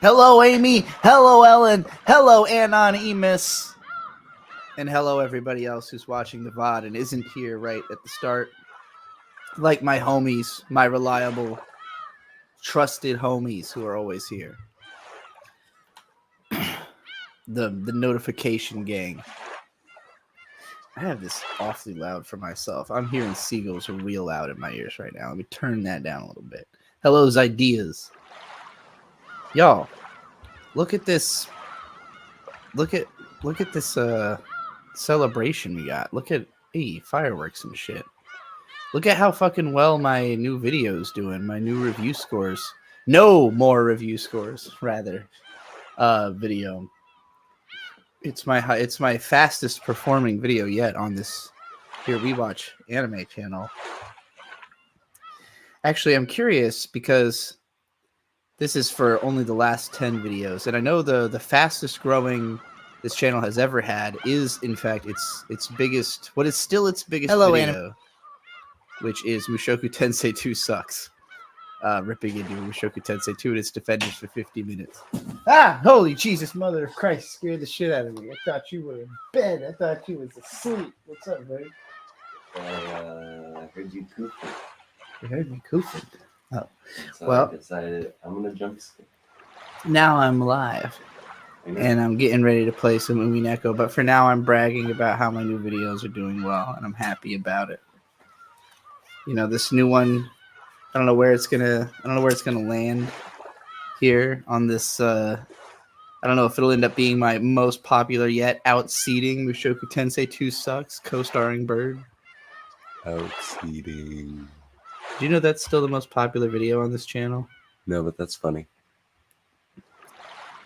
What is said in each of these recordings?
Hello, Amy. Hello, Ellen. Hello, Anonymous. And hello, everybody else who's watching the VOD and isn't here right at the start. Like my homies, my reliable, trusted homies who are always here. The notification gang. I have this awfully loud for myself. I'm hearing seagulls real loud in my ears right now. Let me turn that down a little bit. Hello's ideas. Y'all, look at this. Look at this celebration we got. Look at fireworks and shit. Look at how fucking well my new video's doing. My new review scores. No more review scores, rather. Video. It's my fastest performing video yet on this Here We Watch anime channel. Actually, I'm curious because this is for only the last 10 videos, and I know the fastest growing this channel has ever had is, in fact, its biggest, what is still its biggest video, which is Mushoku Tensei 2 Sucks. Ripping into Mushoku Tensei 2 and its defenders for 50 minutes. Ah, holy Jesus, mother of Christ, scared the shit out of me. I thought you were in bed. I thought you was asleep. What's up, buddy? I heard you goofing. You heard me goofing. Oh, So well, I decided I'm gonna jump skip. now I'm live. And I'm getting ready to play some Umineko, but for now I'm bragging about how my new videos are doing well, and I'm happy about it. You know, this new one, I don't know where it's gonna land here on this. I don't know if it'll end up being my most popular yet, outseating Mushoku Tensei 2 Sucks, co-starring Bird. Outseating. Do you know that's still the most popular video on this channel? No, but that's funny.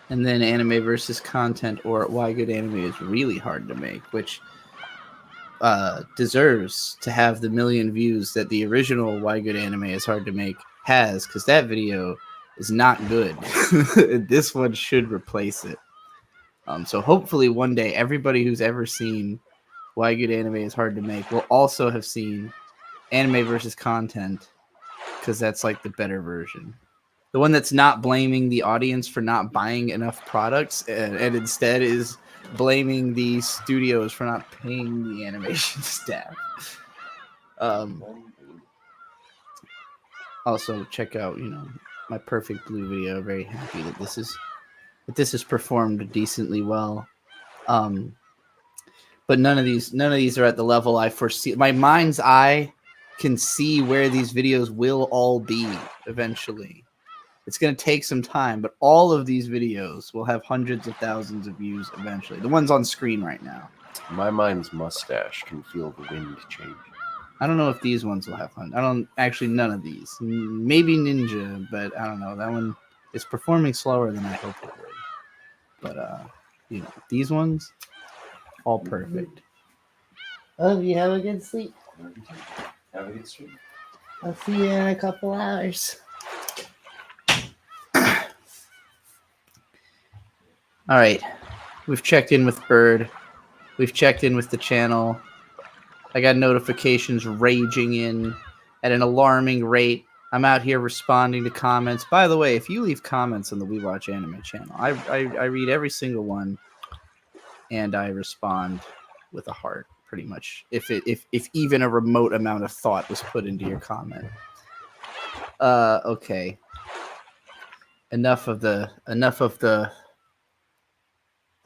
And then anime versus content, or why good anime is really hard to make, which deserves to have the million views that the original Why Good Anime is Hard to Make has, because that video is not good. This one should replace it. So hopefully one day everybody who's ever seen Why Good Anime is Hard to Make will also have seen anime versus content, because that's like the better version. The one that's not blaming the audience for not buying enough products and instead is blaming the studios for not paying the animation staff. Also, check out, my Perfect Blue video. Very happy that this is performed decently well. But none of these are at the level I foresee. My mind's eye can see where these videos will all be eventually. It's going to take some time, but all of these videos will have hundreds of thousands of views eventually. The ones on screen right now. My mind's mustache can feel the wind change. I don't know if these ones will have fun. None of these. Maybe Ninja, but I don't know. That one is performing slower than I hoped it would. But, these ones, all perfect. Oh, you have a good sleep. Have a good sleep. I'll see you in a couple hours. All right, we've checked in with Bird. We've checked in with the channel. I got notifications raging in at an alarming rate. I'm out here responding to comments. By the way, if you leave comments on the We Watch Anime channel, I read every single one, and I respond with a heart, pretty much. If even a remote amount of thought was put into your comment. Okay. Enough of the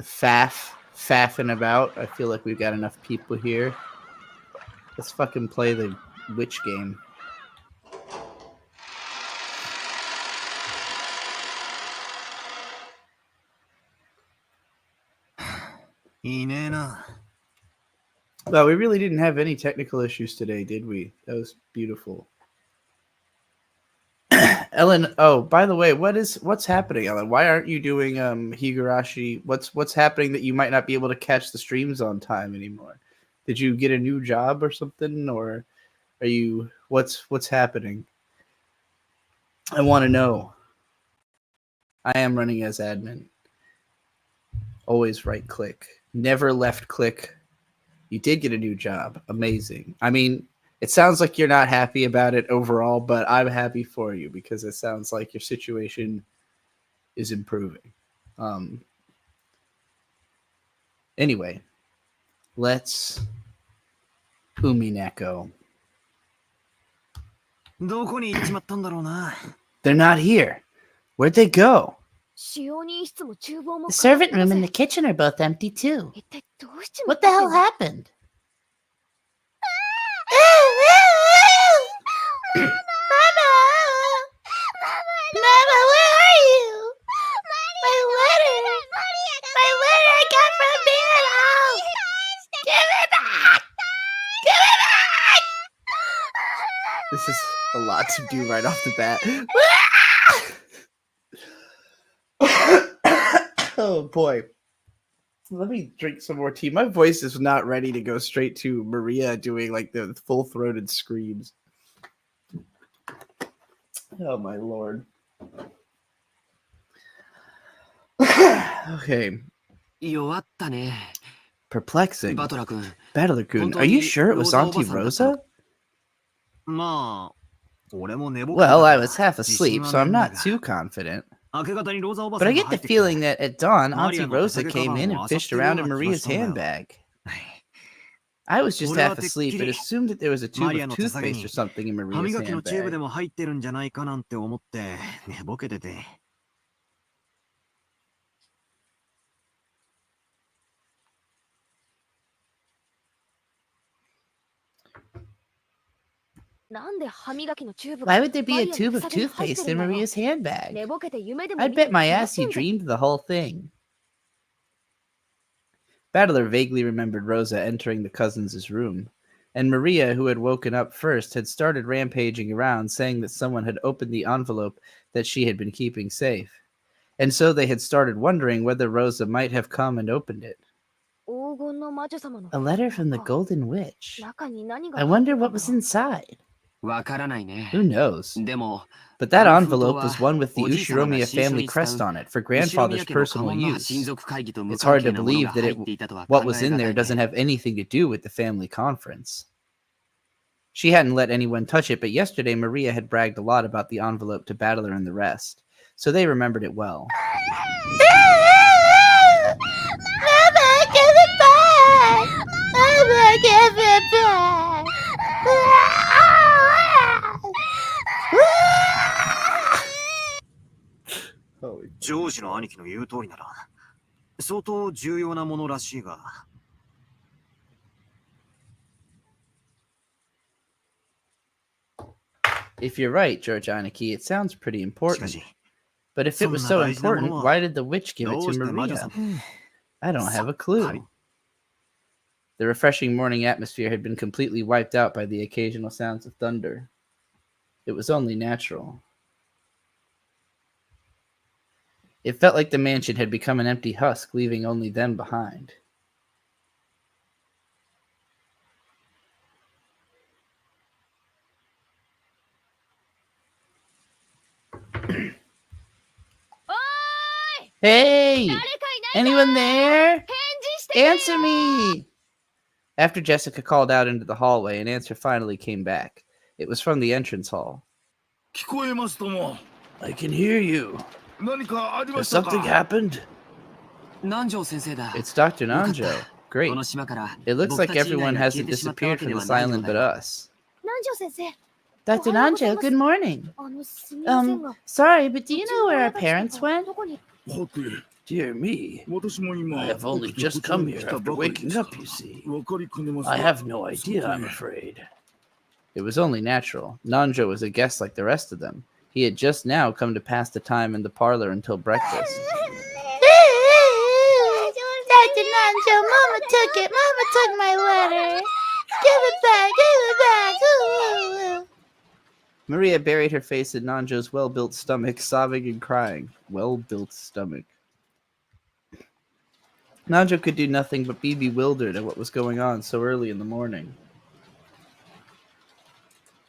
faffing about. I feel like we've got enough people here. Let's fucking play the witch game. Well, we really didn't have any technical issues today, did we? That was beautiful. Ellen, oh, by the way, what's happening, Ellen? Why aren't you doing Higurashi? What's happening that you might not be able to catch the streams on time anymore? Did you get a new job or something, or are you what's happening? I want to know. I am running as admin. Always right click. Never left click. You did get a new job. Amazing. I mean, it sounds like you're not happy about it overall, but I'm happy for you because it sounds like your situation is improving. Anyway, let's Umineko. どこに行っちまったんだろうな。 They're not here. Where'd they go? 使用人室も厨房も The servant room and the kitchen are both empty too. 一体どうしちま What った the って hell んの happened? Mama, where are you? My letter! My letter I got from Bear. Give it back! Give it back! This is a lot to do right off the bat. Oh boy. Let me drink some more tea. My voice is not ready to go straight to Maria doing like the full-throated screams. Oh my lord. Okay. 弱ったね。 Perplexing. バトラ君。 Battler-kun, are you sure it was Auntie Rosa? まあ、俺も寝ぼけて Well, た I から was half 自信 asleep, は so ねえ I'm んだ not が too confident. 明け方にローザおば But さ I んが get 入 the ってきて feeling that at dawn, Maria Auntie の Rosa 手提カバン came in を and 漁って fished around in るような気が Maria's したんだよ。 handbag. I was just 俺は half てっき asleep り and assumed that there was a マ tube リア of の手提げ toothpaste に or something in 歯 Maria's 磨きのチューブで handbag. も入ってるんじゃないかなんて思って寝ぼけてて。 なんで歯磨きのチューブ Why would there be マ a リアの tube 手 of 提げに入って toothpaste る in んだよ Maria's handbag? 寝ぼけて夢でも I'd 見る bet my に決まっ ass て he んじゃん dreamed the whole thing. Battler vaguely remembered Rosa entering the cousins' room, and Maria, who had woken up first, had started rampaging around, saying that someone had opened the envelope that she had been keeping safe. And so they had started wondering whether Rosa might have come and opened it. 黄金の魔女様の A letter from the か Golden Witch. 中に何が I 入って wonder たんだ what was ろう inside. わからないね。 Who knows? でも、 But that あの封筒 envelope は was one with the おじい様が Ushiromiya 新書 family に使う crest on it for 後宮 grandfather's 家の家 personal 紋の親 use. 族会議と無 It's 関 hard 係 to なもの believe が that 入 it っていたとは what 考 was え in がた there いね。 doesn't have anything to do with the family conference. She hadn't let anyone touch it, but yesterday Maria had bragged a lot about the envelope to Battler and the rest, so they remembered it well. Mama, give it back! Mama, give it back! ジョージの兄貴の言う通りなら、相当重要なものらしいが。 If you're right, George Aniki, it sounds pretty しか important. し、 But if it was so important, why did the witch give it ど to うして魔女 Maria? さん。 I don't have a さっぱり。 clue. The refreshing morning atmosphere had been completely wiped out by the occasional sounds of thunder. It was only natural. It felt like the mansion had become an empty husk, leaving only them behind. Hey! 誰かいないか Anyone there? 返事してくれよ Answer me! After Jessica called out into the hallway, an answer finally came back. It was from the entrance hall. 聞こえますとも。 I can hear you. 何かありま Has したか something happened? 南條先生だ。 It's Dr. よかった。 Nanjo. Great. この島から It looks 僕 like たち以外 everyone が消え hasn't てしまったわ disappeared け from で the はないの island だ but よ。 us. 南條先生 Dr. Nanjo, good morning. すみませんが Sorry, but do you うち know の where 親 our たち parents とか went? どこに はて、 Dear me. 私も今、 I have only 起きて just こちら come に here 来た after ばかりで waking す up, you see. わかりかねます I が have no そ idea, こ I'm へ afraid. It was only natural. Nanjo was a guest like the rest of them. He had just now come to pass the time in the parlor until breakfast. Dr. Nanjo, Mama took it. Mama took my letter. Give it back. Give it back. Ooh. Maria buried her face in Nanjo's well-built stomach, sobbing and crying. Well-built stomach. Nanjo could do nothing but be bewildered at what was going on so early in the morning.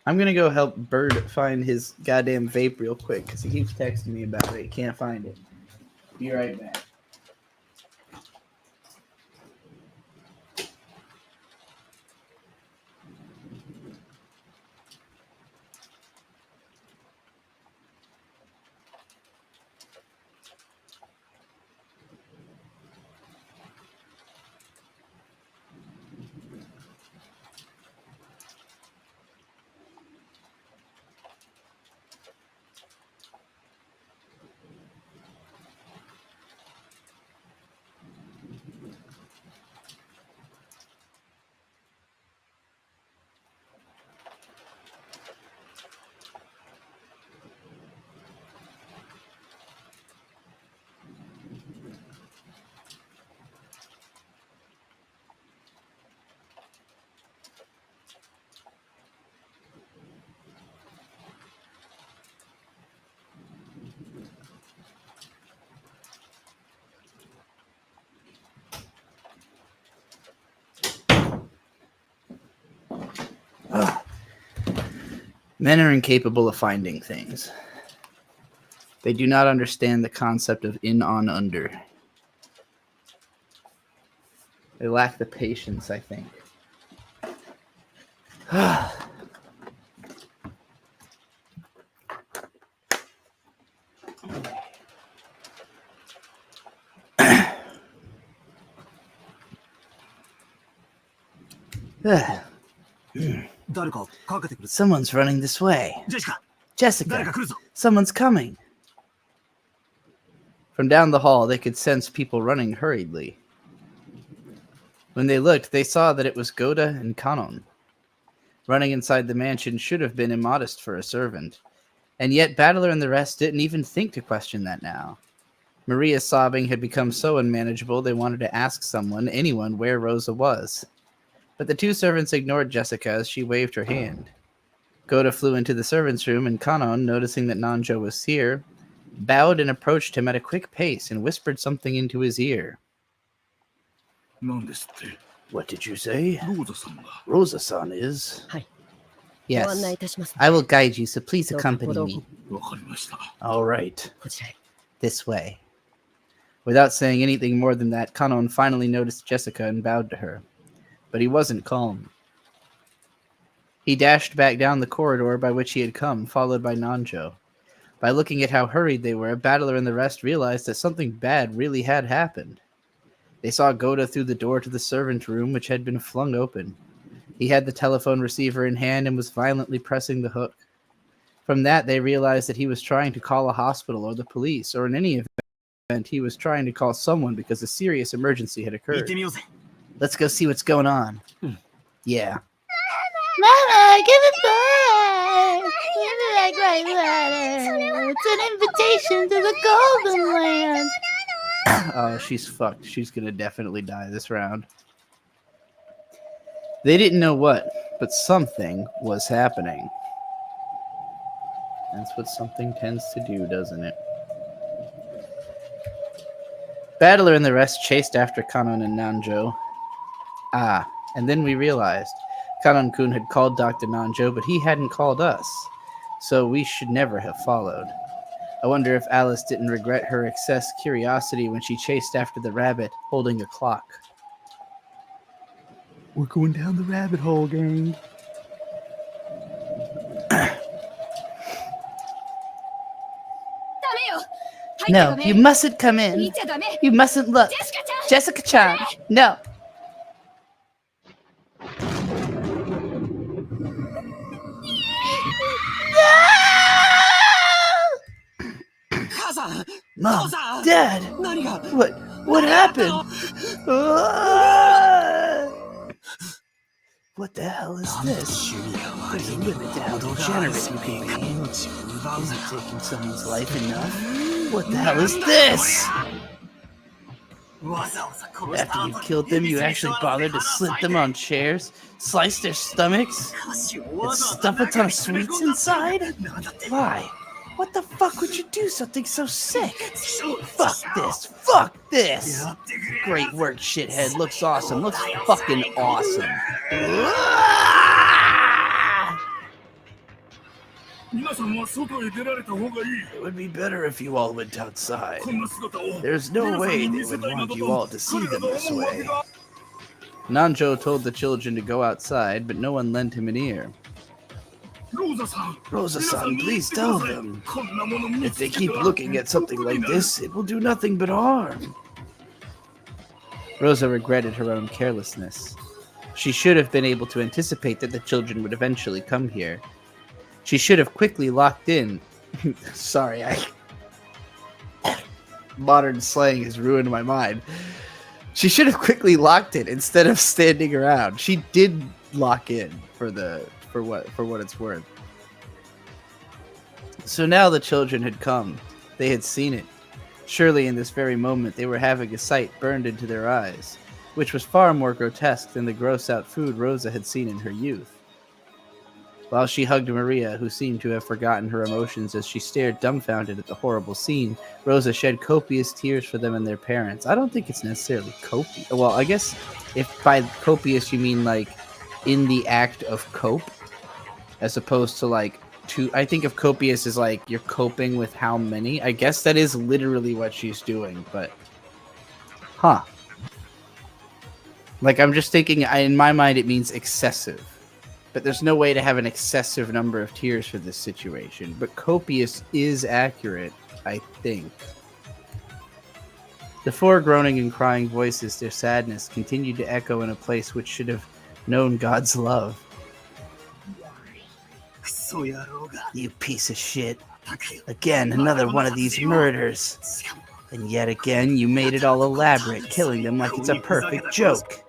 I'm gonna go help Bird find his goddamn vape real quick, because he keeps texting me about it. He can't find it. Be right back. Men are incapable of finding things. They do not understand the concept of in, on, under. They lack the patience, I think. Someone's running this way. Jessica, someone's coming. From down the hall, they could sense people running hurriedly. When they looked, they saw that it was Goda and Kanon. Running inside the mansion should have been immodest for a servant, and yet Battler and the rest didn't even think to question that now. Maria's sobbing had become so unmanageable they wanted to ask someone, anyone, where Rosa was. But the two servants ignored Jessica as she waved her hand. Goda flew into the servants' room, and Kanon, noticing that Nanjo was here, bowed and approached him at a quick pace and whispered something into his ear. What did you say? Rosa-san is... Yes, I will guide you, so please accompany me. All right. This way. Without saying anything more than that, Kanon finally noticed Jessica and bowed to her. But he wasn't calm. He dashed back down the corridor by which he had come, followed by Nanjo. By looking at how hurried they were, Battler and the rest realized that something bad really had happened. They saw Goda through the door to the servant room, which had been flung open. He had the telephone receiver in hand and was violently pressing the hook. From that, they realized that he was trying to call a hospital or the police, or in any event, he was trying to call someone because a serious emergency had occurred. Let's go see what's going on. Yeah. Mama, give it back! Give it back my letter! It's an invitation to the Golden Land! Oh, she's fucked. She's gonna definitely die this round. They didn't know what, but something was happening. That's what something tends to do, doesn't it? Battler and the rest chased after Kanon and Nanjo. And then we realized Kanon-kun had called Dr. Nanjo, but he hadn't called us, so we should never have followed. I wonder if Alice didn't regret her excess curiosity when she chased after the rabbit, holding a clock. We're going down the rabbit hole, gang. No, you mustn't come in. You mustn't look. Jessica-chan, no. Mom, Dad, what happened? What the hell is this? There's a limit to how degenerate you can be. Isn't taking someone's life enough? What the hell is this? After you killed them, you actually bothered to slit them on chairs, slice their stomachs, and stuff a ton of sweets inside? Why? What the fuck would you do something so sick? Fuck this. Fuck this. Great work, shithead. Looks awesome. Looks fucking awesome. It would be better if you all went outside. There's no way they would want you all to see them this way. Nanjo told the children to go outside, but no one lent him an ear. Rosa-san, please tell them. If they keep looking at something like this, it will do nothing but harm. Rosa regretted her own carelessness. She should have been able to anticipate that the children would eventually come here. She should have quickly locked in. Sorry, modern slang has ruined my mind. She should have quickly locked it instead of standing around. She did lock in for what it's worth. So now the children had come. They had seen it. Surely in this very moment they were having a sight burned into their eyes, which was far more grotesque than the gross-out food Rosa had seen in her youth. While she hugged Maria, who seemed to have forgotten her emotions as she stared dumbfounded at the horrible scene, Rosa shed copious tears for them and their parents. I don't think it's necessarily copious. Well, I guess if by copious you mean like in the act of cope, as opposed to like I think of copious as like you're coping with how many. I guess that is literally what she's doing, but huh. Like I'm just thinking in my mind it means excessive. But there's no way to have an excessive number of tears for this situation. But copious is accurate, I think. The four groaning and crying voices, their sadness, continued to echo in a place which should have known God's love. You piece of shit. Again, another one of these murders. And yet again, you made it all elaborate, killing them like it's a perfect joke.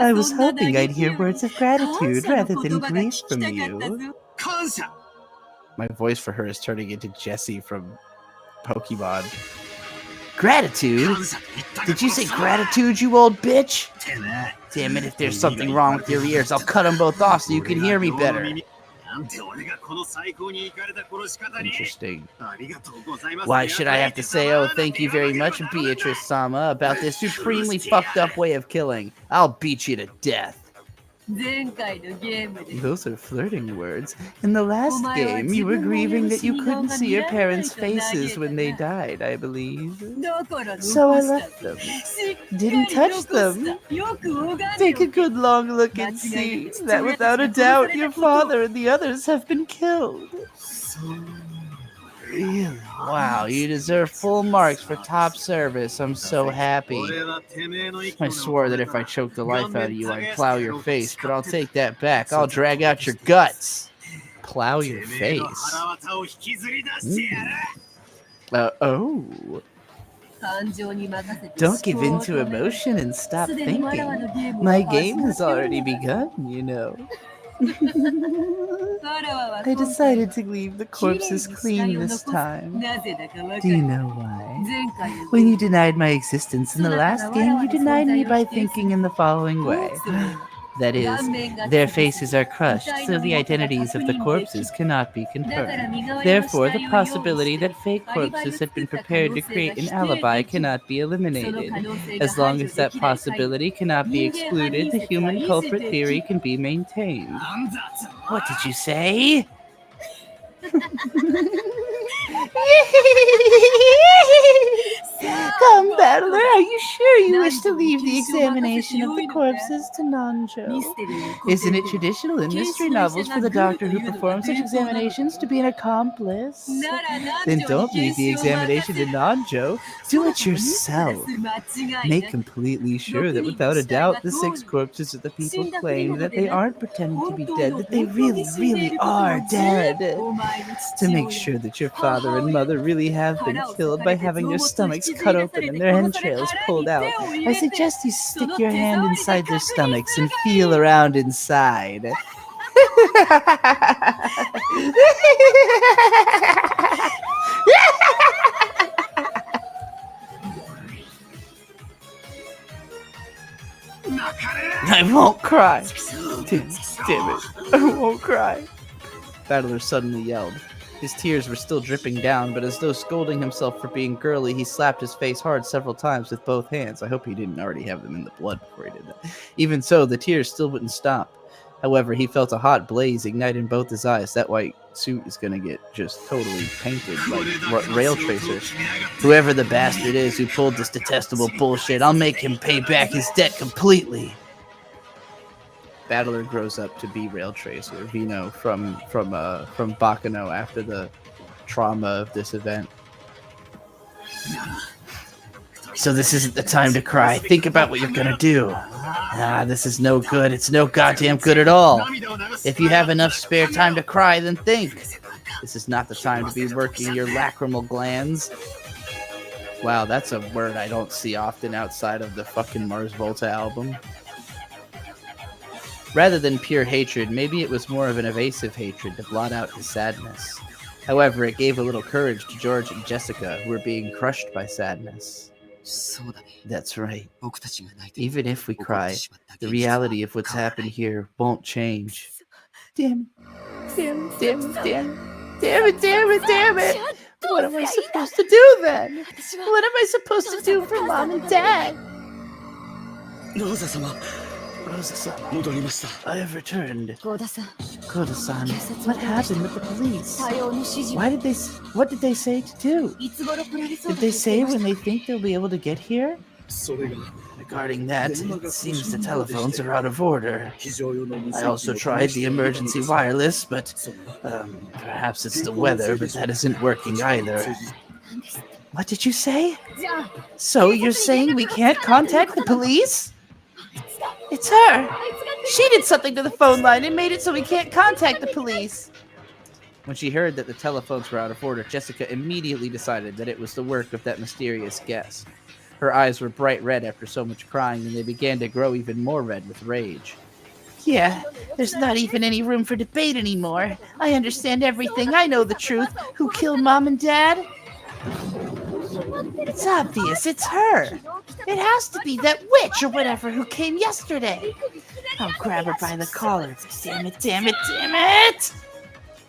I was hoping I'd hear words of gratitude rather than grief from you. My voice for her is turning into Jessie from Pokemon. Gratitude? Did you say gratitude, you old bitch? Damn it, if there's something wrong with your ears, I'll cut them both off so you can hear me better. Interesting. Why should I have to say, oh, thank you very much, Beatrice-sama, about this supremely fucked up way of killing? I'll beat you to death. Those are flirting words. In the last game, you were grieving that you couldn't see your parents' faces when they died, I believe. So I left them. Didn't touch them. Take a good long look and see that without a doubt your father and the others have been killed. Really? Wow, you deserve full marks for top service. I'm so happy. I swore that if I choked the life out of you, I'd plow your face, but I'll take that back. I'll drag out your guts. Plow your face? Oh. Don't give in to emotion and stop thinking. My game has already begun, you know. I decided to leave the corpses clean this time. Do you know why? When you denied my existence in the last game, you denied me by thinking in the following way. That is, their faces are crushed, so the identities of the corpses cannot be confirmed. Therefore, the possibility that fake corpses had been prepared to create an alibi cannot be eliminated. As long as that possibility cannot be excluded, the human culprit theory can be maintained. What did you say? Come, Battler, are you sure you wish to leave the examination of the corpses to Nanjo? Isn't it traditional in mystery novels for the doctor who performs such examinations to be an accomplice? Then don't leave the examination to Nanjo. Do it yourself. Make completely sure that without a doubt the 6 corpses of the people claim that they aren't pretending to be dead, that they really, really are dead. To make sure that your father and mother really have been killed by having their stomachs cut open and their entrails pulled out, I suggest you stick your hand inside their stomachs and feel around inside. I won't cry. Damn it. I won't cry. Battler suddenly yelled. His tears were still dripping down, but as though scolding himself for being girly, he slapped his face hard several times with both hands. I hope he didn't already have them in the blood before he did that. Even so, the tears still wouldn't stop. However, he felt a hot blaze ignite in both his eyes. That white suit is going to get just totally painted like rail tracers. Whoever the bastard is who pulled this detestable bullshit, I'll make him pay back his debt completely. Battler grows up to be Rail Tracer, Vino from Bakano after the trauma of this event. So this isn't the time to cry. Think about what you're gonna do. This is no good. It's no goddamn good at all. If you have enough spare time to cry, then think. This is not the time to be working your lacrimal glands. Wow, that's a word I don't see often outside of the fucking Mars Volta album. Rather than pure hatred, maybe it was more of an evasive hatred to blot out his sadness. However, it gave a little courage to George and Jessica, who were being crushed by sadness. That's right. Even if we cry, the reality of what's happened here won't change. Damn it. What am I supposed to do then? What am I supposed to do for Mom and Dad? Rosa-san, 戻りました。 I have returned. 幸田さん、 Koda-san, 警察 what はどう happened with the police? 対応の指示を Why did they? What did they say to do? いつ頃来られそう Did だと they 言って say いまし when た they think they'll be able to get here? それが Regarding that, it seems the telephones are out of order. 非常用の無 I 線 also 機を tried the emergency wireless, but その perhaps it's the weather, but that isn't working either. What did you say? じゃあ So you're saying we can't contact the police? It's her. She did something to the phone line and made it so we can't contact the police. When she heard that the telephones were out of order, Jessica immediately decided that it was the work of that mysterious guest. Her eyes were bright red after so much crying, and they began to grow even more red with rage. Yeah, there's not even any room for debate anymore. I understand everything. I know the truth. Who killed Mom and Dad? It's obvious. It's her. It has to be that witch or whatever who came yesterday. I'll grab her by the collar. Damn it, damn it, damn it!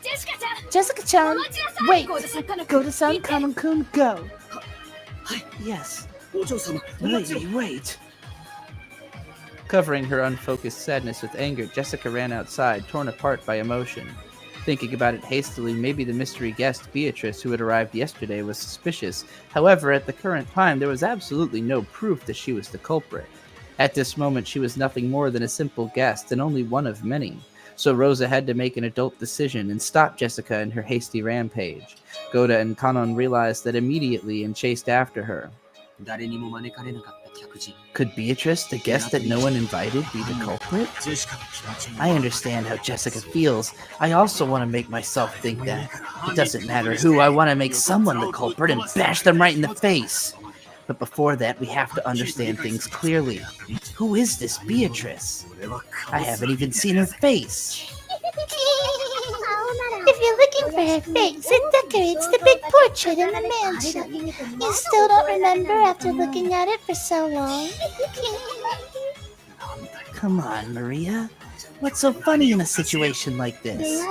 ジェシカちゃん Jessica-chan, 待ちなさい wait. 幸田さんかな Koda-san, Kanon-kun, go. Yes. お嬢様お待ちを Wait. Covering her unfocused sadness with anger, Jessica ran outside, torn apart by emotion. Thinking about it hastily, maybe the mystery guest, Beatrice, who had arrived yesterday, was suspicious. However, at the current time, there was absolutely no proof that she was the culprit. At this moment, she was nothing more than a simple guest, and only one of many. So Rosa had to make an adult decision and stop Jessica in her hasty rampage. Goda and Kanon realized that immediately and chased after her. 誰にも招かれなかった客人 Could Beatrice, the guest that no one invited, be the culprit? ジェシカの気持ちに I understand how Jessica feels. I also want to make myself think that. It doesn't matter who, I want to make someone the culprit and bash them right in the face. But before that, we have to understand things clearly. Who is this Beatrice? I haven't even seen her face. If you're looking for her face, it decorates the big portrait in the mansion. You still don't remember after looking at it for so long? Come on, Maria. What's so funny in a situation like this?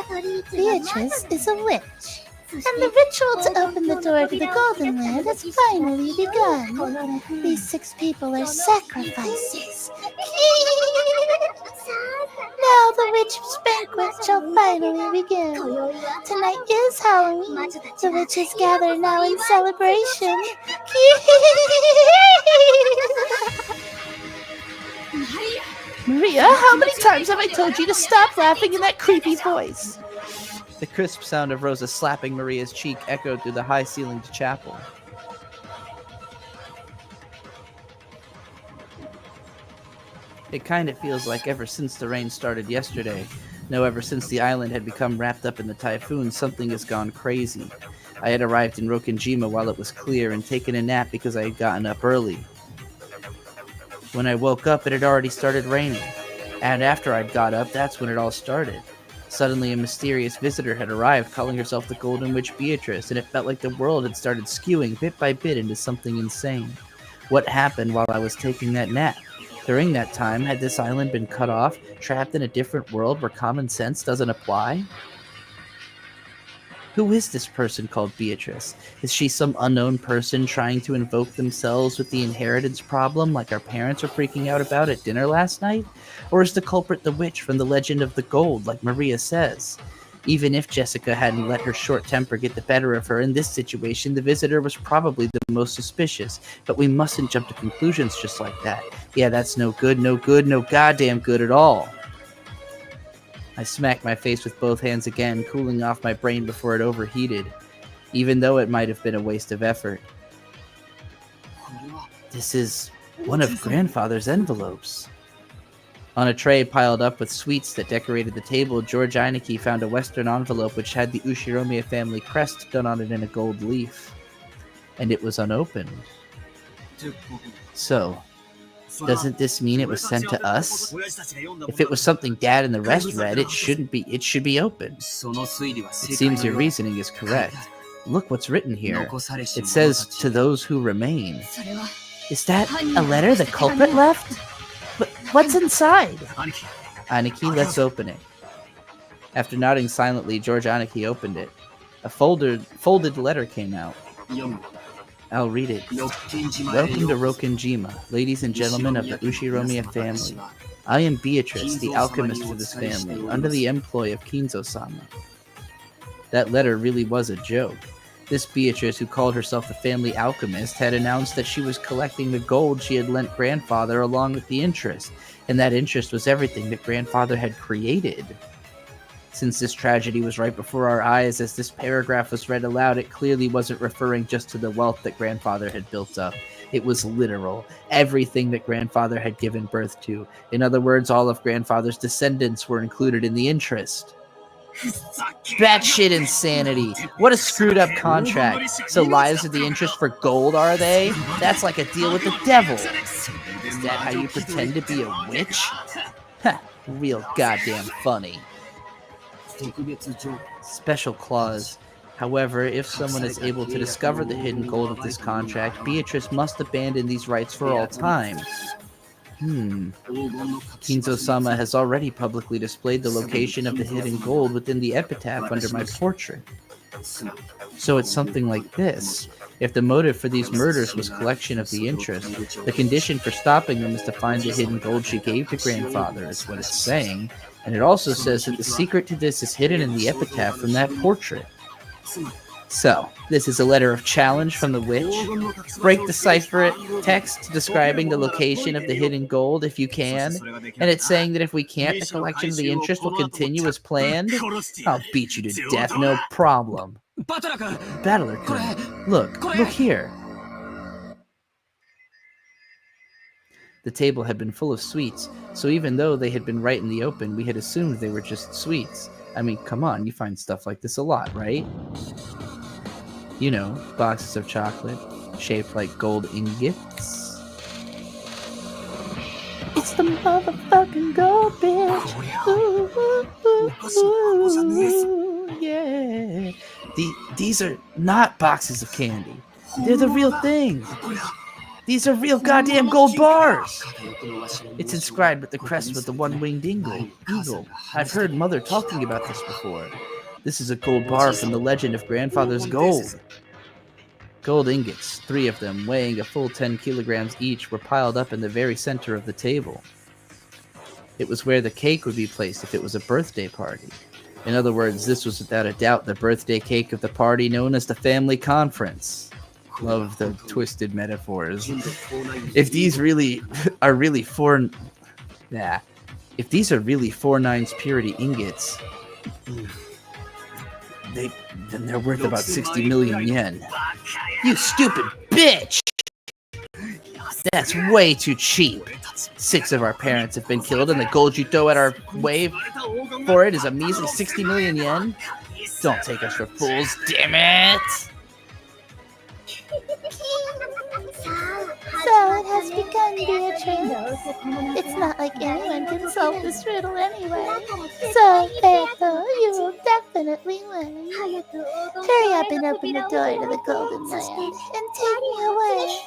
Beatrice is a witch, and the ritual to open the door to the Golden Land has finally begun. These 6 people are sacrifices. Now the witch's banquet shall finally begin. Tonight is Halloween. The witches gather now in celebration. Maria, how many times have I told you to stop laughing in that creepy voice? The crisp sound of Rosa slapping Maria's cheek echoed through the high-ceilinged chapel. It kind of feels like ever since the rain started yesterday, no, ever since the island had become wrapped up in the typhoon, something has gone crazy. I had arrived in Rokenjima while it was clear and taken a nap because I had gotten up early. When I woke up, it had already started raining. And after I'd got up, that's when it all started. Suddenly, a mysterious visitor had arrived, calling herself the Golden Witch Beatrice, and it felt like the world had started skewing bit by bit into something insane. What happened while I was taking that nap? During that time, had this island been cut off, trapped in a different world where common sense doesn't apply? Who is this person called Beatrice? Is she some unknown person trying to invoke themselves with the inheritance problem like our parents were freaking out about at dinner last night? Or is the culprit the witch from the Legend of the Gold, like Maria says? Even if Jessica hadn't let her short temper get the better of her in this situation, the visitor was probably the most suspicious. But we mustn't jump to conclusions just like that. Yeah, that's no good, no goddamn good at all. I smacked my face with both hands again, cooling off my brain before it overheated, even though it might have been a waste of effort. This is one of Grandfather's envelopes. On a tray piled up with sweets that decorated the table, George Eineke found a Western envelope which had the Ushiromiya family crest done on it in a gold leaf. And it was unopened. So, doesn't this mean it was sent to us? If it was something Dad and the rest read, it should be open. It seems your reasoning is correct. Look what's written here. It says, "To those who remain." Is that a letter the culprit left? What's inside? Eineke, let's open it. After nodding silently, George Eineke opened it. A folded letter came out. I'll read it. Welcome to Rokenjima, ladies and gentlemen of the Ushiromiya family. I am Beatrice, the alchemist for this family, under the employ of Kinzo-sama. That letter really was a joke. This Beatrice, who called herself the family alchemist, had announced that she was collecting the gold she had lent grandfather along with the interest, and that interest was everything that grandfather had created. Since this tragedy was right before our eyes as this paragraph was read aloud, it clearly wasn't referring just to the wealth that grandfather had built up. It was literal. Everything that grandfather had given birth to. In other words, all of grandfather's descendants were included in the interest. Batshit insanity. What a screwed up contract. So lives of the interest for gold, are they? That's like a deal with the devil. Is that how you pretend to be a witch? Ha, real goddamn funny. Special clause. However, if someone is able to discover the hidden gold of this contract, Beatrice must abandon these rights for all time. Kinzo-sama has already publicly displayed the location of the hidden gold within the epitaph under my portrait. So it's something like this. If the motive for these murders was collection of the interest, the condition for stopping them is to find the hidden gold she gave to grandfather, is what it's saying. And it also says that the secret to this is hidden in the epitaph from that portrait. So, this is a letter of challenge from the witch. Break the cipher text describing the location of the hidden gold if you can. And it's saying that if we can't, the collection of the interest will continue as planned. I'll beat you to death, no problem. Battler-kun, look here. The table had been full of sweets, so even though they had been right in the open, we had assumed they were just sweets. I mean, come on, you find stuff like this a lot, right? You know, boxes of chocolate shaped like gold ingots. It's the motherfucking gold, bitch. Ooh, ooh, ooh, yeah. These are not boxes of candy. They're the real thing. These are real goddamn gold bars. It's inscribed with the crest with the one-winged eagle. I've heard Mother talking about this before. This is a gold bar from the legend of grandfather's gold. Gold ingots, 3 of them, weighing a full 10 kilograms each, were piled up in the very center of the table. It was where the cake would be placed if it was a birthday party. In other words, this was without a doubt the birthday cake of the party known as the family conference. Love the twisted metaphors. If these really are really 4 9's purity ingots, then they're worth about 60 million yen. You stupid bitch! That's way too cheap. 6 of our parents have been killed, and the gold you throw at our way for it is a measly 60 million yen? Don't take us for fools, damn it! So it has begun, Beatrice. It's not like anyone can solve this riddle anyway. So therefore, you will definitely win. Hurry up and open the door to the Golden Land and take me away.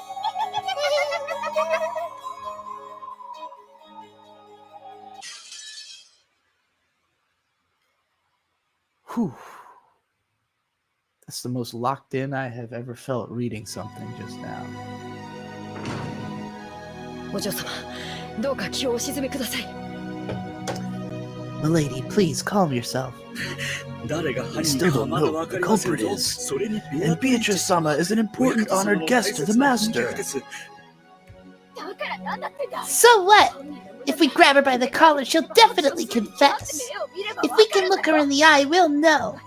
Whew. That's the most locked in I have ever felt reading something just now. Milady, please calm yourself. We still don't know who the culprit is. And Beatrice-sama is an important honored guest to the master. So what? If we grab her by the collar, she'll definitely confess. If we can look her in the eye, we'll know.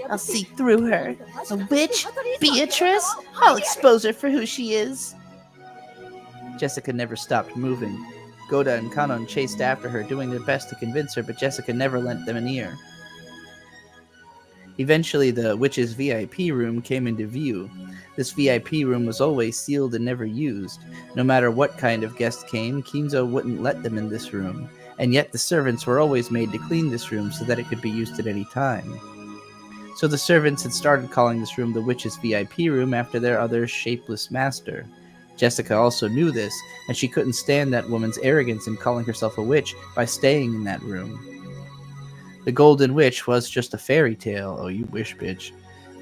I'll see through her. A witch? Beatrice? I'll expose her for who she is. Jessica never stopped moving. Goda and Kanon chased after her, doing their best to convince her, but Jessica never lent them an ear. Eventually, the witch's VIP room came into view. This VIP room was always sealed and never used. No matter what kind of guest came, Kinzo wouldn't let them in this room, and yet the servants were always made to clean this room so that it could be used at any time. So the servants had started calling this room the witch's VIP room after their other shapeless master. Jessica also knew this, and she couldn't stand that woman's arrogance in calling herself a witch by staying in that room. The Golden Witch was just a fairy tale. Oh, you wish, bitch.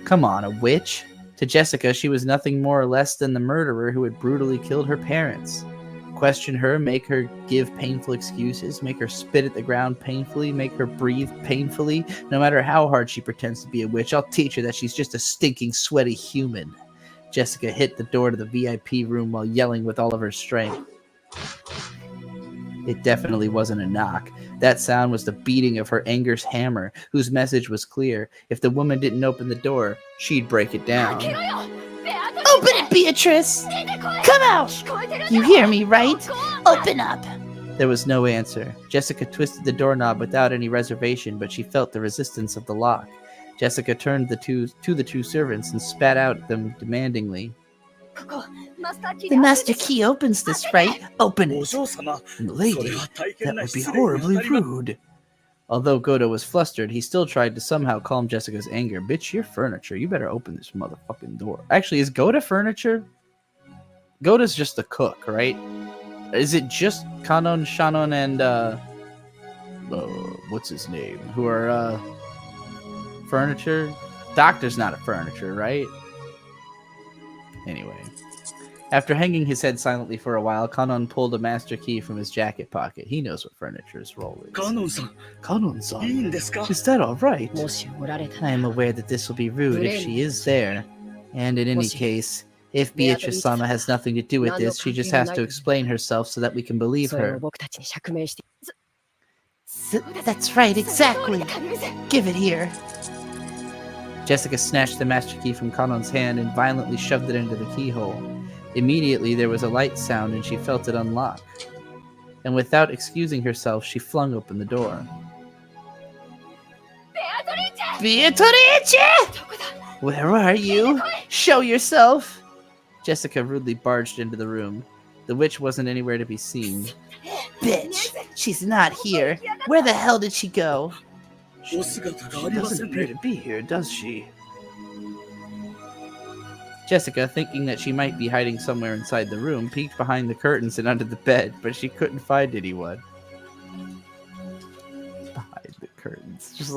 Come on, a witch? To Jessica, she was nothing more or less than the murderer who had brutally killed her parents. Question her, make her give painful excuses, make her spit at the ground painfully, make her breathe painfully. No matter how hard she pretends to be a witch, I'll teach her that she's just a stinking, sweaty human. Jessica hit the door to the VIP room while yelling with all of her strength. It definitely wasn't a knock. That sound was the beating of her anger's hammer, whose message was clear. If the woman didn't open the door, she'd break it down. Open it, Beatrice! Come out! You hear me, right? Open up! There was no answer. Jessica twisted the doorknob without any reservation, but she felt the resistance of the lock. Jessica turned to the two servants and spat out at them demandingly. The master key opens this, right? Open お it. 嬢様、 Lady, それは大変 that な would be 失礼に horribly 当たります rude. Although Godo was flustered, he still tried to somehow calm Jessica's anger. Bitch, you're furniture. You better open this motherfucking door. Actually, is Goda furniture? Goda's just the cook, right? Is it just Kanon, Shannon, and what's his name? Who are furniture? Doctor's not a furniture, right? Anyway. After hanging his head silently for a while, Kanon pulled a master key from his jacket pocket. He knows what furniture's role is. カノンさん、 Kanon-san, いいんですか is that all right? もしおられた I am aware that this will be rude if she is there. And in any case, if Beatrice-sama has nothing to do with this, she just has to explain herself so that we can believe それを her. 僕たちに釈明して That's right, exactly. Give it here. Jessica snatched the master key from Kanon's hand and violently shoved it into the keyhole. Immediately, there was a light sound and she felt it unlock. And without excusing herself, she flung open the door. Beatrice! Where are you? Show yourself! Jessica rudely barged into the room. The witch wasn't anywhere to be seen. Bitch, she's not here. Where the hell did she go? お姿があ She りま doesn't せん appear ね to be here, does she? Jessica, thinking that she might be hiding somewhere inside the room, peeked behind the curtains and under the bed, but she couldn't find anyone. Behind the curtains. Just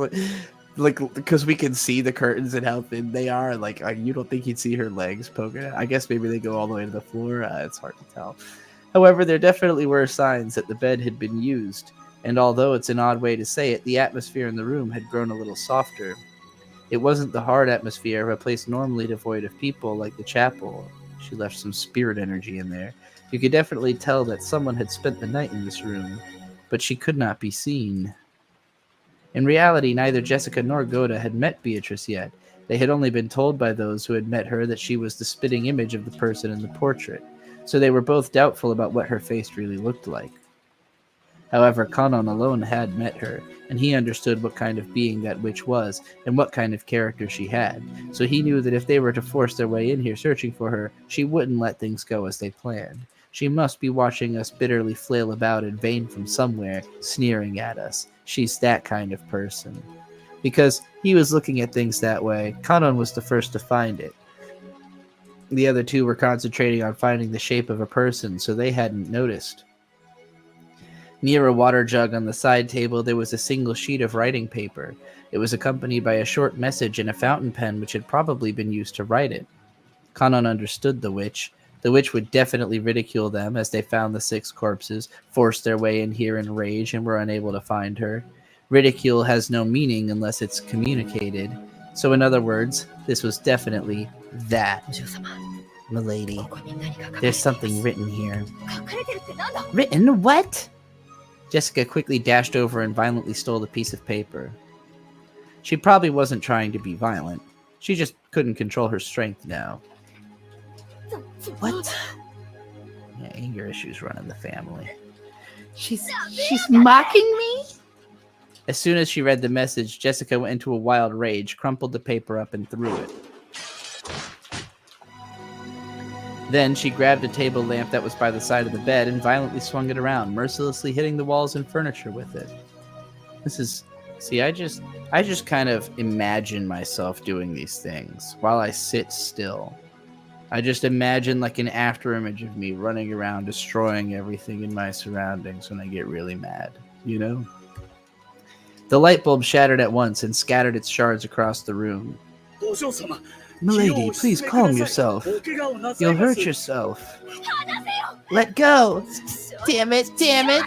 like because we can see the curtains and how thin they are. Like, you don't think you'd see her legs poking out. I guess maybe they go all the way to the floor. It's hard to tell. However, there definitely were signs that the bed had been used. And although it's an odd way to say it, the atmosphere in the room had grown a little softer. It wasn't the hard atmosphere of a place normally devoid of people like the chapel. She left some spirit energy in there. You could definitely tell that someone had spent the night in this room, but she could not be seen. In reality, neither Jessica nor Goda had met Beatrice yet. They had only been told by those who had met her that she was the spitting image of the person in the portrait, so they were both doubtful about what her face really looked like. However, Kanon alone had met her, and he understood what kind of being that witch was, and what kind of character she had, so he knew that if they were to force their way in here searching for her, she wouldn't let things go as they planned. She must be watching us bitterly flail about in vain from somewhere, sneering at us. She's that kind of person. Because he was looking at things that way, Kanon was the first to find it. The other two were concentrating on finding the shape of a person, so they hadn't noticed. Near a water jug on the side table, there was a single sheet of writing paper. It was accompanied by a short message and a fountain pen which had probably been used to write it. Kanon understood the witch. The witch would definitely ridicule them as they found the 6 corpses, forced their way in here in rage, and were unable to find her. Ridicule has no meaning unless it's communicated. So in other words, this was definitely that. お嬢様 Milady, ここに何か書かれています there's something written here. 書かれてるってなんだ Written what? Jessica quickly dashed over and violently stole the piece of paper. She probably wasn't trying to be violent. She just couldn't control her strength now. What? Yeah, anger issues run in the family. She's mocking me? As soon as she read the message, Jessica went into a wild rage, crumpled the paper up, and threw it. Then she grabbed a table lamp that was by the side of the bed and violently swung it around, mercilessly hitting the walls and furniture with it. This is... See, I just kind of imagine myself doing these things while I sit still. I just imagine like an after image of me running around destroying everything in my surroundings when I get really mad, you know? The light bulb shattered at once and scattered its shards across the room. お嬢様、Milady, please calm yourself. You'll hurt yourself. Let go. Damn it, damn it.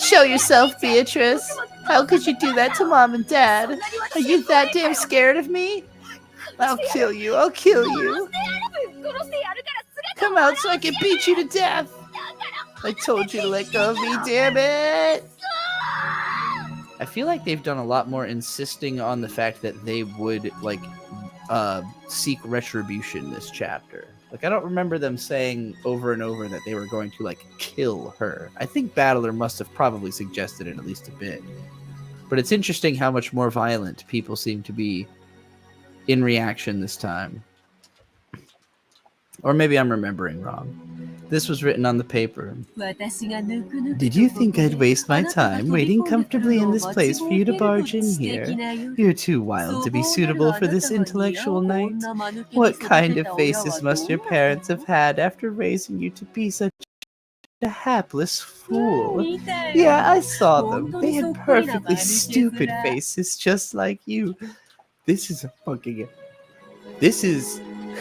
Show yourself, Beatrice. How could you do that to Mom and Dad? Are you that damn scared of me? I'll kill you, I'll kill you. Come out so I can beat you to death. I told you to let go of me, damn it. I feel like they've done a lot more insisting on the fact that they would, like, seek retribution this chapter. Like, I don't remember them saying over and over that they were going to, like, kill her. I think Battler must have probably suggested it at least a bit. But it's interesting how much more violent people seem to be in reaction this time. Or maybe I'm remembering wrong. This was written on the paper. Did you think I'd waste my time waiting comfortably in this place for you to barge in here? You're too wild to be suitable for this intellectual night. What kind of faces must your parents have had after raising you to be such a hapless fool? Yeah, I saw them. They had perfectly stupid faces just like you. This is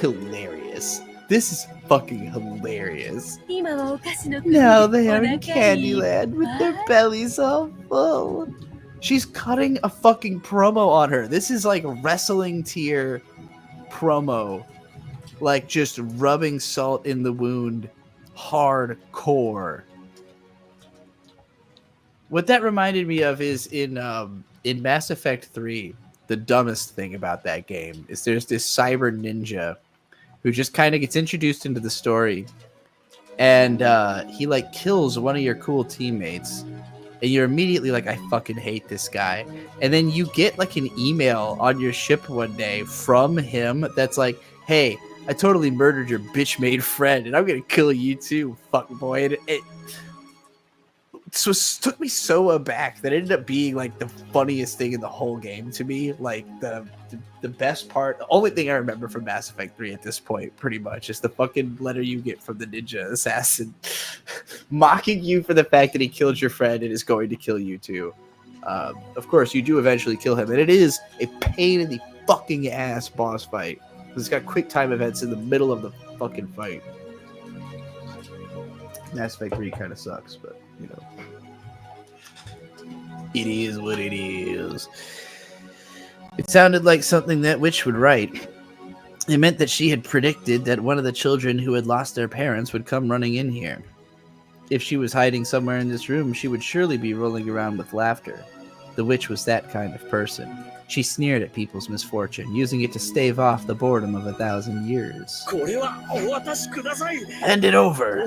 hilarious. This is fucking hilarious. Now they are in Candyland with their bellies all full. She's cutting a fucking promo on her. This is like wrestling tier promo. Like just rubbing salt in the wound. Hardcore. What that reminded me of is in Mass Effect 3, the dumbest thing about that game is there's this cyber ninja who just kind of gets introduced into the story, and he like kills one of your cool teammates, and you're immediately like, I fucking hate this guy. And then you get like an email on your ship one day from him that's like, hey, I totally murdered your bitch-made friend, and I'm gonna kill you too, fuckboy. And it took me so aback that it ended up being like the funniest thing in the whole game to me. Like the best part, the only thing I remember from Mass Effect 3 at this point, pretty much, is the fucking letter you get from the ninja assassin mocking you for the fact that he killed your friend and is going to kill you too. Of course, you do eventually kill him, and it is a pain in the fucking ass boss fight. It's got quick time events in the middle of the fucking fight. Mass Effect 3 kind of sucks, but you know, it is what it is. It sounded like something that Witch would write. It meant that she had predicted that one of the children who had lost their parents would come running in here. If she was hiding somewhere in this room, she would surely be rolling around with laughter. The Witch was that kind of person. She sneered at people's misfortune, using it to stave off the boredom of 1,000 years. Hand it over.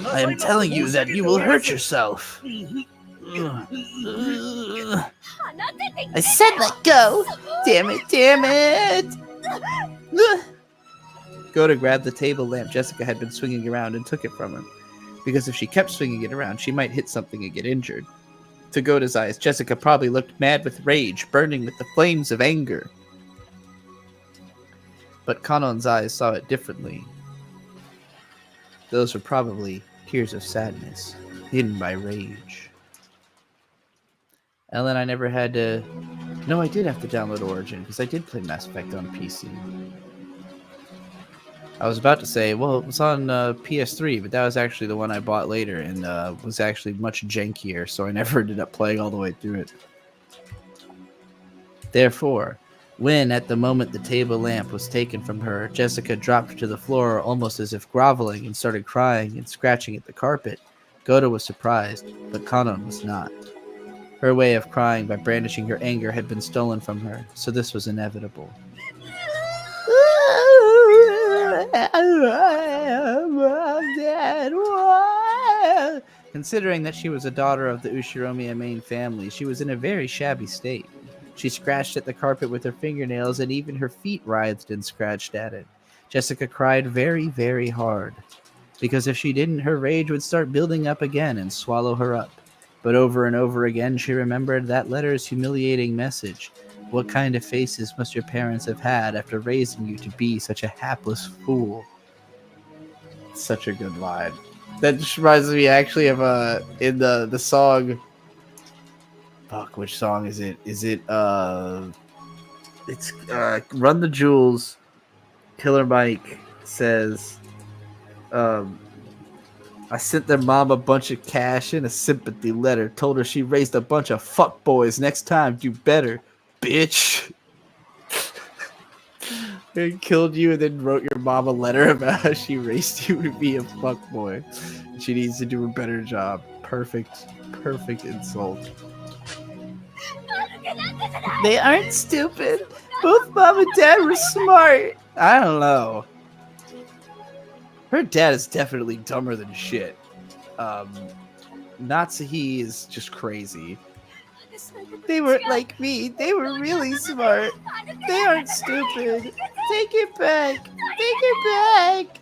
I am telling you that you will hurt yourself. I said let go. Damn it, damn it. Goda grabbed the table lamp Jessica had been swinging around and took it from her. Because if she kept swinging it around, she might hit something and get injured. To Goda's eyes, Jessica probably looked mad with rage, burning with the flames of anger. But Kanon's eyes saw it differently. Those were probably tears of sadness, hidden by rage. Ellen, I never had to... No, I did have to download Origin, because I did play Mass Effect on PC. I was about to say, well, it was on PS3, but that was actually the one I bought later, and was actually much jankier, so I never ended up playing all the way through it. Therefore, when, at the moment the table lamp was taken from her, Jessica dropped to the floor almost as if groveling and started crying and scratching at the carpet, Goda was surprised, but Kanon was not. Her way of crying by brandishing her anger had been stolen from her, so this was inevitable. Considering that she was a daughter of the Ushiromiya main family, she was in a very shabby state. She scratched at the carpet with her fingernails, and even her feet writhed and scratched at it. Jessica cried very, very hard, because if she didn't, her rage would start building up again and swallow her up. But over and over again, she remembered that letter's humiliating message. What kind of faces must your parents have had after raising you to be such a hapless fool? Such a good line. That just reminds me actually of in the song. Fuck, which song is it? Is it it's Run the Jewels? Killer Mike says, I sent their mom a bunch of cash and a sympathy letter. Told her she raised a bunch of fuckboys. Next time, do better, bitch. They killed you and then wrote your mom a letter about how she raised you to be a fuckboy. She needs to do a better job. Perfect insult. They aren't stupid. Both mom and dad were smart. I don't know. Her dad is definitely dumber than shit. Natsuhi is just crazy. They weren't like me. They were really smart. They aren't stupid. Take it back. Take it back.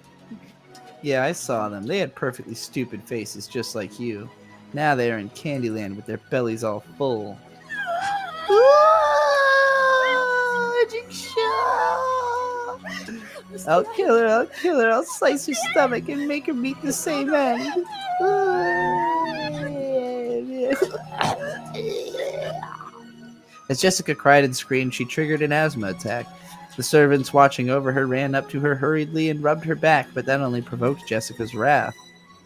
Yeah, I saw them. They had perfectly stupid faces just like you. Now they are in Candyland with their bellies all full. I'll kill her, I'll slice her stomach and make her meet the same end. As Jessica cried and screamed, she triggered an asthma attack. The servants watching over her ran up to her hurriedly and rubbed her back, but that only provoked Jessica's wrath.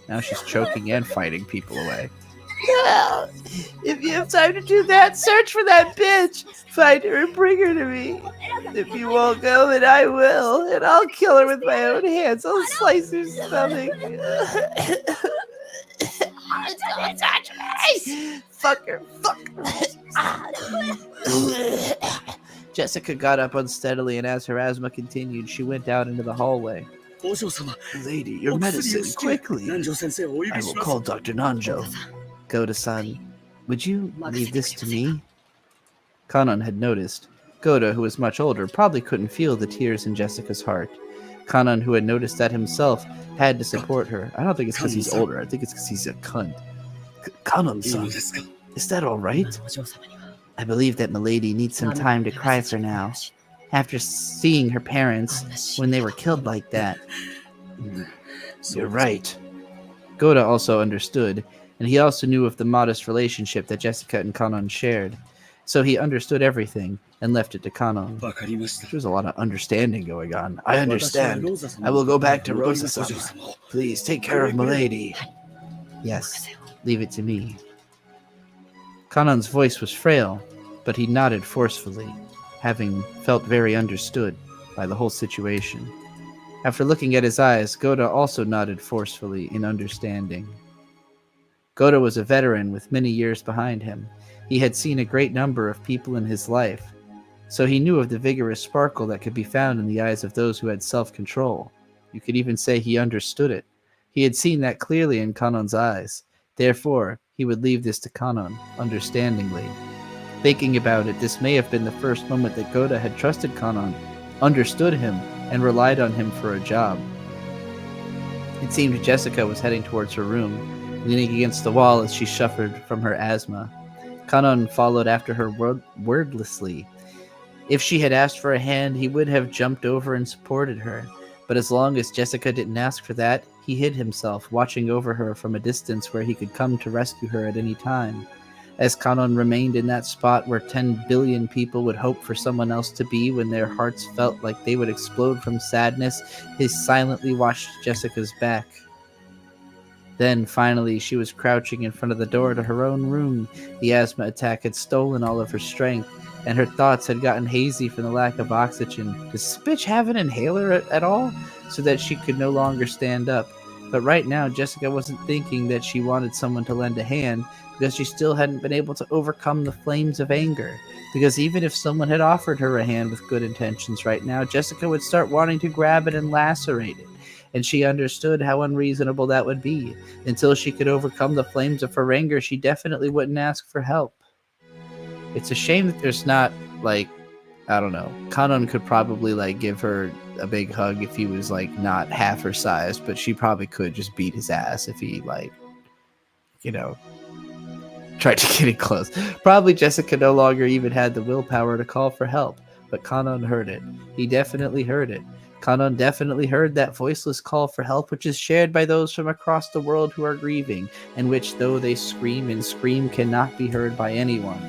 Now she's choking and fighting people away. Well, if you have time to do that, search for that bitch. Find her and bring her to me. If you won't go, then I will, and I'll kill her with my own hands. I'll slice her stomach. Don't touch me! Fuck her. Jessica got up unsteadily, and as her asthma continued, she went out into the hallway. Lady, your medicine, quickly. I will call Dr. Nanjo. Goda-san, would you leave this to me? Kanon had noticed. Goda, who was much older, probably couldn't feel the tears in Jessica's heart. Kanon, who had noticed that himself, had to support her. I don't think it's because he's older. I think it's because he's a cunt. Kanon-san, is that all right? I believe that Milady needs some time to cry for now. After seeing her parents when they were killed like that. You're right. Goda also understood, and he also knew of the modest relationship that Jessica and Kanon shared. So he understood everything and left it to Kanon. There was a lot of understanding going on. I understand. I will go back to Rosa-sama. Please take care of Milady. Yes, leave it to me. Kanon's voice was frail, but he nodded forcefully, having felt very understood by the whole situation. After looking at his eyes, Goda also nodded forcefully in understanding. Goda was a veteran with many years behind him. He had seen a great number of people in his life, so he knew of the vigorous sparkle that could be found in the eyes of those who had self-control. You could even say he understood it. He had seen that clearly in Kanon's eyes. Therefore, he would leave this to Kanon, understandingly. Thinking about it, this may have been the first moment that Goda had trusted Kanon, understood him, and relied on him for a job. It seemed Jessica was heading towards her room, leaning against the wall as she suffered from her asthma. Kanon followed after her wordlessly. If she had asked for a hand, he would have jumped over and supported her. But as long as Jessica didn't ask for that, he hid himself, watching over her from a distance where he could come to rescue her at any time. As Kanon remained in that spot where 10 billion people would hope for someone else to be when their hearts felt like they would explode from sadness, he silently watched Jessica's back. Then, finally, she was crouching in front of the door to her own room. The asthma attack had stolen all of her strength, and her thoughts had gotten hazy from the lack of oxygen. Does this bitch have an inhaler at all? So that she could no longer stand up. But right now, Jessica wasn't thinking that she wanted someone to lend a hand, because she still hadn't been able to overcome the flames of anger. Because even if someone had offered her a hand with good intentions right now, Jessica would start wanting to grab it and lacerate it. And she understood how unreasonable that would be. Until she could overcome the flames of her anger, she definitely wouldn't ask for help. It's a shame that there's not, I don't know. Kanon could probably, give her a big hug if he was, not half her size, but she probably could just beat his ass if he, tried to get it close. Probably Jessica no longer even had the willpower to call for help, but Kanon heard it. He definitely heard it. Kanon definitely heard that voiceless call for help, which is shared by those from across the world who are grieving, and which, though they scream and scream, cannot be heard by anyone.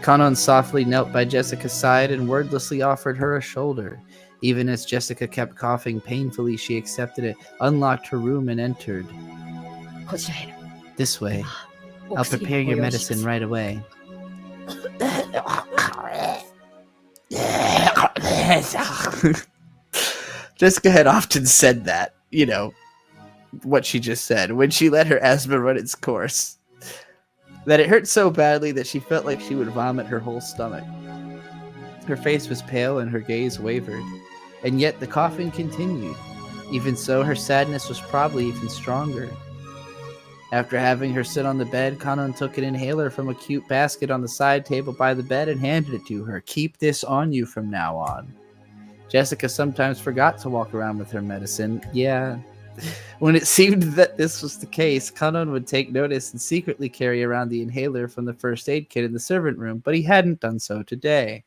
Kanon softly knelt by Jessica's side and wordlessly offered her a shoulder. Even as Jessica kept coughing painfully, she accepted it, unlocked her room, and entered. こちらへ This way. お I'll 薬 prepare をご your 用意しま medicine す right away. Jessica had often said that, you know, what she just said, when she let her asthma run its course. That it hurt so badly that she felt like she would vomit her whole stomach. Her face was pale and her gaze wavered, and yet the coughing continued. Even so, her sadness was probably even stronger. After having her sit on the bed, Kanon took an inhaler from a cute basket on the side table by the bed and handed it to her. Keep this on you from now on. Jessica sometimes forgot to walk around with her medicine. Yeah. When it seemed that this was the case, Kanon would take notice and secretly carry around the inhaler from the first aid kit in the servant room, but he hadn't done so today.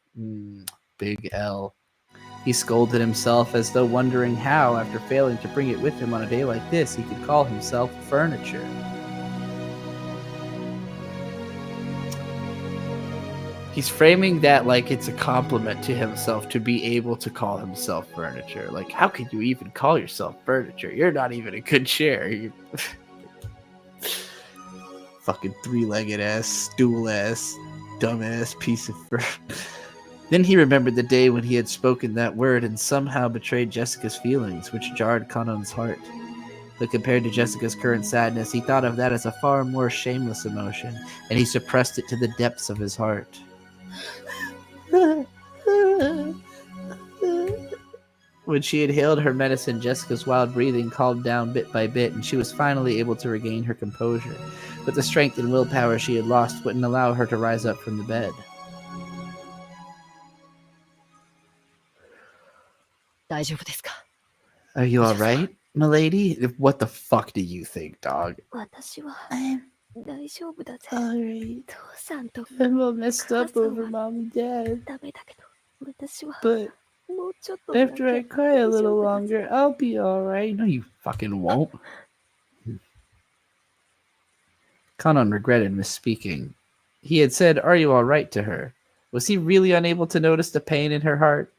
Big L. He scolded himself as though wondering how, after failing to bring it with him on a day like this, he could call himself furniture. He's framing that like it's a compliment to himself to be able to call himself furniture. Like, how could you even call yourself furniture? You're not even a good chair. You fucking three-legged ass, stool ass, dumbass piece of furniture. Then he remembered the day when he had spoken that word and somehow betrayed Jessica's feelings, which jarred Kanon's heart. But compared to Jessica's current sadness, he thought of that as a far more shameless emotion, and he suppressed it to the depths of his heart. When she inhaled her medicine, Jessica's wild breathing calmed down bit by bit, and she was finally able to regain her composure. But the strength and willpower she had lost wouldn't allow her to rise up from the bed. 大丈夫ですか Are you alright, milady? What the fuck do you think, dog? 私は I'm 大丈夫だぜ。 alright. 父さんと I'm all messed up over mom and dad. ダメだけど、私は But もうちょっと after I だけ cry a 大丈 little 夫だぜ。 longer, I'll be alright. No, you fucking won't. Kanon regretted misspeaking. He had said, "Are you alright?" to her. Was he really unable to notice the pain in her heart?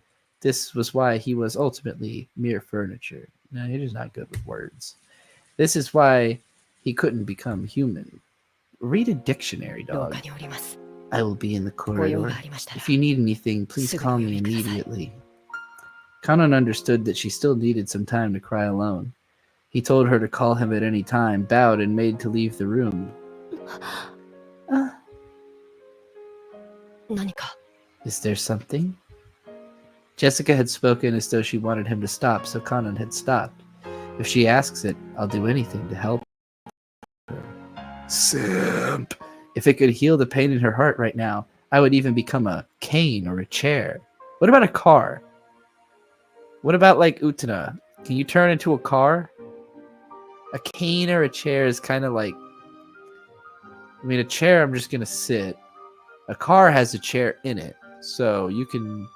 This was why he was ultimately mere furniture. No, he was not good with words. This is why he couldn't become human. Read a dictionary, 廊 dog. 下におります I will be in the ご用 corridor. がありましたら If you need anything, please すぐ call お呼 me びください immediately. Kanon understood that she still needed some time to cry alone. He told her to call him at any time, bowed, and made to leave the room. 何か Is there something? Jessica had spoken as though she wanted him to stop, so Kanon had stopped. If she asks it, I'll do anything to help her. Simp! If it could heal the pain in her heart right now, I would even become a cane or a chair. What about a car? What about, like, Utana? Can you turn into a car? A cane or a chair is kind of like... I mean, a chair, I'm just going to sit. A car has a chair in it, so you can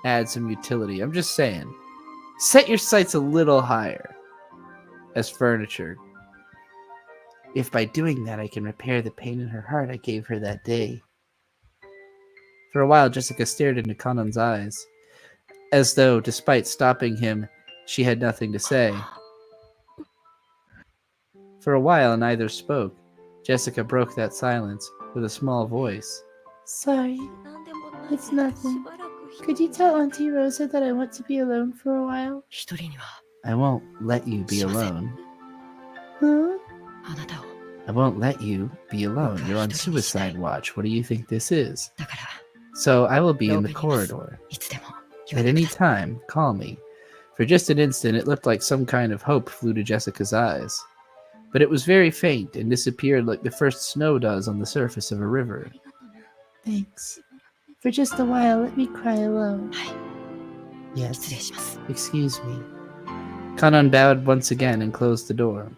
add some utility. I'm just saying. Set your sights a little higher as furniture. If by doing that I can repair the pain in her heart I gave her that day. For a while, Jessica stared into Kanon's eyes, as though, despite stopping him, she had nothing to say. For a while, neither spoke. Jessica broke that silence with a small voice. Sorry, なんでもない it's ぜ。 nothing. しばらく一人 Could you tell Auntie Rosa that I want to be alone for a while? 一人には I won't let you be alone. あなたを I won't let you be alone. You're on suicide watch. What do you think this is? だから So I will be in the corridor. いつでも呼 At んでく any ださい time, call me. For just an instant, it looked like some kind of hope flew to Jessica's eyes. But it was very faint and disappeared like the first snow does on the surface of a river. ありがとね。 Thanks. For just a while, let me cry alone. はい Yes. 失礼します Excuse me. Kanon bowed once again and closed the door.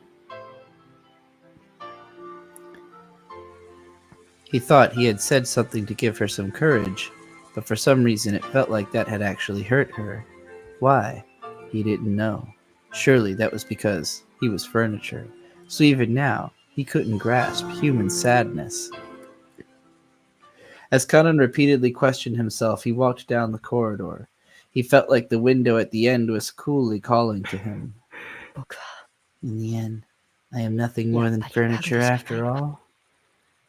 He thought he had said something to give her some courage, but for some reason it felt like that had actually hurt her. Why? He didn't know. Surely that was because he was furniture. So even now, he couldn't grasp human sadness. As Kanon repeatedly questioned himself, he walked down the corridor. He felt like the window at the end was coolly calling to him. 僕は In the end, I am nothing more than Yeah, but furniture you after all.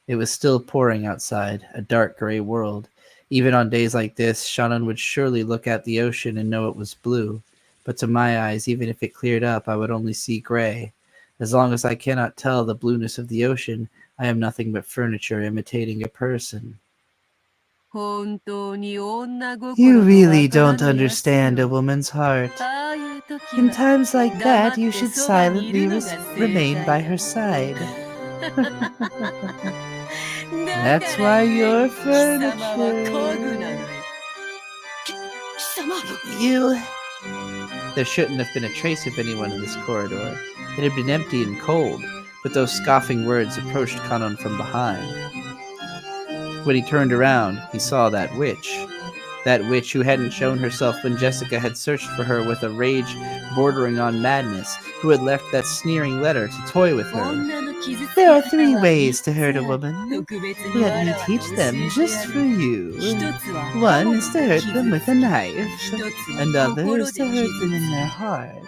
It was still pouring outside, a dark gray world. Even on days like this, Shannon would surely look at the ocean and know it was blue. But to my eyes, even if it cleared up, I would only see gray. As long as I cannot tell the blueness of the ocean, I am nothing but furniture imitating a person. You really don't understand a woman's heart. In times like that, you should silently remain by her side. That's why you're furniture. You... There shouldn't have been a trace of anyone in this corridor. It had been empty and cold, but those scoffing words approached Kanon from behind. When he turned around, he saw that witch. That witch who hadn't shown herself when Jessica had searched for her with a rage bordering on madness, who had left that sneering letter to toy with her. There are 3 ways to hurt a woman. Let me teach them just for you. One is to hurt them with a knife. Another is to hurt them in their heart.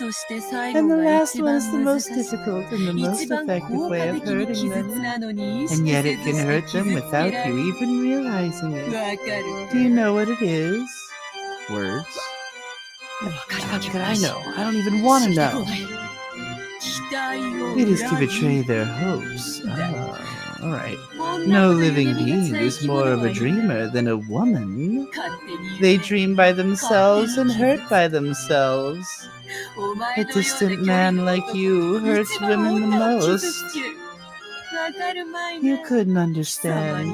And the last one is the most difficult and the most effective way of hurting them. And yet it can hurt them without you even realizing it. Do you know what it is? Words? How can I know? I don't even want to know. It is to betray their hopes. Ah, alright. No living being is more of a dreamer than a woman. They dream by themselves and hurt by themselves. A distant man like you hurts women the most. You couldn't understand.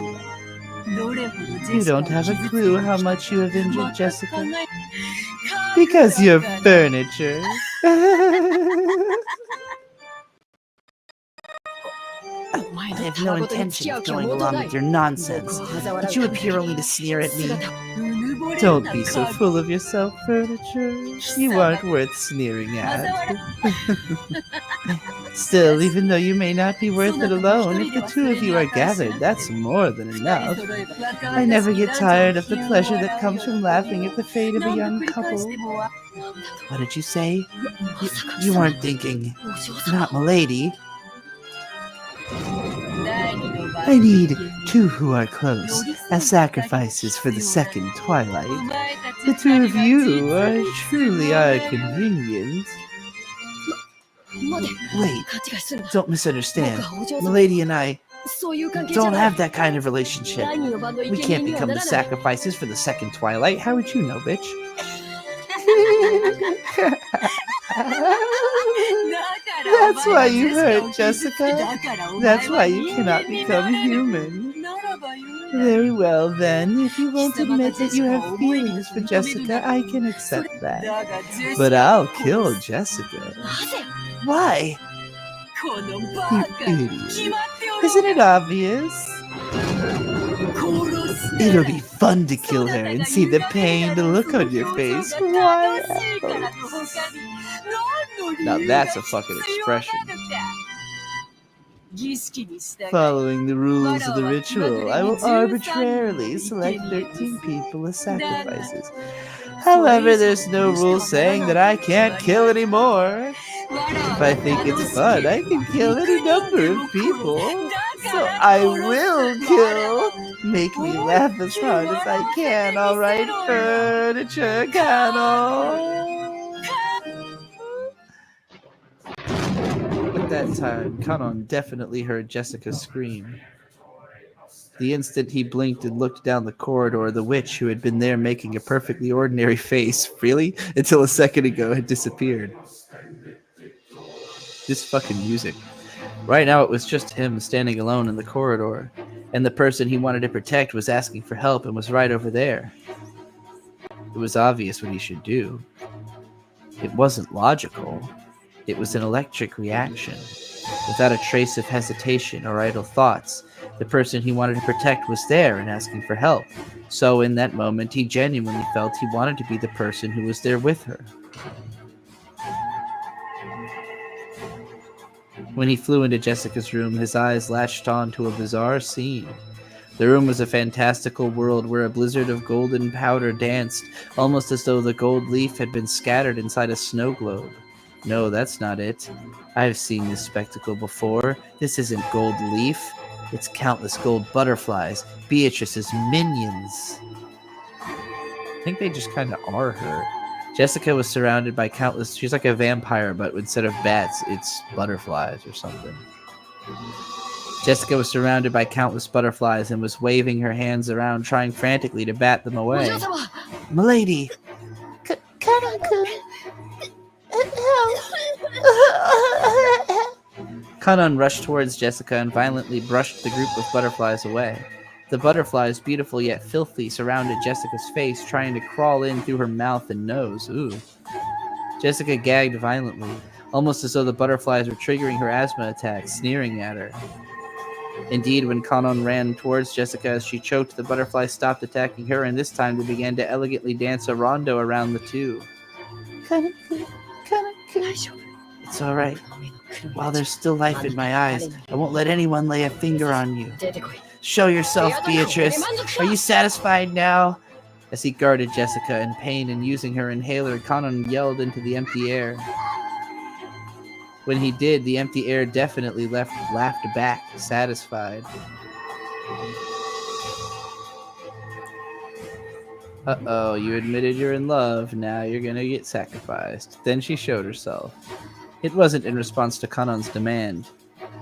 You don't have a clue how much you have injured Jessica. Because you're furniture. I have no intention of going along with your nonsense, but you appear only to sneer at me. Don't be so full of yourself, furniture. You aren't worth sneering at. Still, even though you may not be worth it alone, if the 2 of you are gathered, that's more than enough. I never get tired of the pleasure that comes from laughing at the fate of a young couple. What did you say? You weren't thinking, not Milady. I need 2 who are close, as sacrifices for the second twilight. The 2 of you are truly are convenient. Wait, don't misunderstand. Milady and I don't have that kind of relationship. We can't become the sacrifices for the second twilight. How would you know, bitch? That's why you hurt, Jessica. That's why you cannot become human. Very well, then. If you won't admit that you have feelings for Jessica, I can accept that. But I'll kill Jessica. Why? You idiot. Isn't it obvious? It'll be fun to kill her and see the pain, the look on your face. Why else? Now that's a fucking expression. Following the rules of the ritual, I will arbitrarily select 13 people as sacrifices. However, there's no rule saying that I can't kill anymore. If I think it's fun, I can kill any number of people. So I will kill. Make me laugh as hard as I can, alright, furniture Kanon. At that time, Kanon definitely heard Jessica scream. The instant he blinked and looked down the corridor, the witch who had been there making a perfectly ordinary face, really, until a second ago, had disappeared. This fucking music. Right now it was just him standing alone in the corridor, and the person he wanted to protect was asking for help and was right over there. It was obvious what he should do. It wasn't logical. It was an electric reaction. Without a trace of hesitation or idle thoughts, the person he wanted to protect was there and asking for help. So in that moment, he genuinely felt he wanted to be the person who was there with her. When he flew into Jessica's room, his eyes latched on to a bizarre scene. The room was a fantastical world where a blizzard of golden powder danced, almost as though the gold leaf had been scattered inside a snow globe. No, that's not it. I've seen this spectacle before. This isn't gold leaf. It's countless gold butterflies, Beatrice's minions. I think they just kind of are her. Jessica was surrounded by countless... She's like a vampire, but instead of bats, it's butterflies or something. Jessica was surrounded by countless butterflies and was waving her hands around, trying frantically to bat them away. Milady! Kanon-kun. Kanon rushed towards Jessica and violently brushed the group of butterflies away. The butterflies, beautiful yet filthy, surrounded Jessica's face, trying to crawl in through her mouth and nose. Ooh. Jessica gagged violently, almost as though the butterflies were triggering her asthma attack, sneering at her. Indeed, when Kanon ran towards Jessica as she choked, the butterflies stopped attacking her, and this time they began to elegantly dance a rondo around the two. Kanon-kun. It's alright. While there's still life in my eyes, I won't let anyone lay a finger on you. Show yourself, Beatrice. Are you satisfied now? As he guarded Jessica in pain and using her inhaler, Kanon yelled into the empty air. When he did, the empty air definitely laughed back, satisfied. Uh-oh, you admitted you're in love. Now you're gonna get sacrificed. Then she showed herself. It wasn't in response to Kanon's demand.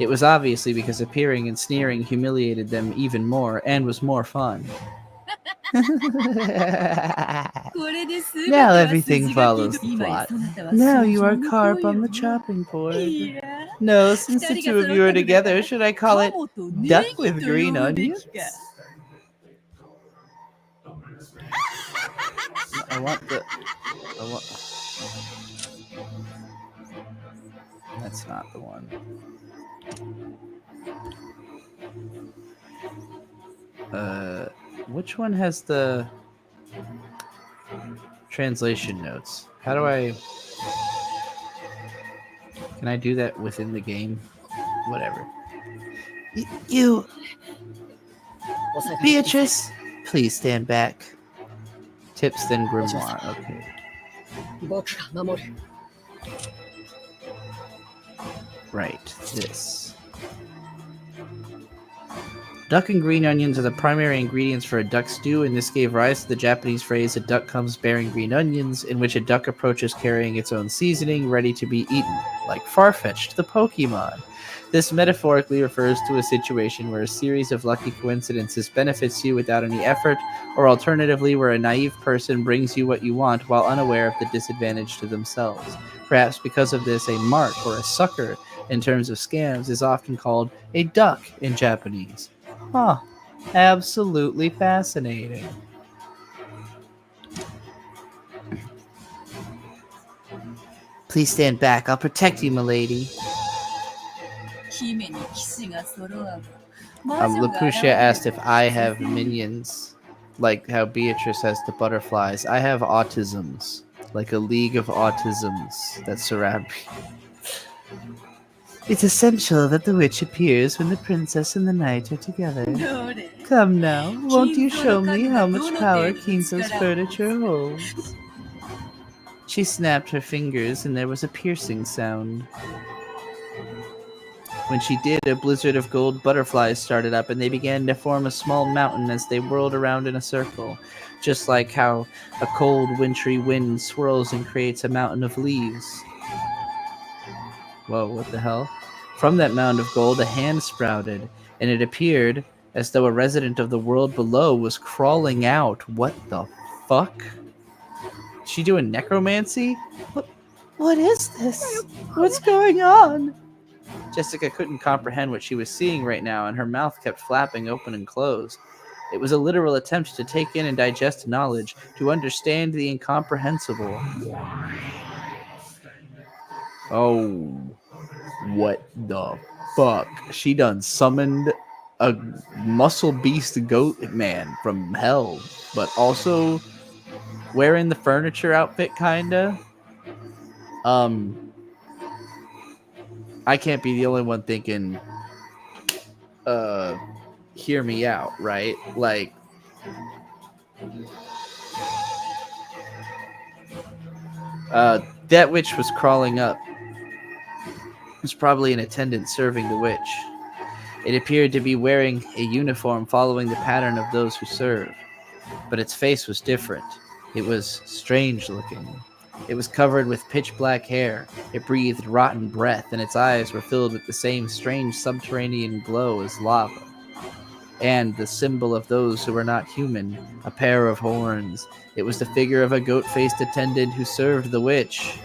It was obviously because appearing and sneering humiliated them even more and was more fun. Now everything follows the plot. Now you are carp on the chopping board. No, since the two of you are together, should I call it duck with green onions? I want... That's not the one. Which one has the translation notes? How do I... Can I do that within the game? Whatever. You... Beatrice! Please stand back. Tips, then grimoire. Okay. Right, this. Duck and green onions are the primary ingredients for a duck stew, and this gave rise to the Japanese phrase, a duck comes bearing green onions, in which a duck approaches carrying its own seasoning, ready to be eaten, like Farfetch'd, the Pokemon. This metaphorically refers to a situation where a series of lucky coincidences benefits you without any effort, or alternatively where a naive person brings you what you want while unaware of the disadvantage to themselves. Perhaps because of this, a mark or a sucker in terms of scams is often called a duck in Japanese. Huh. Absolutely fascinating. Please stand back. I'll protect you, milady. Laputia asked if I have minions, like how Beatrice has the butterflies. I have autisms, like a league of autisms that surround me. It's essential that the witch appears when the princess and the knight are together. Come now, won't you show me how much power Kinzo's furniture holds? She snapped her fingers and there was a piercing sound. When she did, a blizzard of gold butterflies started up and they began to form a small mountain as they whirled around in a circle, just like how a cold, wintry wind swirls and creates a mountain of leaves. Whoa, what the hell? From that mound of gold, a hand sprouted, and it appeared as though a resident of the world below was crawling out. What the fuck? Is she doing necromancy? What is this? What's going on? Jessica couldn't comprehend what she was seeing right now, and her mouth kept flapping open and closed. It was a literal attempt to take in and digest knowledge, to understand the incomprehensible. Oh, what the fuck? She done summoned a muscle beast goat man from hell, but also wearing the furniture outfit, kinda. I can't be the only one thinking, hear me out, right? Like, that witch was crawling up. It was probably an attendant serving the witch. It appeared to be wearing a uniform following the pattern of those who serve, but its face was different. It was strange looking. It was covered with pitch black hair. It breathed rotten breath, and its eyes were filled with the same strange subterranean glow as lava. And the symbol of those who were not human, a pair of horns. It was the figure of a goat-faced attendant who served the witch.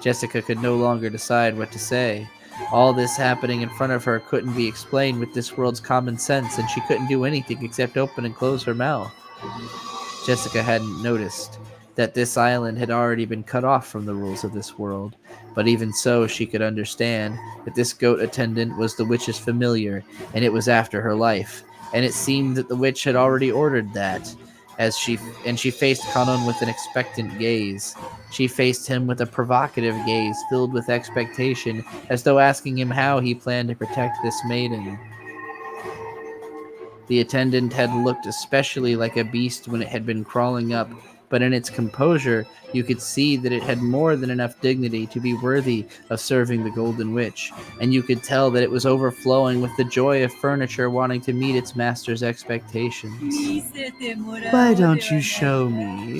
Jessica could no longer decide what to say. All this happening in front of her couldn't be explained with this world's common sense, and she couldn't do anything except open and close her mouth. Jessica hadn't noticed that this island had already been cut off from the rules of this world, but even so she could understand that this goat attendant was the witch's familiar, and it was after her life, and it seemed that the witch had already ordered that, she faced Kanon with an expectant gaze. She faced him with a provocative gaze filled with expectation, as though asking him how he planned to protect this maiden. The attendant had looked especially like a beast when it had been crawling up, but in its composure, you could see that it had more than enough dignity to be worthy of serving the Golden Witch, and you could tell that it was overflowing with the joy of furniture wanting to meet its master's expectations. Why don't you show me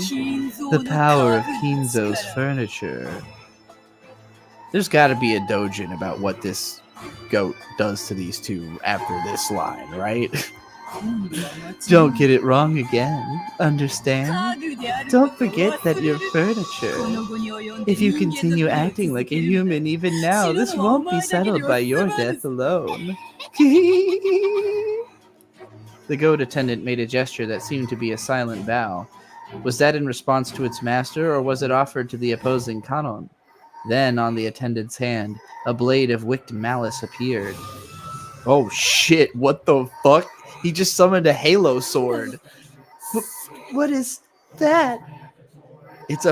the power of Kinzo's furniture? There's got to be a dojin about what this goat does to these two after this line, right? Don't get it wrong again, understand? Don't forget that you're furniture. If you continue acting like a human even now, this won't be settled by your death alone. The goat attendant made a gesture that seemed to be a silent bow. Was that in response to its master, or was it offered to the opposing Kanon? Then, on the attendant's hand, a blade of wicked malice appeared. Oh shit, what the fuck? He just summoned a halo sword. What is that? It's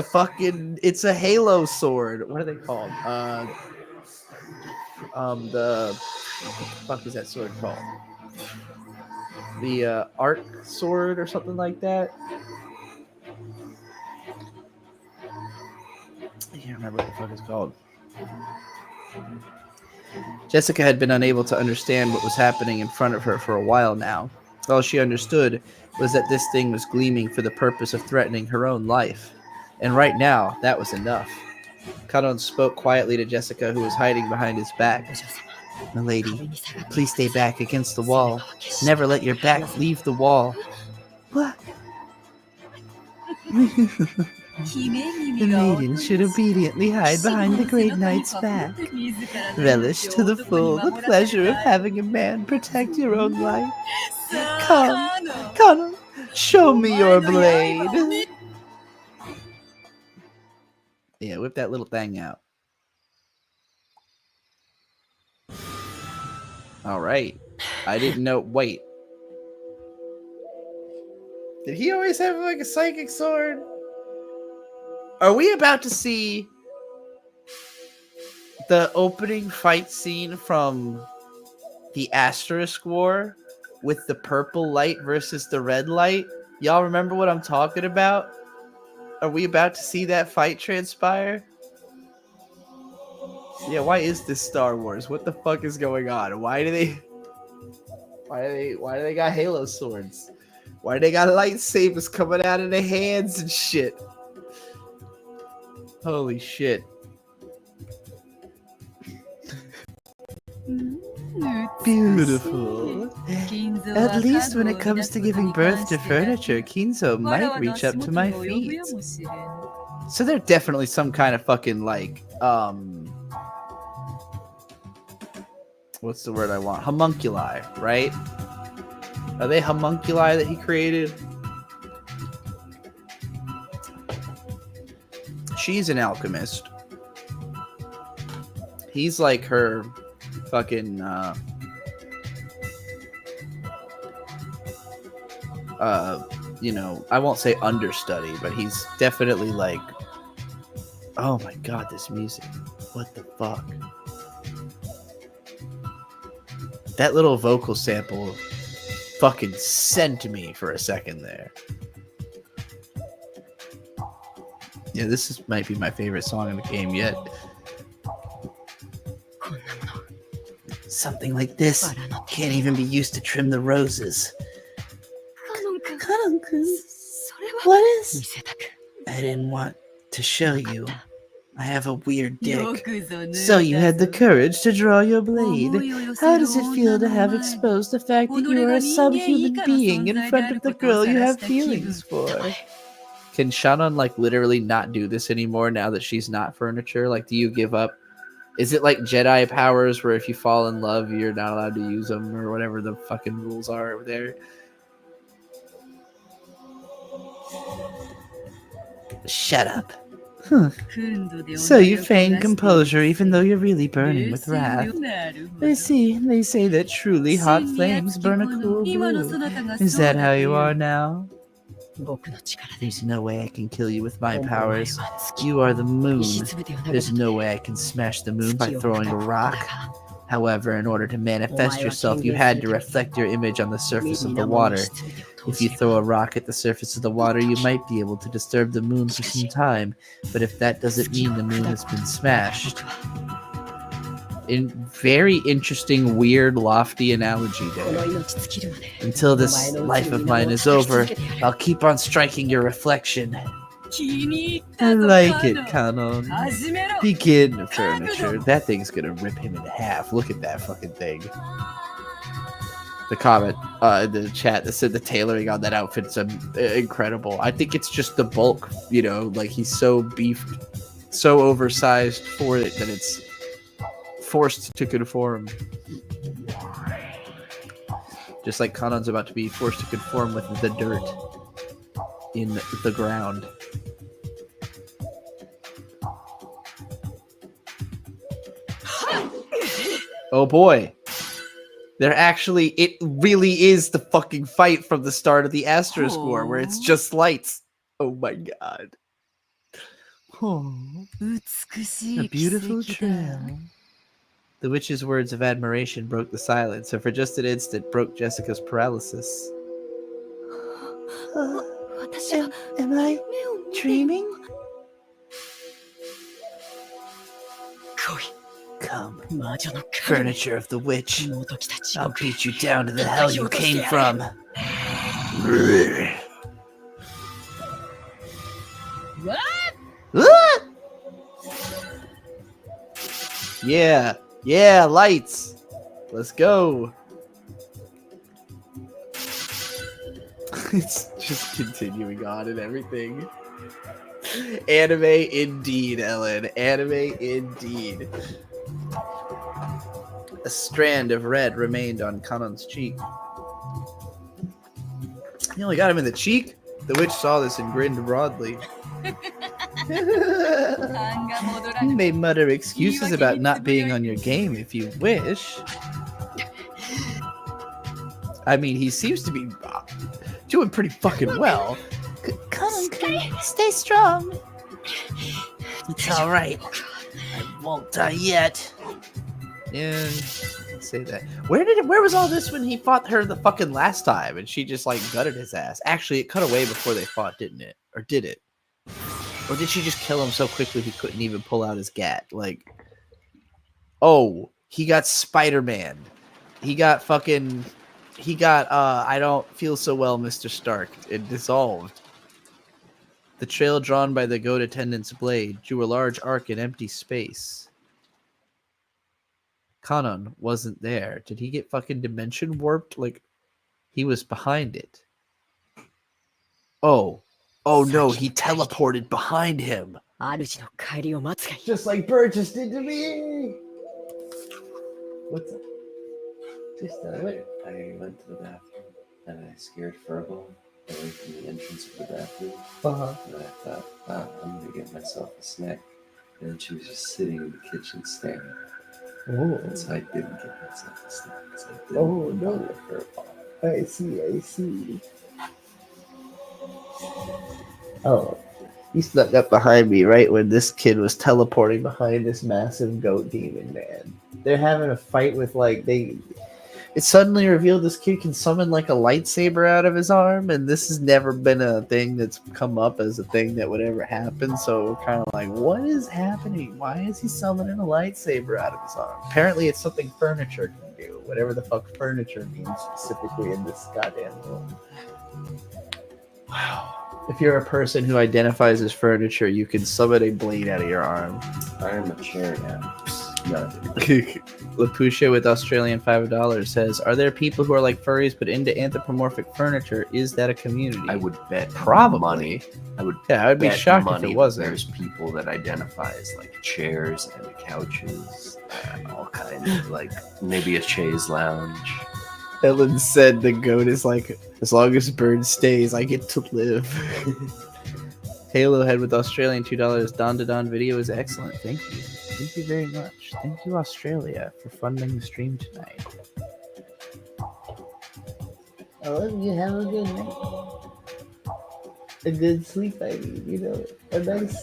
a halo sword. What are they called? What the fuck is that sword called? The arc sword or something like that? I can't remember what the fuck it's called. Jessica had been unable to understand what was happening in front of her for a while now. All she understood was that this thing was gleaming for the purpose of threatening her own life. And right now, that was enough. Kanon spoke quietly to Jessica, who was hiding behind his back. "Milady, please stay back against the wall. Never let your back leave the wall." What? The maiden should obediently hide behind the great knight's back. Relish to the full the pleasure of having a man protect your own life. Come, show me your blade. Yeah, whip that little thing out. All right. I didn't know. Wait. Did he always have like a psychic sword? Are we about to see the opening fight scene from the Asterisk War with the purple light versus the red light? Y'all remember what I'm talking about? Are we about to see that fight transpire? Yeah, why is this Star Wars? What the fuck is going on? Why do they got Halo swords? Why do they got lightsabers coming out of their hands and shit? Holy shit. Beautiful. At least when it comes to giving birth to furniture, Kinzo might reach up to my feet. So they're definitely some kind of fucking like, what's the word I want? Homunculi, right? Are they homunculi that he created? She's an alchemist. He's like her fucking you know, I won't say understudy, but he's definitely like, oh my god, this music. What the fuck? That little vocal sample fucking sent me for a second there. Yeah, might be my favorite song in the game yet. Something like this can't even be used to trim the roses. Kanon-kun, what is? I didn't want to show you. I have a weird dick. So you had the courage to draw your blade. How does it feel to have exposed the fact that you are a subhuman being in front of the girl you have feelings for? Can Shannon like literally not do this anymore now that she's not furniture? Like, do you give up? Is it like Jedi powers where if you fall in love, you're not allowed to use them or whatever the fucking rules are over there? Shut up. Huh. So you feign composure even though you're really burning with wrath. They say that truly hot flames burn a cool blue. Is that how you are now? There's no way I can kill you with my powers. You are the moon. There's no way I can smash the moon by throwing a rock. However, in order to manifest yourself, you had to reflect your image on the surface of the water. If you throw a rock at the surface of the water, you might be able to disturb the moon for some time, but if that doesn't mean the moon has been smashed. In very interesting, weird, lofty analogy there. Until this life of mine is over, I'll keep on striking your reflection. I like it, Kanon. Begin, furniture. That thing's gonna rip him in half. Look at that fucking thing. The comment in the chat that said the tailoring on that outfit's incredible. I think it's just the bulk, you know, like he's so beefed, so oversized for it that it's forced to conform. Just like Kanon's about to be forced to conform with the dirt in the ground. Oh boy. It really is the fucking fight from the start of the Astro Score where it's just lights. Oh my god. Oh. A beautiful trail. The witch's words of admiration broke the silence, and for just an instant broke Jessica's paralysis. Am I dreaming? Come, furniture of the witch. I'll beat you down to the hell you came from. What? Yeah, lights. Let's go. It's just continuing on and everything. Anime indeed, Ellen. Anime indeed. A strand of red remained on Kanon's cheek. He only got him in the cheek? The witch saw this and grinned broadly. You may mutter excuses about not being on your game if you wish. I mean, he seems to be doing pretty fucking well. Kanon, stay strong. It's alright. I won't die yet. Yeah, say that. Where was all this when he fought her the fucking last time and she just like gutted his ass? Actually, it cut away before they fought, didn't it? Or did it? Or did she just kill him so quickly he couldn't even pull out his gat? Like, oh, he got Spider-Man. He got I don't feel so well, Mr. Stark. It dissolved. The trail drawn by the goat attendant's blade drew a large arc in empty space. Kanon wasn't there. Did he get fucking dimension warped? Like, he was behind it. Oh no, he teleported behind him. Just like Burgess did to me. What's up? I went to the bathroom and I scared Fergal away from the entrance of the bathroom. And I thought, I'm gonna get myself a snack. And then she was just sitting in the kitchen staring. And so I didn't get myself a snack. So I didn't bother Fergal. I see. Oh, he snuck up behind me right when this kid was teleporting behind this massive goat demon, man. They're having a fight with, like, It suddenly revealed this kid can summon like a lightsaber out of his arm, and this has never been a thing that's come up as a thing that would ever happen. So we're kind of like, what is happening? Why is he summoning a lightsaber out of his arm? Apparently, it's something furniture can do. Whatever the fuck furniture means specifically in this goddamn world. Wow. If you're a person who identifies as furniture, you can summon a blade out of your arm. I am a chair now. No, Lapusha with Australian $5 says, "Are there people who are like furries but into anthropomorphic furniture? Is that a community?" I would bet Probably. money. I would I'd be bet shocked if money it that wasn't. There's people that identify as like chairs and couches, all kinds of like maybe a chaise lounge. Ellen said the goat is like, as long as Bird stays, I get to live. Halo Head with Australian $2. Don to Don video is excellent. Thank you. Thank you very much. Thank you, Australia, for funding the stream tonight. I love you. Have a good night. A good sleep, I mean. You know, a nice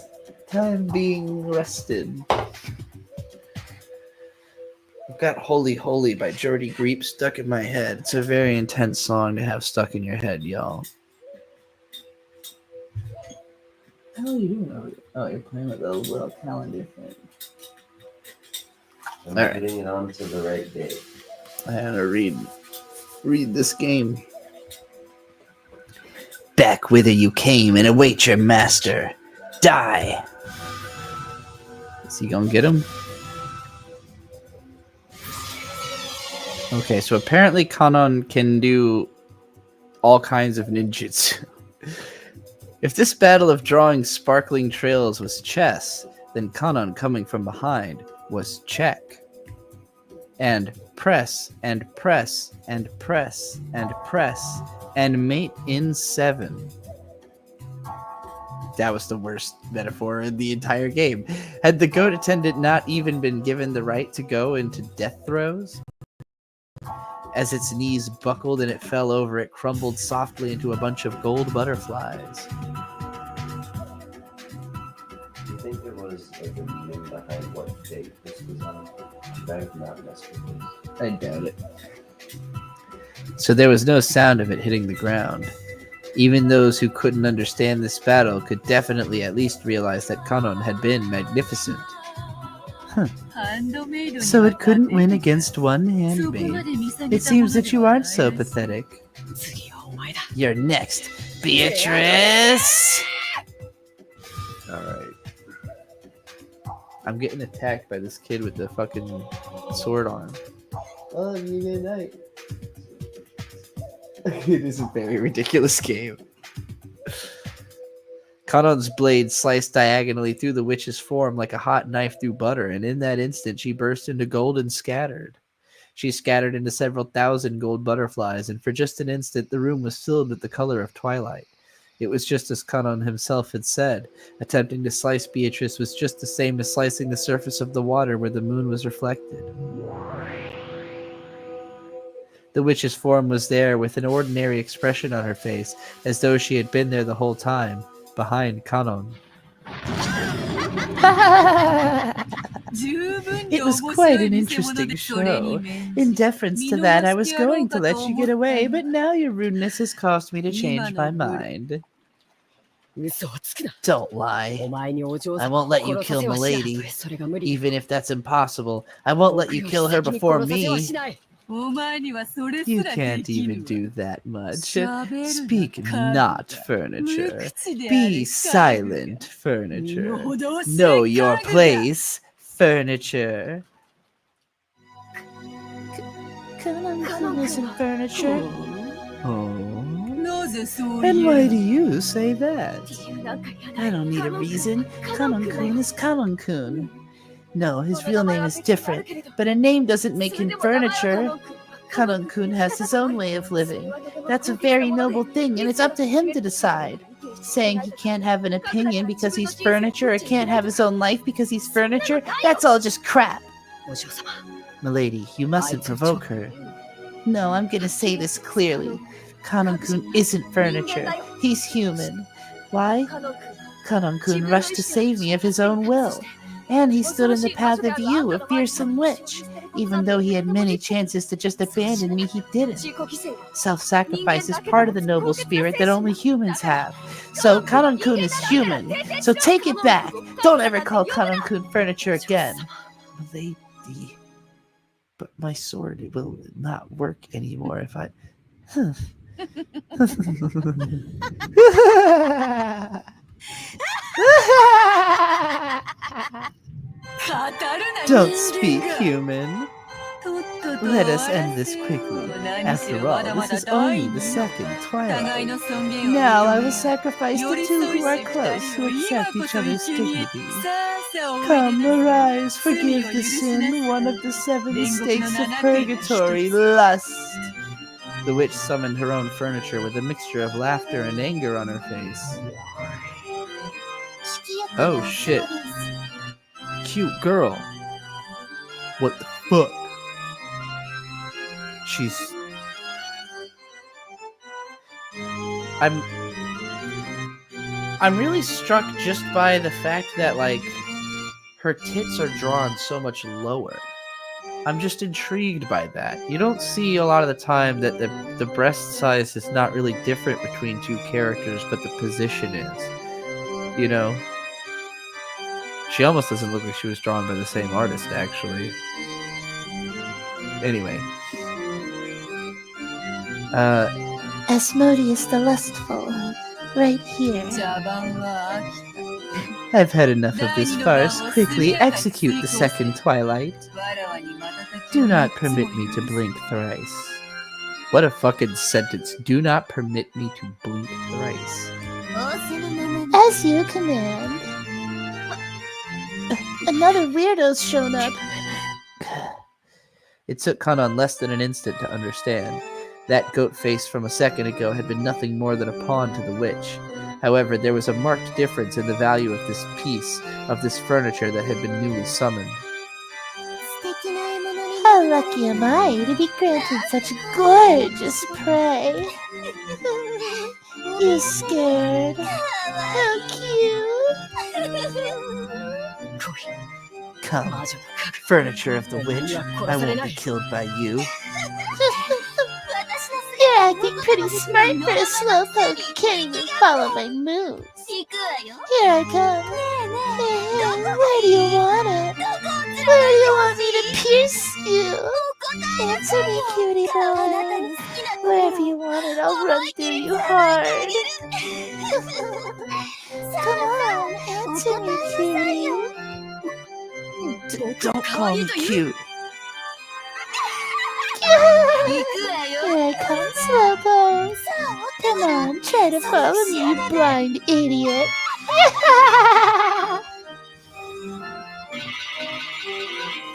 time being rested. I've got Holy Holy by Jordy Greep stuck in my head. It's a very intense song to have stuck in your head, y'all. How are you doing over there? Oh, you're playing with a little calendar thing. I'm All right. getting it onto the right day. I had to read this game. Back whither you came and await your master. Die. Is he gonna get him? Okay, so apparently Kanon can do all kinds of ninjutsu. If this battle of drawing sparkling trails was chess, then Kanon coming from behind was check. And press, and press, and press, and press, and mate in 7. That was the worst metaphor in the entire game. Had the goat attendant not even been given the right to go into death throes? As its knees buckled and it fell over, it crumbled softly into a bunch of gold butterflies. Do you think there was like a meaning behind what date this was on? I've not messed with this. I doubt it. So there was no sound of it hitting the ground. Even those who couldn't understand this battle could definitely at least realize that Kanon had been magnificent. So it couldn't win against one handmaid. It seems that you aren't so pathetic. You're next, Beatrice! Alright. I'm getting attacked by this kid with the fucking sword arm. Oh, you good night. It is a very ridiculous game. Kanon's blade sliced diagonally through the witch's form like a hot knife through butter, and in that instant she burst into gold and scattered. She scattered into several thousand gold butterflies, and for just an instant the room was filled with the color of twilight. It was just as Kanon himself had said. Attempting to slice Beatrice was just the same as slicing the surface of the water where the moon was reflected. The witch's form was there with an ordinary expression on her face, as though she had been there the whole time, behind Kanon. It was quite an interesting show. In deference to that, I was going to let you get away, but now your rudeness has caused me to change my mind. Don't lie. I won't let you kill Milady. Even if that's impossible, I won't let you kill her before me. You can't even do that much. Speak not, furniture. Be silent, furniture. Know your place, furniture. Kanon isn't furniture. Oh. And why do you say that? I don't need a reason. Kanon-kun is Kanon-kun. No, his real name is different, but a name doesn't make him furniture. Kanon-kun has his own way of living. That's a very noble thing, and it's up to him to decide. Saying he can't have an opinion because he's furniture or can't have his own life because he's furniture, that's all just crap. Milady, you mustn't provoke her. No, I'm gonna say this clearly. Kanon-kun isn't furniture. He's human. Why? Kanon-kun rushed to save me of his own will. And he stood in the path of you, a fearsome witch. Even though he had many chances to just abandon me, he didn't. Self-sacrifice is part of the noble spirit that only humans have. So Kanon-kun is human. So take it back. Don't ever call Kanon-kun furniture again. Milady. But my sword will not work anymore if I... Don't speak, human. Let us end this quickly. After all, this is only the second twilight. Now I will sacrifice the two who are close, who accept each other's dignity. Come, arise, forgive the sin, one of the 7 stakes of purgatory, lust. The witch summoned her own furniture with a mixture of laughter and anger on her face. Oh shit. Cute girl. What the fuck? I'm really struck just by the fact that, like, her tits are drawn so much lower. I'm just intrigued by that. You don't see a lot of the time that the breast size is not really different between two characters, but the position is. You know? She almost doesn't look like she was drawn by the same artist, actually. Anyway. Asmodeus the Lustful, right here. I've had enough of this farce. Quickly execute the second twilight. Do not permit me to blink thrice. What a fucking sentence. Do not permit me to blink thrice. As you command. Another weirdo's shown up. It took Kanon less than an instant to understand. That goat face from a second ago had been nothing more than a pawn to the witch. However, there was a marked difference in the value of this piece, of this furniture that had been newly summoned. How lucky am I to be granted such gorgeous prey? You scared? How cute! Come, furniture of the witch, I won't be killed by you. You're acting pretty smart for a slowpoke who can't even follow my moves. Here I come. Hey, where do you want it? Where do you want me to pierce you? Answer me, cutie boy. Wherever you want it, I'll run through you hard. Come on, answer me, cutie. Don't call me cute. Here I come, Slowpoke. Come on, try to follow me, you blind idiot.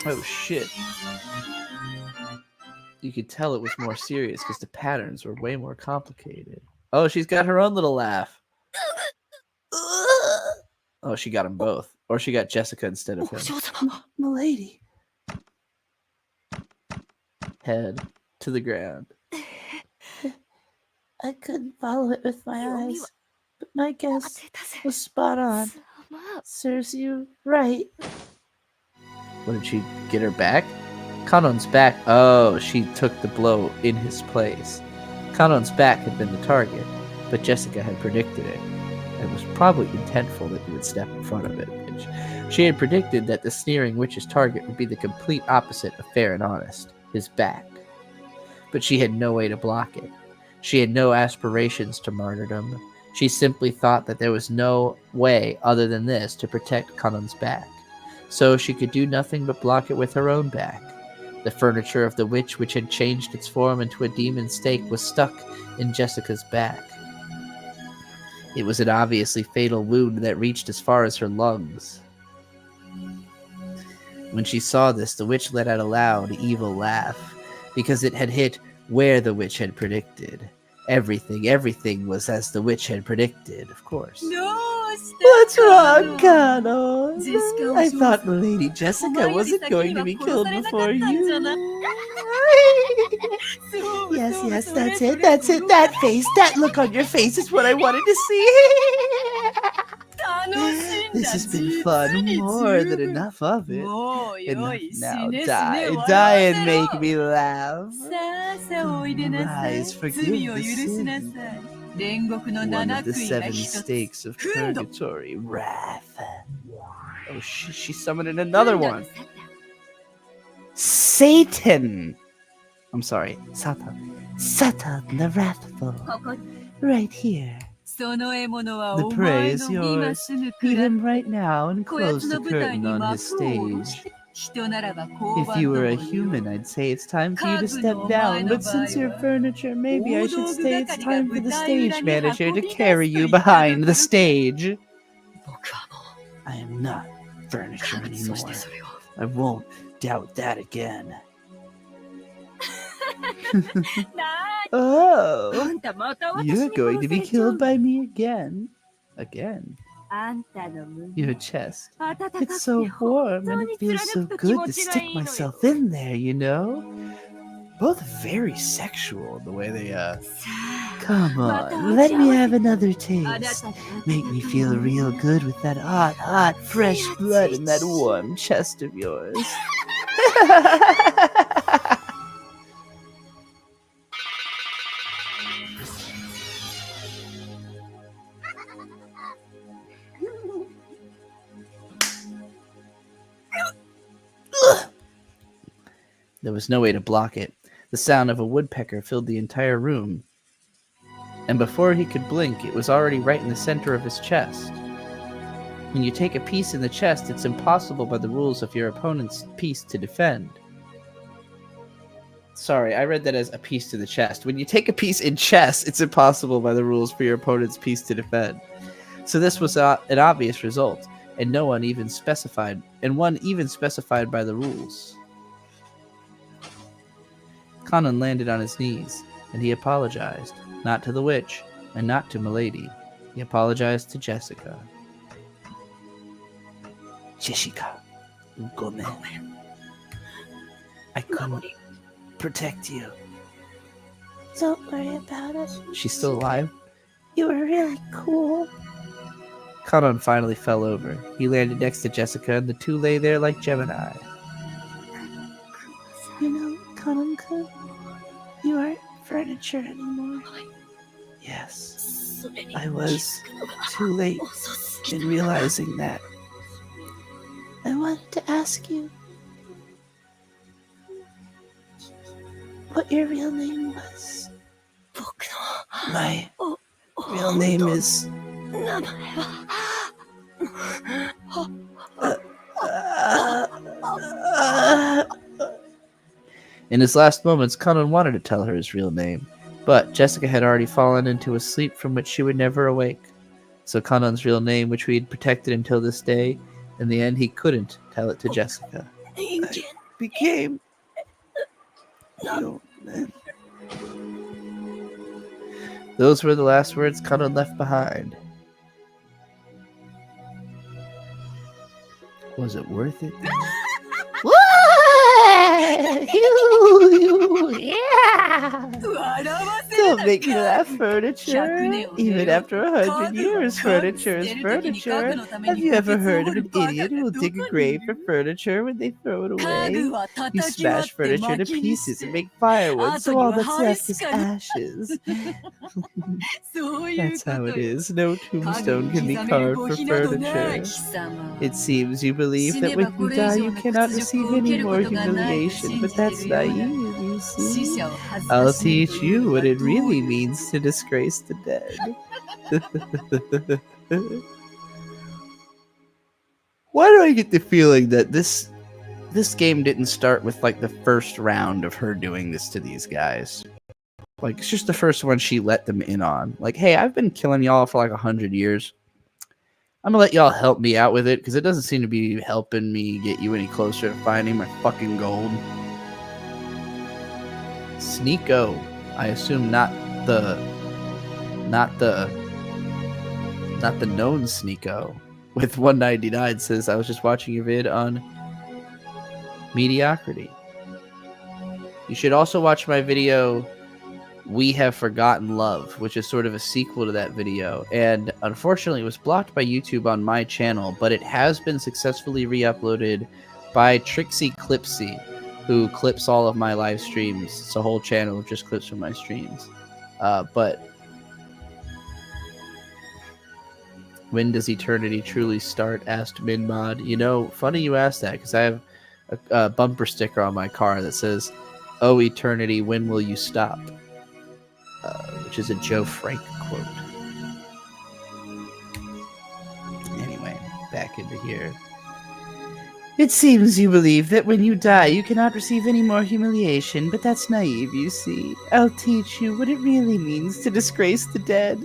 Oh shit. You could tell it was more serious because the patterns were way more complicated. Oh, she's got her own little laugh. Oh, she got them both. Or she got Jessica instead of him. Milady. Head to the ground. I couldn't follow it with my eyes, but my guess was spot on. Serves you right. What, did she get her back? Kanon's back. Oh, she took the blow in his place. Kanon's back had been the target, but Jessica had predicted it. It was probably intentful that he would step in front of it. She had predicted that the sneering witch's target would be the complete opposite of fair and honest, his back. But she had no way to block it. She had no aspirations to martyrdom. She simply thought that there was no way other than this to protect Kanon's back. So she could do nothing but block it with her own back. The furniture of the witch, which had changed its form into a demon stake, was stuck in Jessica's back. It was an obviously fatal wound that reached as far as her lungs. When she saw this, the witch let out a loud, evil laugh, because it had hit where the witch had predicted. Everything was as the witch had predicted, of course. What's wrong, Kanon? I thought Lady Jessica wasn't going to be killed before you. Yes, that's it. That face, that look on your face is what I wanted to see. This has been fun, more than enough of it. Enough now, die and make me laugh. Rise, forgive the sin. One of the 7 stakes of purgatory, wrath. Oh, she's summoning another one. Satan! I'm sorry, Satan. Satan the Wrathful. Right here. The prey is yours. Meet him right now and close the curtain on his stage. If you were a human, I'd say it's time for you to step down, but since you're furniture, maybe I should say it's time for the stage manager to carry you behind the stage. I am not furniture anymore. I won't doubt that again. Oh, you're going to be killed by me again. Again. Your chest. It's so warm and it feels so good to stick myself in there, you know? Both very sexual, the way they, Come on, let me have another taste. Make me feel real good with that hot, fresh blood in that warm chest of yours. There was no way to block it. The sound of a woodpecker filled the entire room. And before he could blink, it was already right in the center of his chest. When you take a piece in the chest, it's impossible by the rules of your opponent's piece to defend. Sorry, I read that as a piece to the chest. When you take a piece in chess, it's impossible by the rules for your opponent's piece to defend. So this was an obvious result, and one even specified by the rules. Kanon landed on his knees, and he apologized, not to the witch, and not to Milady. He apologized to Jessica. Jessica, Ugome. I couldn't protect you. Don't worry about it. She's still alive? You were really cool. Kanon finally fell over. He landed next to Jessica, and the two lay there like Gemini. You know, Kanon-kun, you aren't furniture anymore. Yes, I was too late in realizing that. I wanted to ask you what your real name was. My real name is... In his last moments, Kanon wanted to tell her his real name, but Jessica had already fallen into a sleep from which she would never awake. So Kanon's real name, which we had protected until this day, in the end he couldn't tell it to Jessica. I became human. Those were the last words Kanon left behind. Was it worth it? Yeah. Don't make me laugh, furniture. Even after 100 years, furniture is furniture. Have you ever heard of an idiot who will dig a grave for furniture when they throw it away? You smash furniture to pieces and make firewood, so all that's left is ashes. That's how it is. No tombstone can be carved for furniture. It seems you believe that when you die you cannot receive any more humiliation, but that's naive, you see. I'll teach you what it really means to disgrace the dead. Why do I get the feeling that this game didn't start with like the first round of her doing this to these guys? Like, it's just the first one she let them in on. Like, hey, I've been killing y'all for like 100 years. I'm gonna let y'all help me out with it, because it doesn't seem to be helping me get you any closer to finding my fucking gold. Sneeko. I assume not the known Sneeko. With 199 says, I was just watching your vid on mediocrity. You should also watch my video We Have Forgotten Love, which is sort of a sequel to that video. And unfortunately, it was blocked by YouTube on my channel, but it has been successfully re-uploaded by Trixie Clipsy, who clips all of my live streams. It's a whole channel of just clips from my streams. But when does eternity truly start? Asked Minmod. You know, funny you asked that, because I have a bumper sticker on my car that says, "Oh eternity, when will you stop?" Which is a Joe Frank quote. Anyway, back into here. It seems you believe that when you die, you cannot receive any more humiliation, but that's naive, you see. I'll teach you what it really means to disgrace the dead.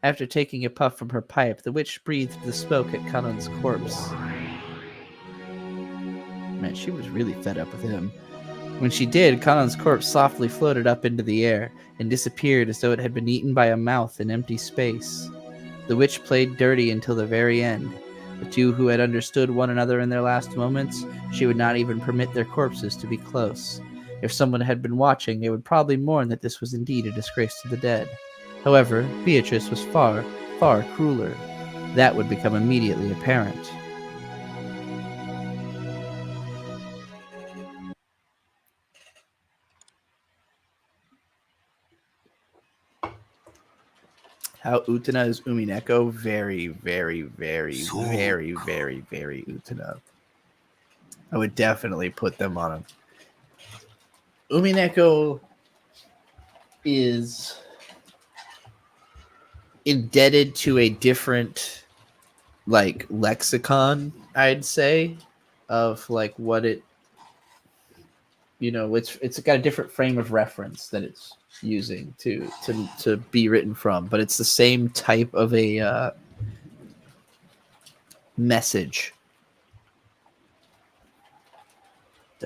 After taking a puff from her pipe, the witch breathed the smoke at Kanon's corpse. Man, she was really fed up with him. When she did, Kanon's corpse softly floated up into the air and disappeared as though it had been eaten by a mouth in empty space. The witch played dirty until the very end. The two who had understood one another in their last moments, she would not even permit their corpses to be close. If someone had been watching, they would probably mourn that this was indeed a disgrace to the dead. However, Beatrice was far, far crueler. That would become immediately apparent. How Utena is Umineko? Very, very, very, very, very, very Utena. I would definitely put them on him. Umineko is indebted to a different, like, lexicon, I'd say, of, like, what it, you know, it's got a different frame of reference that it's using to be written from, but it's the same type of a message.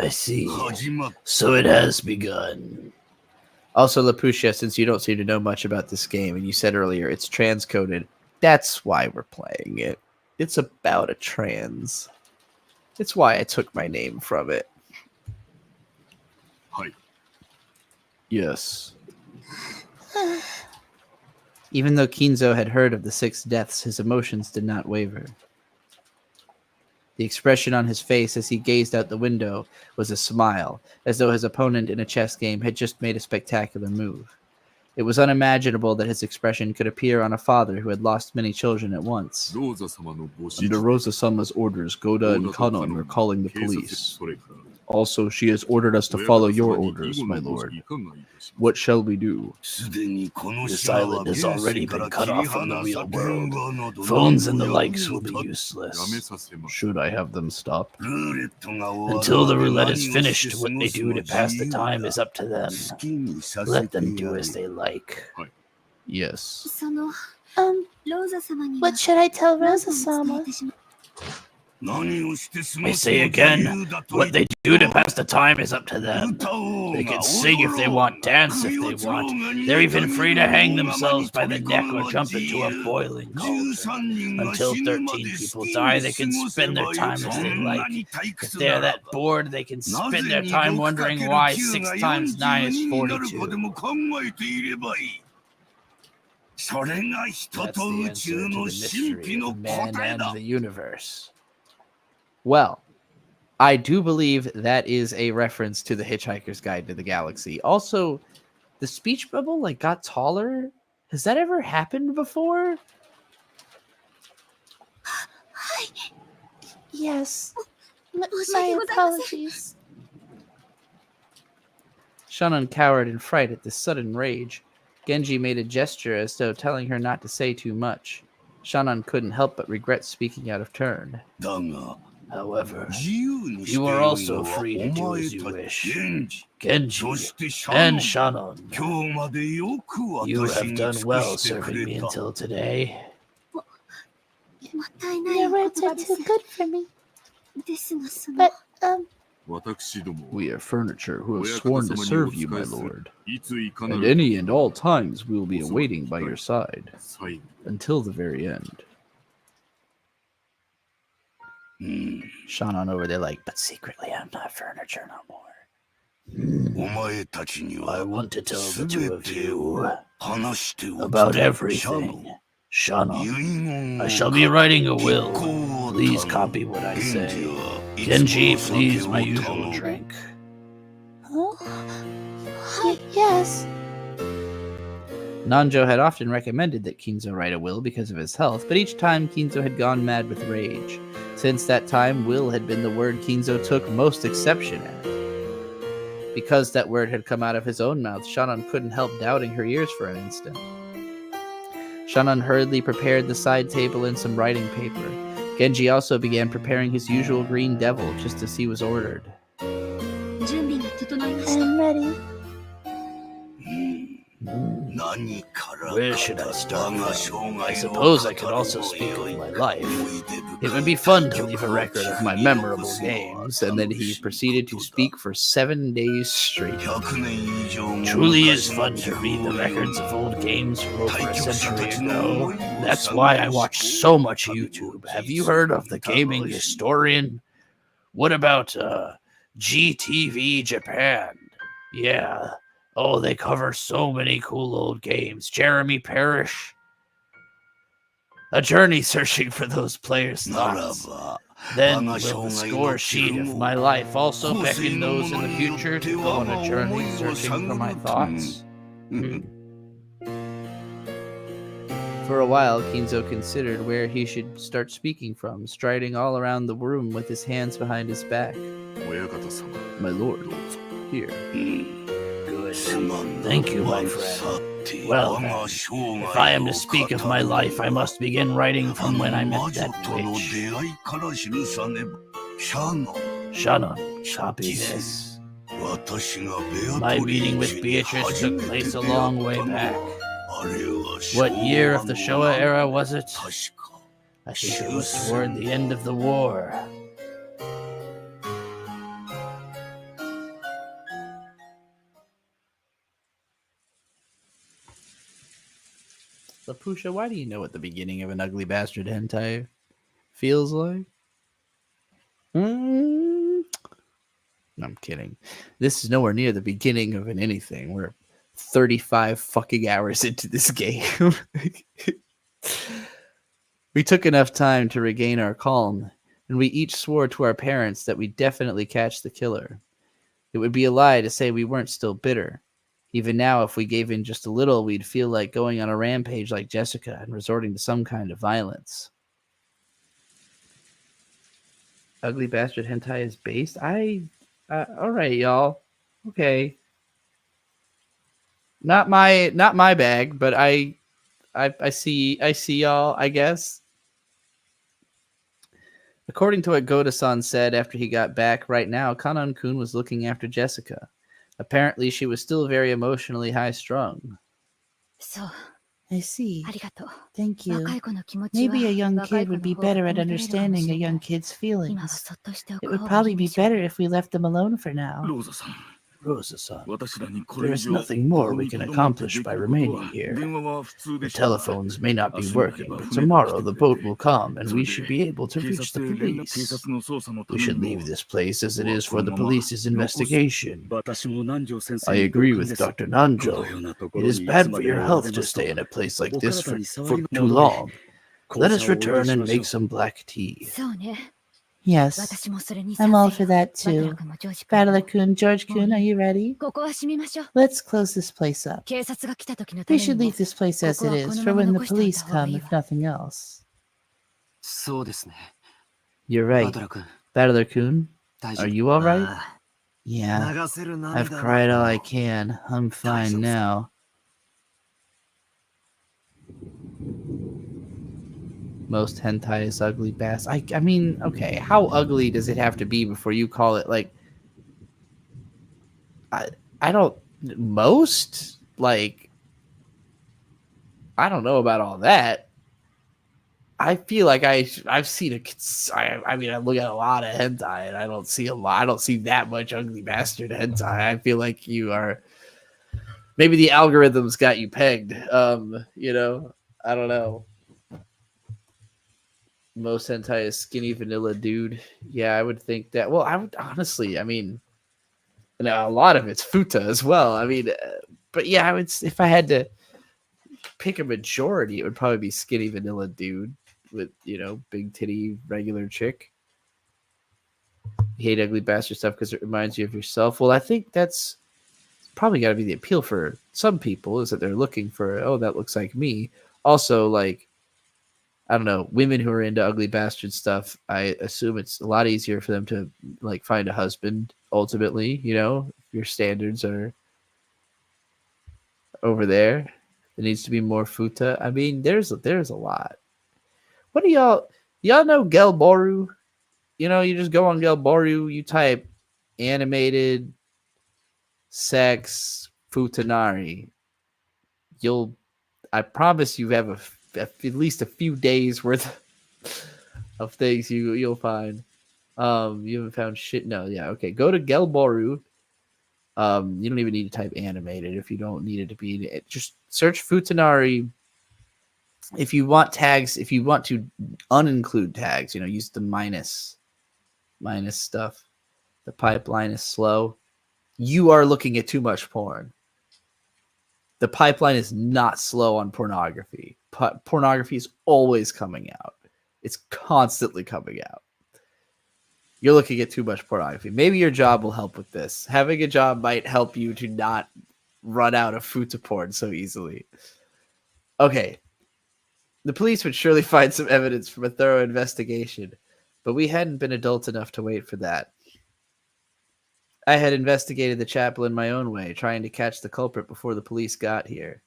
I see. So it has begun. Also, Lapucia, since you don't seem to know much about this game, and you said earlier it's transcoded, that's why we're playing it. It's about a trans. It's why I took my name from it. Hi. Yes. Even though Kinzo had heard of the 6 deaths, his emotions did not waver. The expression on his face as he gazed out the window was a smile, as though his opponent in a chess game had just made a spectacular move. It was unimaginable that his expression could appear on a father who had lost many children at once. Under Rosa-sama's orders, Goda and Kanon are calling the police. Also, she has ordered us to follow your orders, my lord. What shall we do? This island has already been cut off from the real world. Phones and the likes will be useless. Should I have them stop? Until the roulette is finished, what they do to pass the time is up to them. Let them do as they like. Yes. What should I tell Rosa-sama? I say again, what they do to pass the time is up to them. They can sing if they want, dance if they want. They're even free to hang themselves by the neck or jump into a boiling cauldron. Until 13 people die, they can spend their time as they like. If they're that bored, they can spend their time wondering why 6 times 9 is 42. That's the answer to the mystery of man and the universe. Well, I do believe that is a reference to the Hitchhiker's Guide to the Galaxy. Also, the speech bubble got taller. Has that ever happened before? Yes. My apologies. Shannon cowered in fright at this sudden rage. Genji made a gesture as though telling her not to say too much. Shannon couldn't help but regret speaking out of turn. However, you are also free to do as you wish. Genji and Shannon, you have done well serving me until today. Your words are too good for me. But, we are furniture who have sworn to serve you, my lord. At any and all times we will be awaiting by your side. Until the very end. Shannon over there like, but secretly I'm not furniture no more. I want to tell the two of you about everything. Shannon, I shall be writing a will. Please copy what I say. Genji, please, my usual drink. Huh? Yes. Nanjo had often recommended that Kinzo write a will because of his health, but each time Kinzo had gone mad with rage. Since that time, will had been the word Kinzo took most exception at. Because that word had come out of his own mouth, Shannon couldn't help doubting her ears for an instant. Shannon hurriedly prepared the side table and some writing paper. Genji also began preparing his usual green devil, just as he was ordered. I'm ready. Where should I start from? I suppose I could also speak of my life. It would be fun to leave a record of my memorable games. And then he proceeded to speak for 7 days straight. Truly is fun to read the records of old games from over a century ago. That's why I watch so much YouTube. Have you heard of the Gaming Historian? What about GTV Japan? Yeah. Oh, they cover so many cool old games. Jeremy Parrish. A journey searching for those players' thoughts. Then will the score sheet of my life also beckon those in the future to go on a journey searching for my thoughts? For a while, Kinzo considered where he should start speaking from, striding all around the room with his hands behind his back. My lord, here. Good. Thank you, my friend. Well, then, if I am to speak of my life, I must begin writing from when I met that witch. Shannon, copy this. My meeting with Beatrice took place a long way back. What year of the Showa era was it? I think it was toward the end of the war. Lapusha, why do you know what the beginning of an ugly bastard hentai feels like? No, I'm kidding. This is nowhere near the beginning of an anything. We're 35 fucking hours into this game. We took enough time to regain our calm, and we each swore to our parents that we'd definitely catch the killer. It would be a lie to say we weren't still bitter. Even now, if we gave in just a little, we'd feel like going on a rampage like Jessica and resorting to some kind of violence. Ugly Bastard Hentai is based? Alright, y'all. Okay. Not my bag, but I see y'all, I guess. According to what Goda-san said after he got back, right now, Kanon-kun was looking after Jessica. Apparently, she was still very emotionally high-strung. I see. Thank you. Maybe a young kid would be better at understanding a young kid's feelings. It would probably be better if we left them alone for now. Rosa-san, there is nothing more we can accomplish by remaining here. The telephones may not be working, but tomorrow the boat will come and we should be able to reach the police. We should leave this place as it is for the police's investigation. I agree with Dr. Nanjo. It is bad for your health to stay in a place like this for too long. Let us return and make some black tea. Yes, I'm all for that too. Battler-kun, George-kun, are you ready? Let's close this place up. We should leave this place as it is for when the police come, if nothing else. You're right. Battler-kun, are you all right? Yeah, I've cried all I can. I'm fine now. Most hentai is ugly bass. I mean, okay, how ugly does it have to be before you call it like? I don't. Most like. I don't know about all that. I feel like I've seen I mean, I look at a lot of hentai and I don't see a lot. I don't see that much ugly bastard hentai. I feel like you are. Maybe the algorithms got you pegged. You know, I don't know. Most hentai is skinny vanilla dude. Yeah, I would think that. Well, I would honestly, I mean, a lot of it's futa as well. I mean, but yeah, I would if I had to pick a majority, it would probably be skinny vanilla dude with big titty regular chick. You hate ugly bastard stuff because it reminds you of yourself. Well, I think that's probably got to be the appeal for some people is that they're looking for, oh, that looks like me. Also, like, I don't know, women who are into ugly bastard stuff, I assume it's a lot easier for them to like find a husband ultimately, if your standards are over there. There needs to be more futa. I mean, there's a lot. What do y'all know Gelboru? You just go on Gelboru, you type animated sex futanari. I promise you have at least a few days worth of things you'll find. You haven't found shit. No, yeah, okay. Go to Gelboru. You don't even need to type animated if you don't need it to be. Just search futanari. If you want tags, if you want to uninclude tags, use the minus stuff. The pipeline is slow. You are looking at too much porn. The pipeline is not slow on pornography. Pornography is always coming out. It's constantly coming out. You're looking at too much pornography. Maybe your job will help with this. Having a job might help you to not run out of futa porn so easily. Okay. The police would surely find some evidence from a thorough investigation, but we hadn't been adult enough to wait for that. I had investigated the chapel in my own way, trying to catch the culprit before the police got here.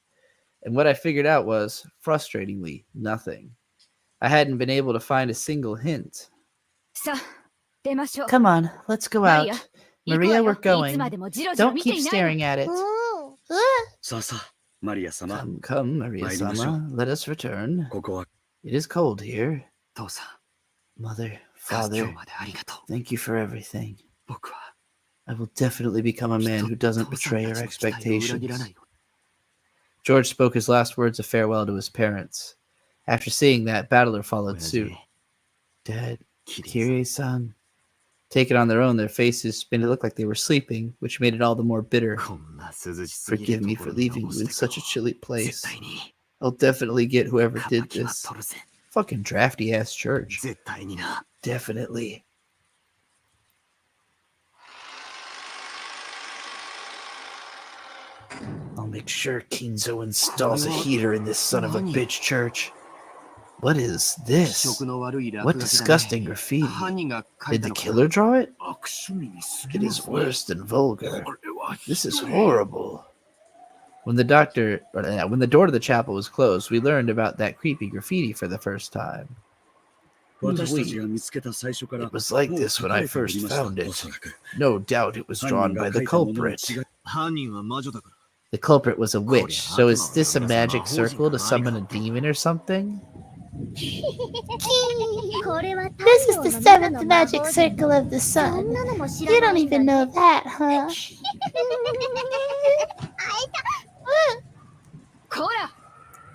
And what I figured out was, frustratingly, nothing. I hadn't been able to find a single hint. Come on, let's go out. Maria, we're going. Don't keep staring at it. Come, Maria-sama. Let us return. It is cold here. Mother, father, thank you for everything. I will definitely become a man who doesn't betray our expectations. George spoke his last words of farewell to his parents. After seeing that, Battler followed suit. Dad, Kirie-san. Taken on their own, their faces made it look like they were sleeping, which made it all the more bitter. Forgive me for leaving you in such a chilly place. I'll definitely get whoever did this. Fucking drafty-ass church. Definitely. I'll make sure Kinzo installs a heater in this son of a bitch church. What is this? What disgusting graffiti? Did the killer draw it? It is worse than vulgar. This is horrible. When the door to the chapel was closed, we learned about that creepy graffiti for the first time. It was like this when I first found it. No doubt it was drawn by the culprit. The culprit was a witch, so is this a magic circle to summon a demon or something? This is the 7th magic circle of the sun. You don't even know that, huh?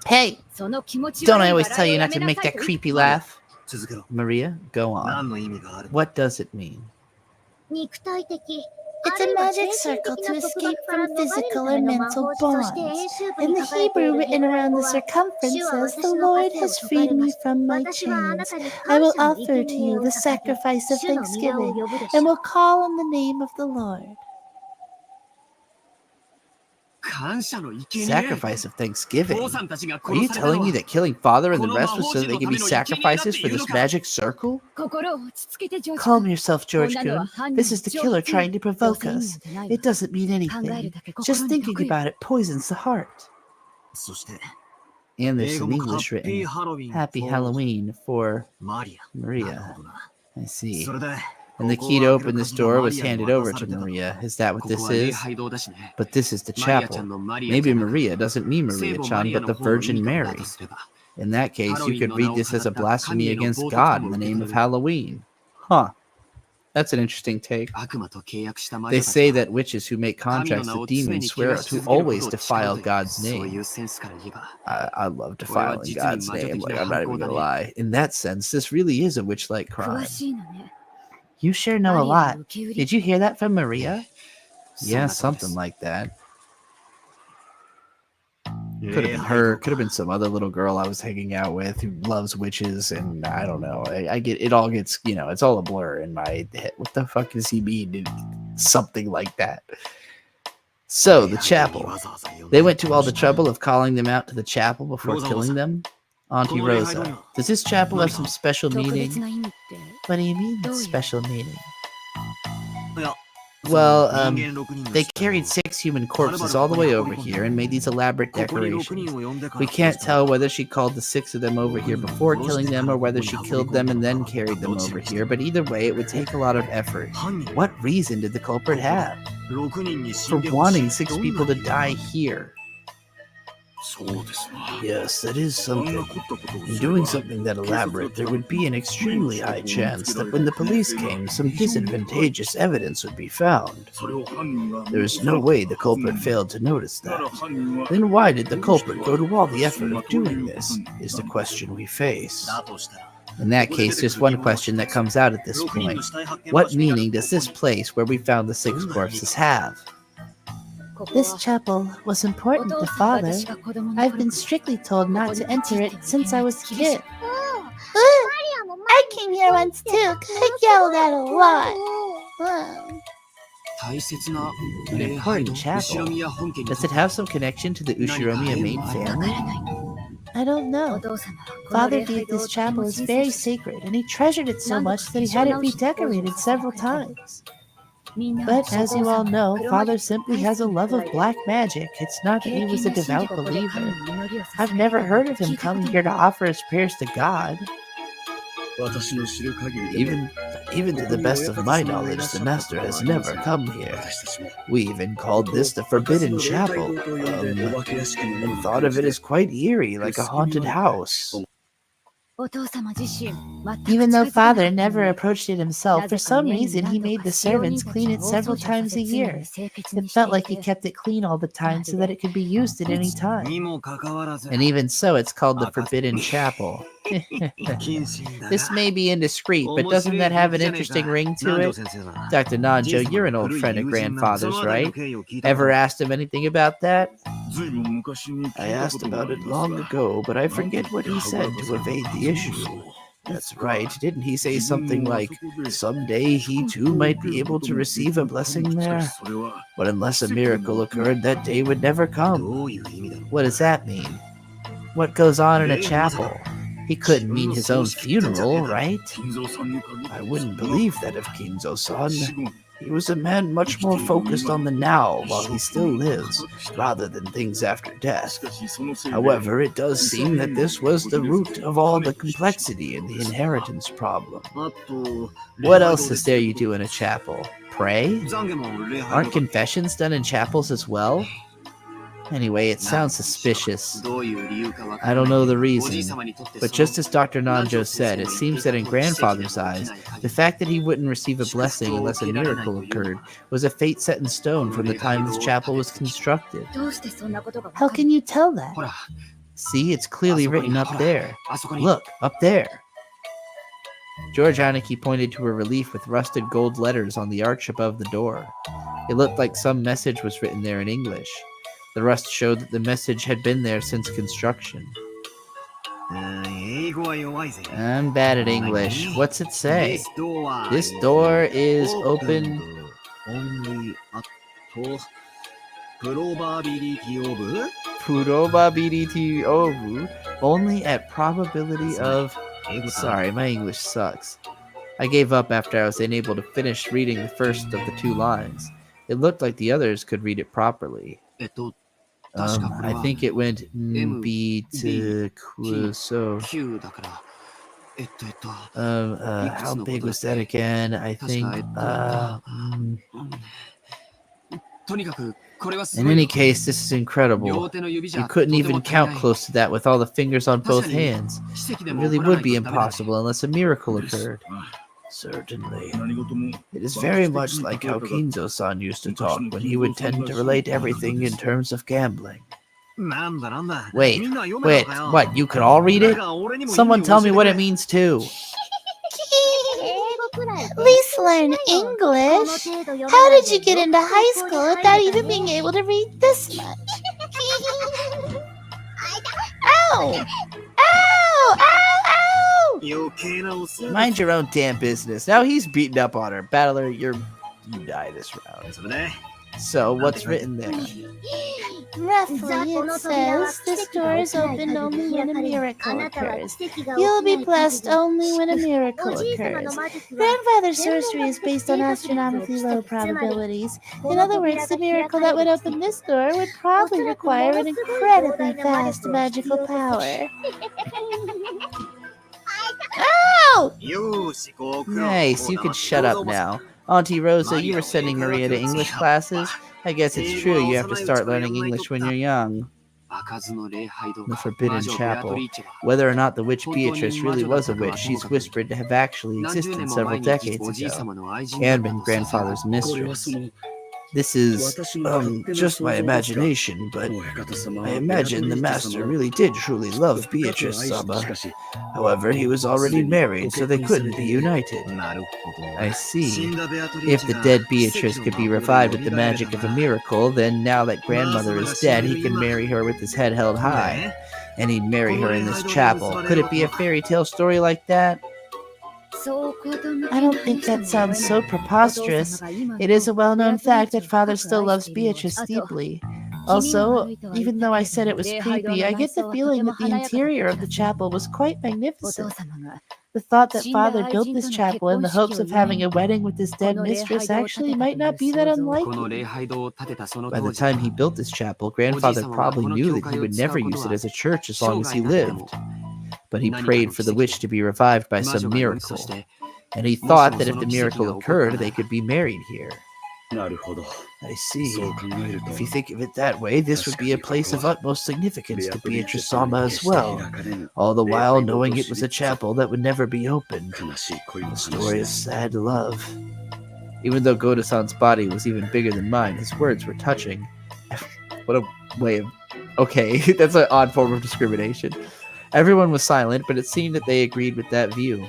Hey, don't I always tell you not to make that creepy laugh? Maria, go on. What does it mean? It's a magic circle to escape from physical or mental bonds. In the Hebrew written around the circumference says, "The Lord has freed me from my chains. I will offer to you the sacrifice of thanksgiving, and will call on the name of the Lord." Sacrifice of thanksgiving? Are you telling me that killing father and the rest was so that they can be sacrifices for this magic circle? Calm yourself, George-kun. This is the killer trying to provoke us. It doesn't mean anything. Just thinking about it poisons the heart. And there's some English written. Happy Halloween for Maria. I see. And the key to open this door was handed over to Maria. Is that what this is? But this is the chapel. Maybe Maria doesn't mean Maria-chan, but the Virgin Mary. In that case, you could read this as a blasphemy against God in the name of Halloween. Huh. That's an interesting take. 悪魔と契約した魔 They 女た say ちは that witches who make 神の contracts 名を with 常 demons に swear 汚し to 続けること always を誓う defile という God's そうい name. うセンスから言えば I love これは defiling 実に God's 魔女 name. 的 Like, な I'm 犯 not 行 even だ gonna ね lie. In that sense, this really is a witch-like 詳 crime. しいのね。 You sure know a アリア lot. の受け売り Did you hear that from Maria? そん Yeah, なことで something す like that. Could have been her. Could have been some other little girl I was hanging out with who loves witches, and I don't know. I get it. All gets it's all a blur in my head. What the fuck does he mean? Something like that. So the chapel. They went to all the trouble of calling them out to the chapel before killing them. Auntie Rosa, does this chapel have some special 特別 meaning? な意味って What do you mean どういう special meaning? いや Well, その人間6人の they 死体を carried 6 human corpses all the way over here and made these elaborate ここに6 decorations. 人を呼んでから We can't 殺した tell whether she called the 6 of them over here before killing them or whether she killed them and then carried them over here, but either way, it would take a lot of effort. 犯人 What reason did the culprit have 6人に死 for んでほしい wanting 6 people to die here? そうですな。 Yes, that is そんな something. 凝ったことを In すれば doing something that elaborate, there would be an extremely high chance that when the police came, some disadvantageous evidence would be found. それを犯人が There is no way the culprit failed to notice なら that. 犯人は Then why did the culprit go to all the effort of doing this? Is the question we face. だとしたら In that case, just one question that comes out at this 6人 point. の死体発見場 What 所になる meaning does this place where we found the 6 corpses have? ここ This は chapel was お important 父 to さんが father. 私が子供の I've 頃 been strictly told not to enter it since I was a kid. I I came here once too. Got yelled at a lot. Wow. 大切な An 礼拝 important と chapel. 後ろ宮本家に Does it have some connection to the Ushiromiya main わか family? らない。 I don't お know. 父様はこの礼 Father 拝 viewed 堂を this とて chapel も as 神 very 聖視して sacred, and he treasured it so much that he had it redecorated several times. みんな But as you all know, 黒魔 Father simply has a love of black magic. It's not that he was a devout believer. I've never heard of him coming here to offer his prayers to God. 私の知る限りでは Even to the best of my knowledge, the master has never come here. 私たちも We even called this the Forbidden Chapel, お化け屋敷のよう and に thought of it as quite eerie, like a haunted house. お父様自身 Even though Father never approached it himself, for some reason he made the servants clean it several times a year. It felt like he kept it clean all the time so that it could be used at any time. にもかかわらず And even so, it's called the Forbidden Chapel. 謹慎だな This may be indiscreet, but doesn't that have an interesting ring to 南條 it? 先生だな Dr. Nanjo, you're an old friend of grandfather's, right? Ever asked him anything about that? ずいぶん昔に聞い I たこ asked とがあ about り it ます long が ago, but I forget what he said to evade the issue. That's right. Didn't he say something like, someday he too might be able to receive a blessing there? それは But unless a miracle occurred, that day would never come. どういう意味だろう What does that mean? What goes on in a chapel? He couldn't mean his own funeral, right? 金蔵さんに限って I wouldn't believe that of Kinzo-san. 死後 He was a man much more focused on the now while he still lives, rather than things after し death. かしそのせいで However, it does seem that this was the root of all the complexity in the inheritance problem. あと What else is there you do in a chapel? Pray? 懺悔も礼拝 Aren't confessions done in chapels as well? Anyway, it sounds suspicious. どういう理由かわから I ない don't know the おじい reason, 様にとって but その just as Dr. Nanjo said, it seems that in grandfather's eyes, the fact that he wouldn't receive a blessing unless a miracle occurred was a fate set in stone from the time this chapel was constructed. どうしてそんなことが How can you tell that? ほら See, it's clearly written up there. あそこに Look, up there. George Aniki pointed to a relief with rusted gold letters on the arch above the door. It looked like some message was written there in English. The rust showed that the message had been there since construction. 英語は弱いぜ I'm bad at English. What's it say? This door This door is open. only at probability of Probability ovu. Only at probability of. 英語だ Sorry, my English sucks. I gave up after I was unable to finish reading the first of the 2 lines. It looked like the others could read it properly. 確かこれ I は think it went B to so. Q だからHow big was that again? I think. とにかくこれはす In ごい any case, this is 両 incredible. 手の指じゃ You couldn't とても even 足りな count い close to that with all the fingers on both 確かに hands. 奇跡で It も really 起こらな would い be とダメだね impossible unless a miracle occurred. Certainly. 何事も It is very much like how Kinzo-san used to talk when he would tend to relate everything in terms of gambling. なんだなんだ。 Wait, みんな読め wait, たのかよ。 what? You could all read 誰 it? か俺にも意味 Someone を tell 教 me えて what く it れ。 means too. 英語くらい At least learn English. How did you get into high school without even being able to read this much? Ow! Ow! Ow! Ow! 余計なお世話だ。 Mind your own damn business. Now he's beating up on her. Battler, you die this round. それで So, what's written there? Roughly, it says this door is opened only when a miracle occurs. You'll be blessed only when a miracle occurs. Grandfather's sorcery is based on astronomically low probabilities. In other words, the miracle that would open this door would probably require an incredibly vast magical power. Ow! よーし、ご苦労。 Nice, you can shut up now. Auntie Rosa, you were sending Maria to English classes? I guess it's true you have to start learning English when you're young. 開かずの礼拝堂 The か Forbidden 魔女ベアト Chapel. リーチェは Whether or not the witch Beatrice really was a witch, she's whispered to have actually 何十 existed 年も several 前に decades おじい ago. 様の愛人だった And been とさせられ grandfather's これは mistress. その This is, 私の勝手な just my 想像ですか imagination, but お館様は I ベアト imagine リ the ーチェ master 様を really did truly love 深く愛 Beatrice し Sama. しかし However, he was already married, so they couldn't be united. なるほど。 I 死 see. んだベアトリー If チ the ェが dead 奇 Beatrice 跡 could be の revived 魔法 with で the 蘇られ magic た of a な miracle, then now that grandmother is dead, he can marry her with his head held high. And he'd marry her in this chapel. Could it be a fairy tale story like that? I don't think that sounds so preposterous. It is a well-known fact that father still loves Beatrice deeply. Also, even though I said it was creepy, I get the feeling that the interior of the chapel was quite magnificent. The thought that father built this chapel in the hopes of having a wedding with his dead mistress actually might not be that この unlikely. 礼拝堂を建てたその By 当 the 時 time he built this chapel, grandfather probably knew that he would never use it as a church as long as he lived. But he prayed for the witch to be revived by 魔 some 女が予知と miracle. して And he thought that if the miracle occurred, they could be married here. なるほど I see. そう考えると If you think of it that way, this would be a place of utmost significance to Beatrice Sama as well, all the while knowing it was a chapel that would never be opened. 悲しい恋の A 話 story で of す sad love. Even though Goda-san's body was even bigger than mine, his words were touching. What a way of... Okay, that's an odd form of discrimination. Everyone was silent, but it seemed that they agreed with that view.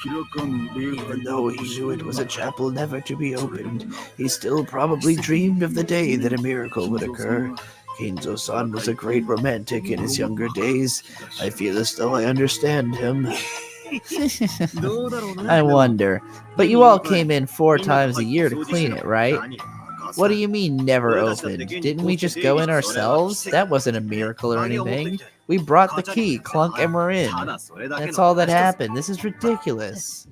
開かぬ礼拝 Even 堂 though he knew it was a chapel never to be opened, he still probably dreamed of the day that a miracle would occur. Kinzo-san was a great romantic in his younger days. I feel as though I understand him. どうだろうな。 I wonder. But you all came in 4 times a year to clean it, right? What do you mean never opened? Didn't we just go in ourselves? That wasn't a miracle or anything. We brought the key, clunk, and we're in. That's all that happened. This is ridiculous.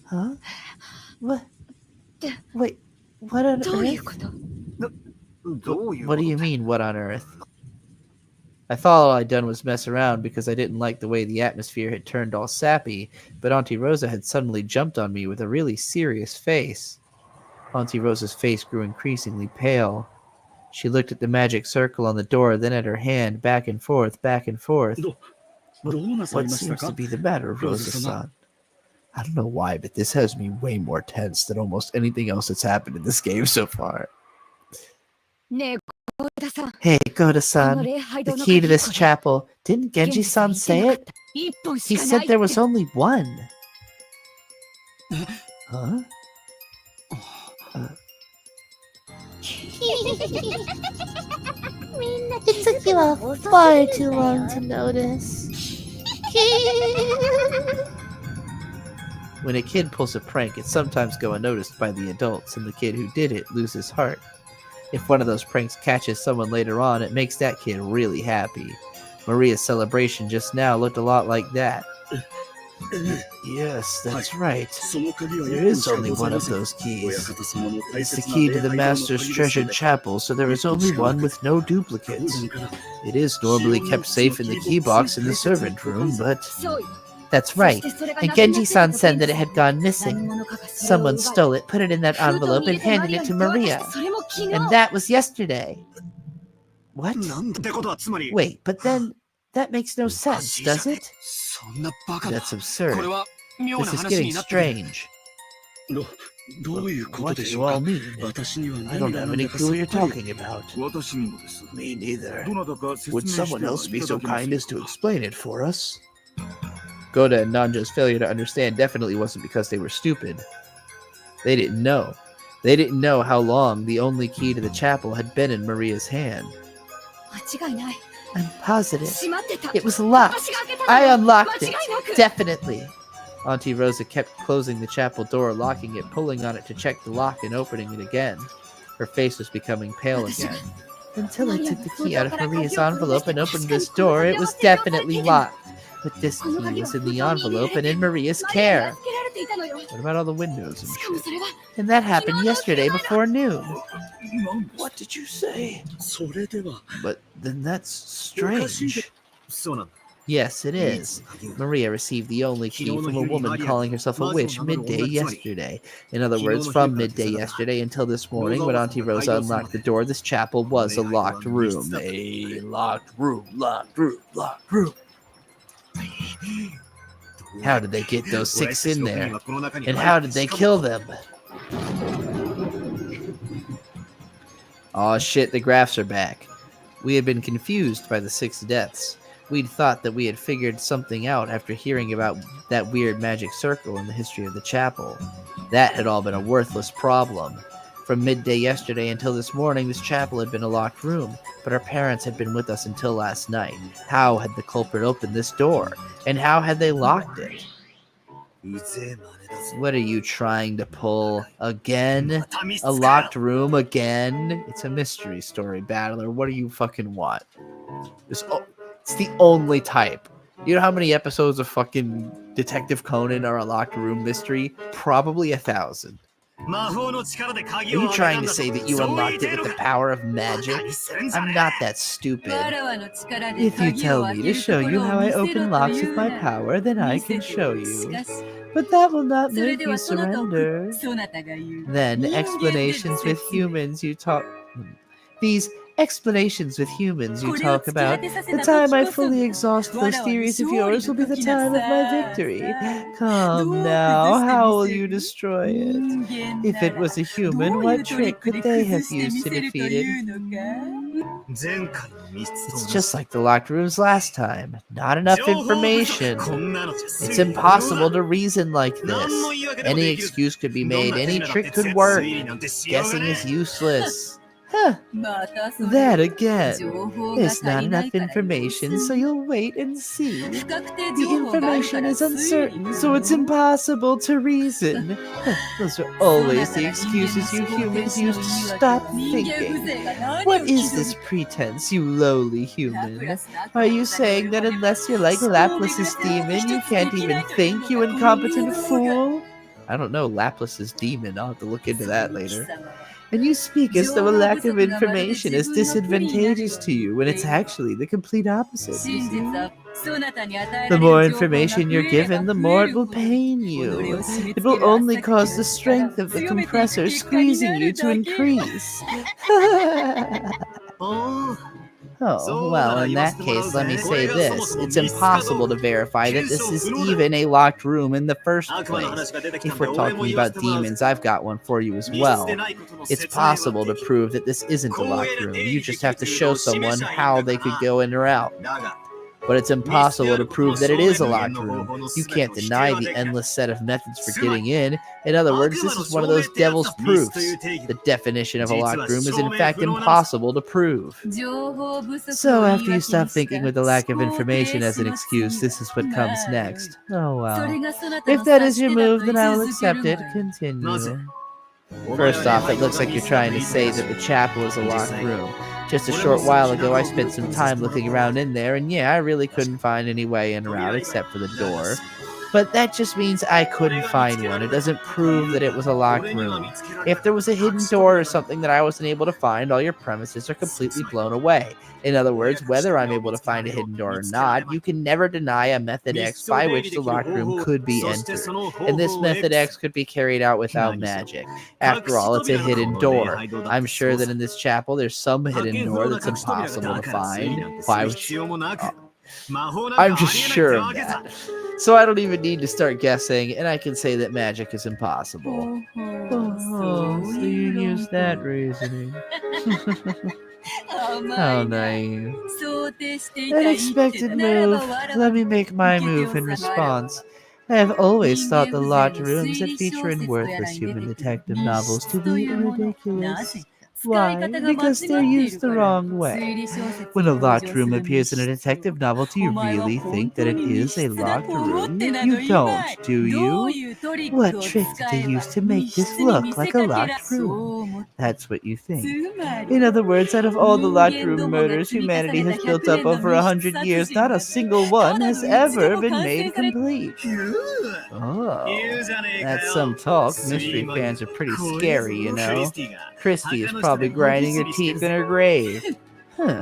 Huh? What? Wait, what on どういう earth? こと？どういう What do you mean, what on earth? I thought all I'd done was mess around because I didn't like the way the atmosphere had turned all sappy, but Auntie Rosa had suddenly jumped on me with a really serious face. Auntie Rosa's face grew increasingly pale. She looked at the magic circle on the door, then at her hand, back and forth, back and forth. どうなさい What ました seems か to be the matter, Rosa-san? I don't know why, but this has me way more tense than almost anything else that's happened in this game so far. ねえ、ゴーダさん。 Hey, この Goda-san, 礼拝 the 堂の key to 鍵 this これ chapel. Didn't 現実 Genji-san 言ってな say かっ it? た。一本 He しか said ない there っ was て。 only one. Huh? It took you all far too long to notice. When a kid pulls a prank, it's sometimes go unnoticed by the adults, and the kid who did it loses heart. If one of those pranks catches someone later on, it makes that kid really happy. Maria's celebration just now looked a lot like that. Yes, that's right. その鍵は There 一本 is しか only ござ one いま of せん those keys. 親方様の大 It's the 切な key 礼 to the 拝堂の master's 鍵ですの treasured で chapel, so there is only one with no 普 duplicates. 段から It is normally kept safe in the key box in the servant room, but そうよ。 that's そ right. してそれが And なくなって Genji-san た said 時 that it had gone 何 missing. 者かがそれを奪 Someone い stole it, put it in that 封筒 envelope, に入 and れて handed マ it リア to に手渡 Maria. してそれも昨日 And that was yesterday. What? なんてことはつまり。 Wait, but then that makes no sense, does it? そんなバカな That's absurd. これは妙な This is 話 getting になってくる strange. どういうこと What で do し you ょう all か mean? 私には I 何 don't が have 何 any だか clue さ what you're っぱり talking about. 私にもです Me neither. どなたか説明 Would して someone はい else be た so だけま kind せん as to か explain it for us? Goda and Nanjo's failure to understand definitely wasn't because they were stupid. They didn't know. They didn't know how long the only key to the chapel had been in Maria's hand. 間違いない I'm positive. 閉まってた It was locked. 私が開けたの I よ unlocked 間違 it. いなく Definitely. Auntie Rosa kept closing the chapel door, locking it, pulling on it to check the lock, and opening it again. Her face was becoming pale again. Until I took the key out of Maria's envelope and opened this door, it was definitely locked. But this key was in the envelope and in Maria's マリアに care. 預けられていたのよ What about all the windows and しかも shit? それは And that happened yesterday before noon. なんです What did you say? それでは But then that's strange. そうなんだ。 Yes, it is. Maria received the only key from a woman calling herself a witch midday yesterday. In other words, from midday yesterday until this morning when Auntie Rosa unlocked the door, this chapel was a locked room. A locked room, locked room, locked room. How did they get those 6 in there? And how did they kill them? Aw shit, the graphs are back. We had been confused by the 6 deaths. We'd thought that we had figured something out after hearing about that weird magic circle in the history of the chapel. That had all been a worthless problem. From midday yesterday until this morning, this chapel had been a locked room, but our parents had been with us until last night. How had the culprit opened this door? And how had they locked it? What are you trying to pull? Again? A locked room again? It's a mystery story, Battler. What do you fucking want? It's the only type. You know how many episodes of fucking Detective Conan are a locked room mystery? Probably 1,000. Are you trying to say that you unlocked it with the power of magic? I'm not that stupid. If you tell me to show you how I open locks with my power, then I can show you. But that will not make you surrender. Then, explanations with humans you talk... These explanations with humans you talk about, the time I fully exhaust those theories of yours will be the time of my victory. Come now, how will you destroy it? If it was a human, what trick could they have used to defeat it? It's just like the locked rooms last time. Not enough information. It's impossible to reason like this. Any excuse could be made, any trick could work. Guessing is useless. Huh. That again. There's not enough information, so you'll wait and see. The information is uncertain, so it's impossible to reason. Those are always the excuses you humans use to stop thinking. What is this pretense, you lowly human? Are you saying that unless you're like Laplace's demon, you can't even think, you incompetent fool? I don't know Laplace's demon. I'll have to look into that later. And you speak as though a lack of information is disadvantageous to you, when it's actually the complete opposite. You see? The more information you're given, the more it will pain you. It will only cause the strength of the compressor squeezing you to increase. Oh, well, in that case, let me say this. It's impossible to verify that this is even a locked room in the first place. If we're talking about demons, I've got one for you as well. It's possible to prove that this isn't a locked room. You just have to show someone how they could go in or out. But it's impossible to prove that it is a locked room. You can't deny the endless set of methods for getting in. In other words, this is one of those devil's proofs. The definition of a locked room is in fact impossible to prove. So after you stop thinking with the lack of information as an excuse, this is what comes next. Oh well. If that is your move, then I will accept it. Continue. First off, it looks like you're trying to say that the chapel is a locked room. Just a short while ago, I spent some time looking around in there, and yeah, I really couldn't find any way in or out except for the door. But that just means I couldn't find one. It doesn't prove that it was a locked room. If there was a hidden door or something that I wasn't able to find, all your premises are completely blown away. In other words, whether I'm able to find a hidden door or not, you can never deny a method X by which the locked room could be entered. And this method X could be carried out without magic. After all, it's a hidden door. I'm sure that in this chapel there's some hidden door that's impossible to find. Why would you... I'm just sure of that. So I don't even need to start guessing, and I can say that magic is impossible. Oh, so you use that reasoning. How naive. Unexpected move. Let me make my move in response. I have always thought the locked rooms that feature in worthless human detective novels to be ridiculous. Why? Because they're used the wrong way. When a locked room appears in a detective novel, do you really think that it is a locked room? You don't, do you? What trick did they use to make this look like a locked room? That's what you think. In other words, out of all the locked room murders humanity has built up over 100 years, not a single one has ever been made complete. Oh, that's some talk. Mystery fans are pretty scary, you know. Christy is probably grinding her teeth in her grave. Huh.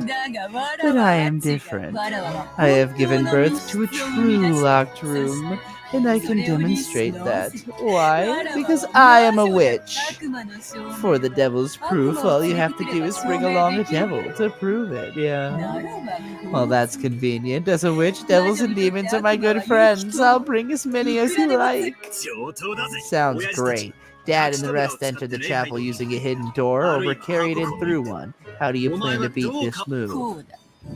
But I am different. I have given birth to a true locked room, and I can demonstrate that. Why? Because I am a witch. For the devil's proof, all you have to do is bring along a devil to prove it, yeah. Well, that's convenient. As a witch, devils and demons are my good friends. I'll bring as many as you like. Sounds great. Dad and the rest entered the chapel using a hidden door or were carried in through one. How do you plan to beat this move?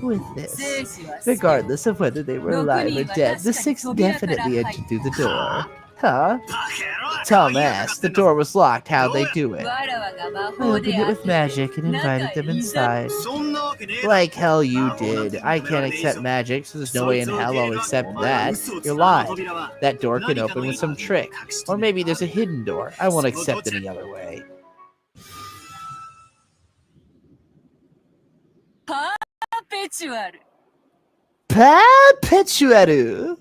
With this. Regardless of whether they were alive or dead, the six definitely entered through the door. Huh? Dumbass, the door was locked. How'd they do it? I opened it with magic and invited them inside. Like hell you did. I can't accept magic, so there's no way in hell I'll accept that. You're lying. That door can open with some trick. Or maybe there's a hidden door. I won't accept any other way. Perpetuaru!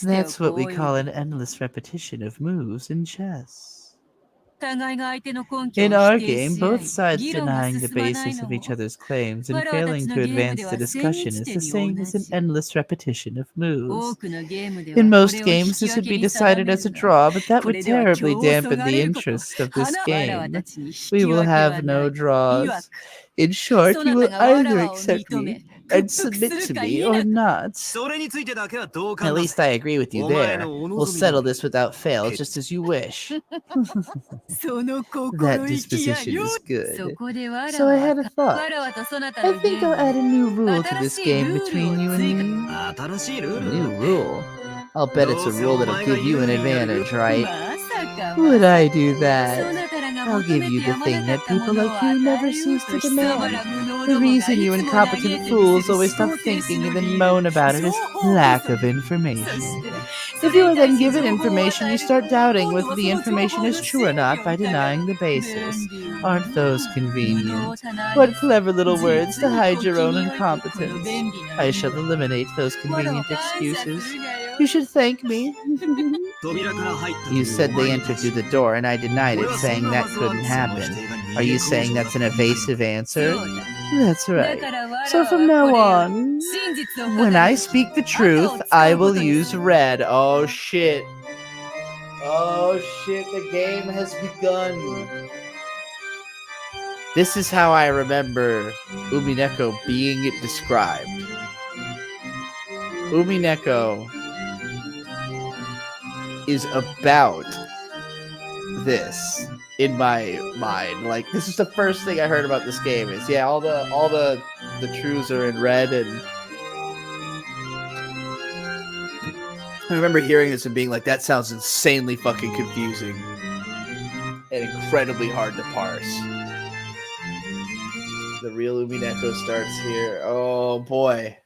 That's what we call an endless repetition of moves in chess. In our game, both sides denying the basis of each other's claims and failing to advance the discussion is the same as an endless repetition of moves. In most games, this would be decided as a draw, but that would terribly dampen the interest of this game. We will have no draws. In short, you will either accept me and submit to me or not. At least I agree with you there. We'll settle this without fail, just as you wish. That disposition is good. So I had a thought. I think I'll add a new rule to this game between you and me. A new rule? I'll bet it's a rule that'll give you an advantage, right? Would I do that? I'll give you the thing that people like you never cease to demand. The reason you incompetent fools always stop thinking and then moan about it is lack of information. If you are then given information, you start doubting whether the information is true or not by denying the basis. Aren't those convenient? What clever little words to hide your own incompetence. I shall eliminate those convenient excuses. You should thank me. You said they entered through the door and I denied it, saying that couldn't happen. Are you saying that's an evasive answer? That's right. So from now on, when I speak the truth, I will use red. Oh shit. Oh shit, the game has begun. This is how I remember Umineko being described. Umineko is about this in my mind. Like, this is the first thing I heard about this game is all the truths are in red, and I remember hearing this and being like, that sounds insanely fucking confusing and incredibly hard to parse. The real Umineko starts here. Oh boy.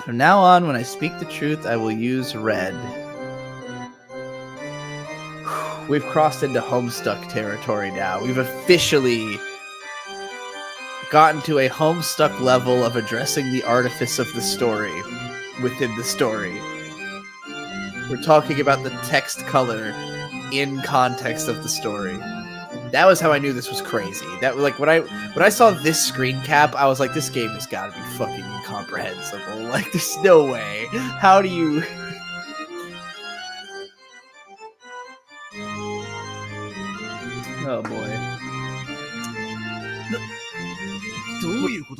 From now on, when I speak the truth, I will use red. We've crossed into Homestuck territory now. We've officially gotten to a Homestuck level of addressing the artifice of the story within the story. We're talking about the text color in context of the story. That was how I knew this was crazy. That, like, when I saw this screen cap, I was like, this game has got to be fucking incomprehensible. Like, there's no way. How do you... Oh boy.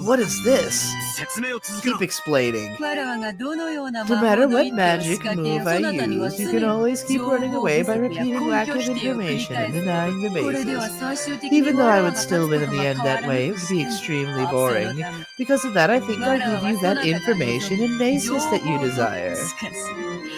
What is this? 説明を続けろ Keep explaining. わらわがどのような No 魔法 matter の what 一手を magic 仕掛け move I そなたには use, you 常 can に always keep 情 running 報 away 不 by 足や repeating 根 lack 拠 of 否定を繰り information 返 and す denying the これでは basis. 最終的に Even though わ I らわ would が still 立つ win こ in と the が end 変わ that ら way, ぬ it と would し be ても extremely 明日の boring. ため Because of that, I think わ I'll らわ give は you そ that なたが望 information む and 情 basis that you 報と desire. しかし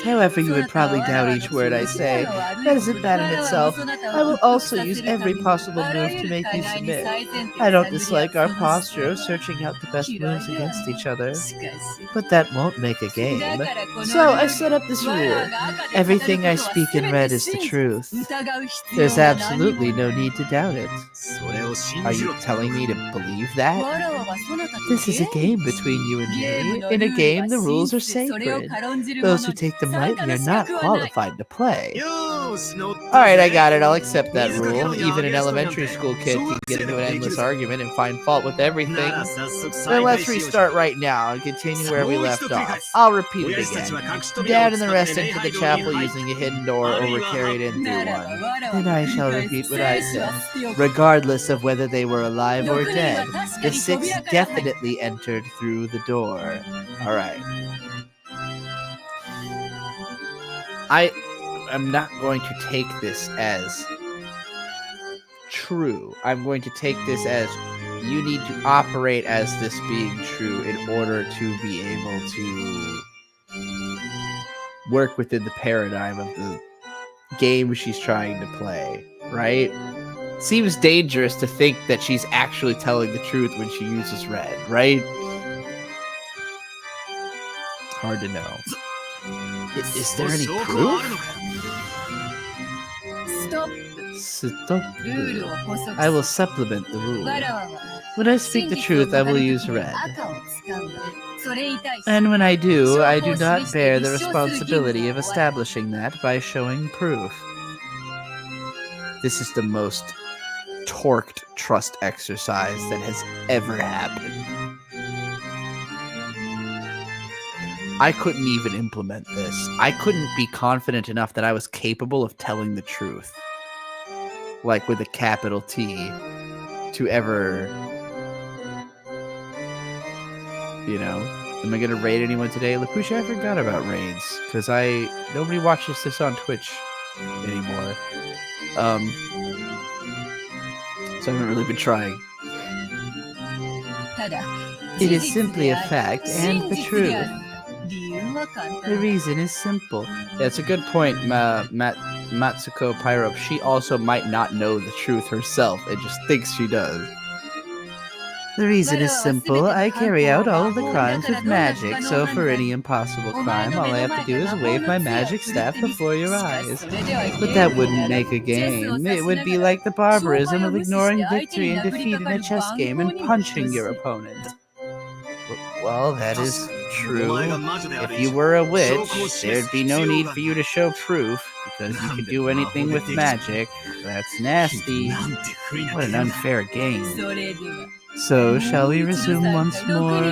However, you そ would なたは probably わら doubt わの each word I 力 say. を悪 That い isn't わ bad ら in わは itself. そなた I を will 納得 also さ use せるた every めに possible あら move ゆ to る make 課 you 題に submit. 最前線 I を don't 探り dislike 当 our てます posture of searching out the best 嫌い moves では against each other. しかし But that won't make a game. だからこの So I ルー set ル up this わら rule. わが赤で語る Everything こと I は speak in 全 red て is the 信じ truth. 疑う必要 There's は何も absolutely no need to doubt it. それを信 Are じ you ろ telling me to believe that? わらわはそなたと This is a ゲー game ム between you and ゲーム me. の In ル a ール game, は the rules are 信じそれを sacred. 軽んじる者 Those who に take them 参 lightly 加の are 資 not 格はない qualified to play. よーし乗ったぜ Alright, I got it. I'll accept that 水かけ rule. ろよ Even an ゲストなん elementary て school kid 小 can 学 get 生 into で an もできる endless ぜ argument and find fault with な everything. ら早速 Then 再開 let's しようじゃ restart right now and continue where we もう一 left 度繰り off. 返す I'll repeat it 親父たちは again. 隠し扉を Dad and 使 the っ rest て礼 into 拝 the 堂に chapel 入っ using a hidden door or were carried in な through らば one. わらわ Then が I 繰り shall 返す repeat what I 生死は said. 捨ておく Regardless of whether they were alive or 6人 dead, は確か the に six 扉から入った definitely entered through the door. Alright. I am not going to take this as true. I'm going to take this as you need to operate as this being true in order to be able to work within the paradigm of the game she's trying to play, right? Seems dangerous to think that she's actually telling the truth when she uses red, right? Hard to know. Is there any 証拠は proof? あるのかストップ Stop. ルールを補足 I will supplement the rule. わらわは When I speak the 真実を truth, 語 I る will 時 use に red. 赤を使うそれに対し And when I do, I do 証拠を not 示して bear the 立証する義務 responsibility は of 終わる establishing that by showing proof. This is the most torqued trust exercise that has ever happened. I couldn't even implement this. I couldn't be confident enough that I was capable of telling the truth. Like with a capital T, to ever, you know, am I gonna raid anyone today? Lapusha, I forgot about raids because nobody watches this on Twitch anymore. So I haven't really been trying. ただ It 事 is 実 simply で a あり fact 真 and the 実であ truth. る理由は簡 The 単 reason is simple. That's a good point, Matsuko Pyro. She also might not know the truth herself and just thinks she does. The reason is simple. I carry out all of the crimes with magic, so for any impossible crime, all I have to do is wave my magic staff before your eyes. But that wouldn't make a game. It would be like the barbarism of ignoring victory and defeat in a chess game and punching your opponent. Well, that is true. If you were a witch, there'd be no need for you to show proof, because you could do anything with magic. That's nasty. What an unfair game. それでは So, shall we resume once more?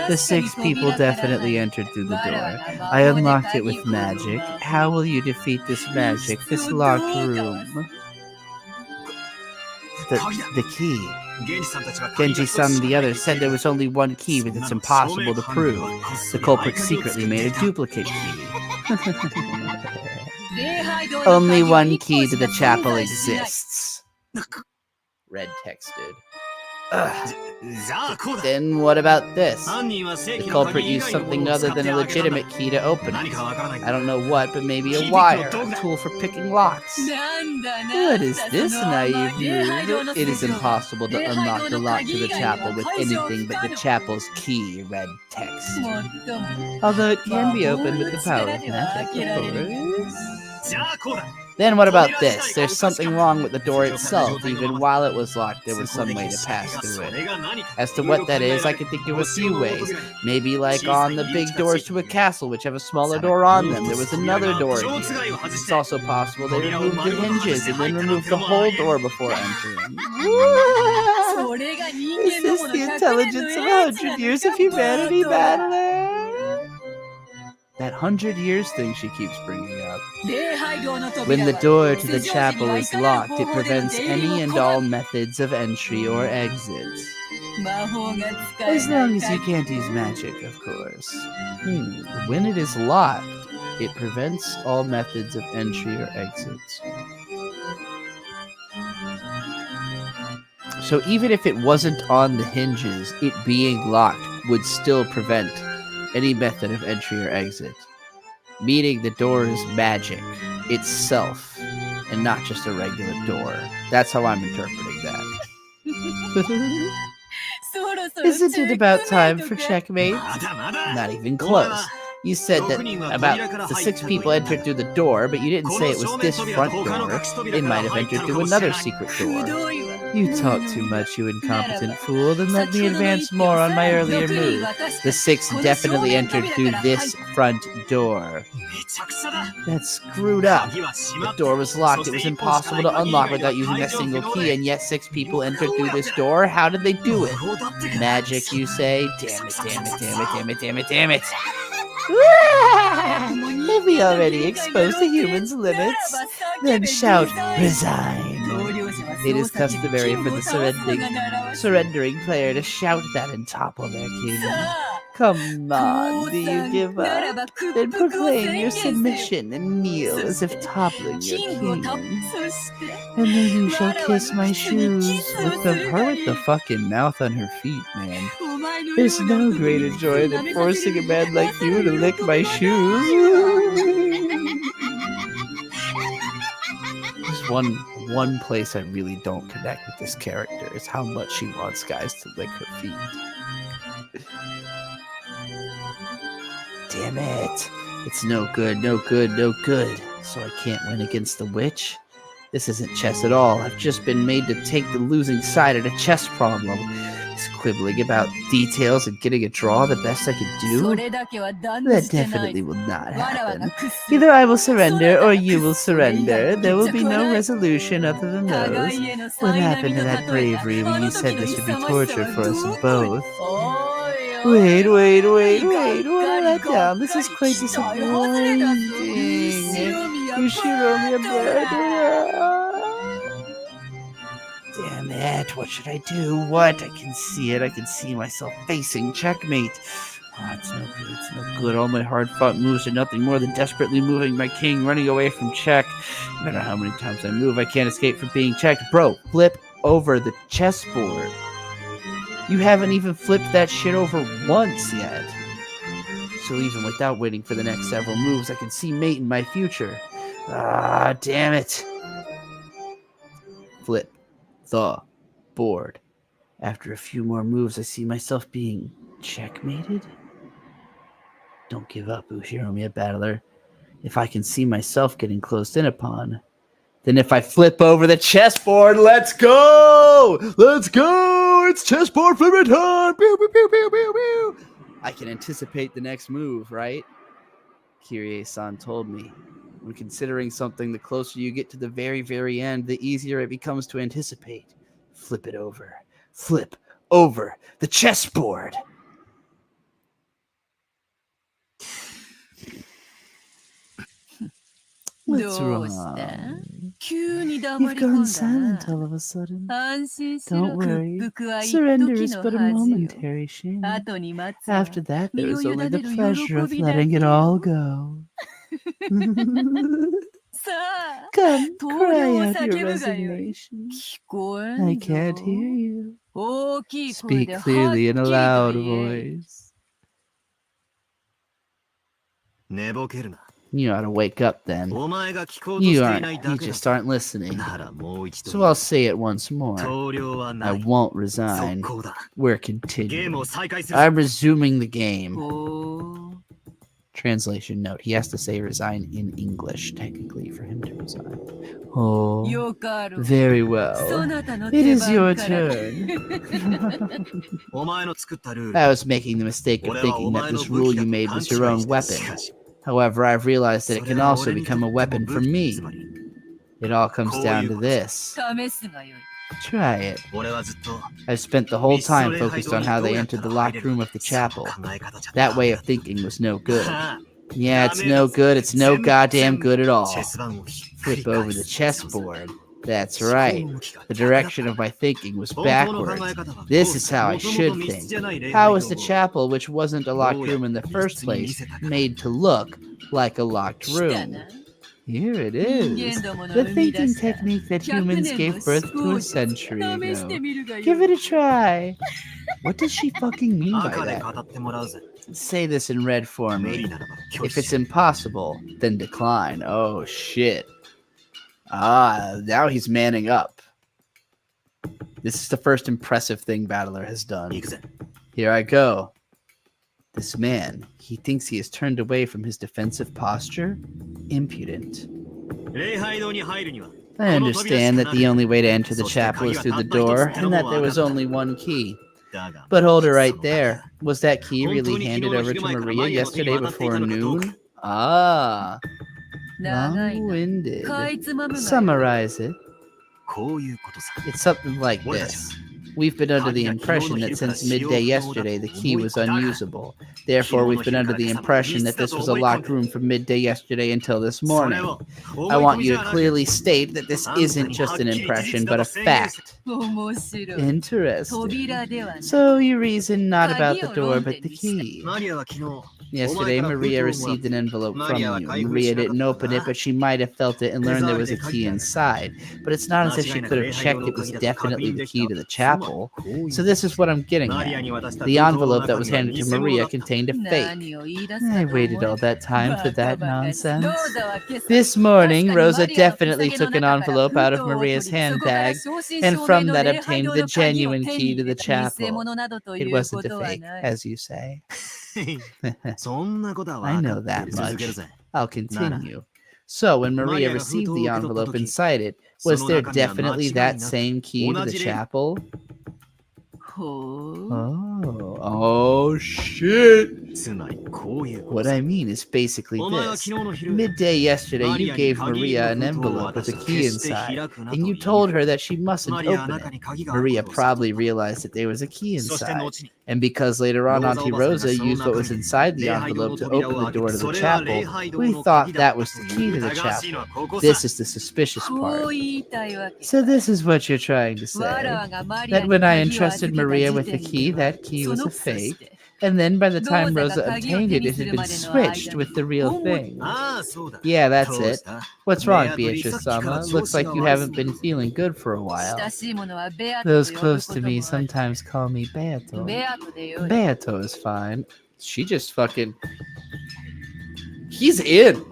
The 6 people definitely entered through the door. I unlocked it with magic. How will you defeat this magic, this locked room? The key. ゲンジさんたちは鍵が一つ Genji-san し and か the ない others said there was only one key, but it's impossible to prove. The culprit secretly made a duplicate key. 礼拝堂の Only 鍵は one 一個 key し to か the 存 chapel 在しない exists. Red texted. Ugh. じゃあこうだ Then what about this? 犯人は正 The 規の culprit 鍵以 used 外のも something のを other 使って than a 開けたんだ legitimate key to open 何 it. かわからない I don't know what, but maybe a Key wire, to a tool for picking locks. なんだなん What だ is this その甘い naive 礼拝堂の move? It is 素性は impossible to 礼拝 unlock 堂 the の lock 鍵 to 以 the 外には chapel with 解除 anything but 不 the 可能 chapel's key, red text. もっとも Although it can be opened with the power of magic, of course. じゃあこうだ Then what about this? There's something wrong with the door itself. Even while it was locked, there was some way to pass through it. As to what that is, I can think of a few ways. Maybe like on the big doors to a castle, which have a smaller door on them. There was another door here. It's also possible they removed the hinges and then removed the whole door before entering. それが人 Is 間 this どもの the 100 intelligence 年 of の英知な 100 の years か of humanity バート battler? That 100 years thing she keeps bringing up. 礼拝堂の扉 When the は door to the 通常時に chapel はい is かなる locked, it 方法での prevents 出入りを any and 拒 all む methods of entry or exit. As long as you can't use magic, of course. When it is locked, it prevents all methods of entry or exits. So even if it wasn't on the hinges, it being locked would still prevent any method of entry or exit. Meaning the door is magic itself and not just a regular door. That's how I'm interpreting that. Isn't it about time for checkmate? Not even close. You said that about the 6 people entered through the door, but you didn't say it was this front door. They might have entered through another secret door. You talk too much, you incompetent fool. Then let me advance more on my earlier move. The 6 definitely entered through this front door. That's screwed up. The door was locked. It was impossible to unlock without using a single key, and yet 6 people entered through this door? How did they do it? Magic, you say? Damn it, damn it, damn it, damn it, damn it, damn it. Have we already exposed the human's limits? Then shout, resign. It is customary for the surrendering player to shout that and topple their king. Come on, do you give up? Then proclaim your submission and kneel as if toppling your king. And then you shall kiss my shoes. With her with the fucking mouth on her feet, man. There's no greater joy than forcing a man like you to lick my shoes. There's one place I really don't connect with this character is how much she wants guys to lick her feet. Damn it. It's no good, no good, no good. So I can't win against the witch? This isn't chess at all. I've just been made to take the losing side at a chess problem. Is quibbling about details and getting a draw the best I could do? That definitely will not happen. Either I will surrender or you will surrender. There will be no resolution other than those. What happened to that bravery when you said this would be torture for us both? Wait, write down. This is quite disappointing. You should only a murderer. Damn it, what should I do? What? I can see it. I can see myself facing checkmate. Oh, it's no good. It's no good. All my hard-fought moves are nothing more than desperately moving my king, running away from check. No matter how many times I move, I can't escape from being checked. Bro, flip over the chessboard. You haven't even flipped that shit over once yet. So even without waiting for the next several moves, I can see mate in my future. Ah, damn it. Flip the board. After a few more moves, I see myself being checkmated. Don't give up, Ushiromiya battler. If I can see myself getting closed in upon, then if I flip over the chessboard, let's go! Let's go! It's chessboard flipping time! Pew, pew, pew, pew, pew, pew. I can anticipate the next move, right? Kirie-san told me. When considering something, the closer you get to the very, very end, the easier it becomes to anticipate. Flip it over. Flip over the chessboard. What's wrong? You've gone silent all of a sudden. Don't worry. Surrender is but a momentary shame. After that, there is only the pleasure of letting it all go. Come, cry out your resignation. I can't hear you. Speak clearly in a loud voice. You ought to wake up then. You just aren't listening. So I'll say it once more. I won't resign. We're continuing. I'm resuming the game. Translation note. He has to say resign in English, technically, for him to resign. Oh, very well. It is your turn. I was making the mistake of thinking that this rule you made was your own weapon. However, I've realized that it can also become a weapon for me. It all comes down to this. Try it. I've spent the whole time focused on how they entered the locked room of the chapel. That way of thinking was no good. Yeah, it's no good. It's no goddamn good at all. Flip over the chessboard. That's right. The direction of my thinking was backwards. This is how I should think. How was the chapel, which wasn't a locked room in the first place, made to look like a locked 来た room? な Here it 人 is. 間どもの The 生み出 thinking した technique that 100 humans 年 gave の birth 思 to 考 a 術 century 試して ago. みるがよ Give it a try. What does she fucking mean by 赤で that? 語ってもらうぜ。 Say this in red for 無理 me. ならば拒 If 否 it's しろ。 impossible, then decline. Oh shit. Ah, now he's manning up. This is the first impressive thing Battler has done. 行くぜ。 Here I go. This man, he thinks he has turned away from his defensive posture? Impudent. 礼拝堂に入るには I understand that the only way to enter the chapel is through the door, and that there was only one key. だが But hold it right there. Was that key really handed over to Maria yesterday before noon? Ah, 長いな long-winded. かいつまむがよ Summarize it. こういうことさ。 It's something like this. We've been under the impression that since midday yesterday, the key was unusable. Therefore, we've been under the impression that this was a locked room from midday yesterday until this それ morning. を I want you to clearly state that this isn't just an impression, but a fact. 面白い Interesting. 扉ではない So you reason not about the door, but the key. マリアは昨日 Yesterday, Maria received an envelope from you. Maria didn't open it, but she might have felt it and learned there was a key inside. But it's not as if she could have checked it was definitely the key to the chapel. So this is what I'm getting マリア at. に渡した The 封筒の envelope 中 that was 身は handed 偽 to 物 Maria だった contained a fake. 何を言い出すか I と思 waited う all that time for バカ that バカし nonsense. ローザは今朝 This morning, 確かに Rosa マリアの definitely 手提 took の an 中から envelope out of 封筒を取り Maria's そこから handbag, 正真 and 正 from 銘の that 礼拝 obtained 堂 the の鍵を genuine 手 key に to 入 the れた偽 chapel. 物などと It いう wasn't こ a とは fake, ない as you say. そんなことは I 分か know って that 続ける much. ぜ。 I'll continue. So, when Maria received the envelope inside it, was there definitely that same key to the chapel? ほう Oh shit! つまりこういうこと What さ。 I mean is basically お前は this. 昨日の昼 Midday yesterday, you マリアに gave 鍵 Maria 入り an の封筒を envelope 渡 with し a て key 決して inside, 開くな and と you 言い told her that she mustn't マリアは open 中 it. に鍵がある Maria ことを悟っ probably た。 realized that there was a key そして inside. 後に And because later on, Rosa Auntie おばさんが Rosa その used what 中 was 身 inside the 礼拝堂の envelope to 扉 open を the 開け door て to そ the れは礼 chapel, 拝堂 we の thought 鍵だ that った was と the い key う to the 疑わしいの chapel. はここ This さ。 is the suspicious こう part. 言いたいわけ So this is what you're trying to わ say. らわがマリア That に when I 鍵を預 entrusted けた Maria 時 with the 点 key, では that key そ was の a くさし fake. て And then by the ロ time ーザが Rosa 鍵を obtained 手 it, に it す had る been までの switched 間 with に the real 思い thing. ああ、そうだ。 Yeah, that's どう it. した What's ベ wrong, アトリー、さっきから Beatrice-sama? 調 Looks 子 like が you 悪そ haven't う been feeling good for a while. 親しいものはベアト Those と呼ぶ close こ to と me もある sometimes call me Beato. ベアトでよい Beato is fine. She just fucking... He's in.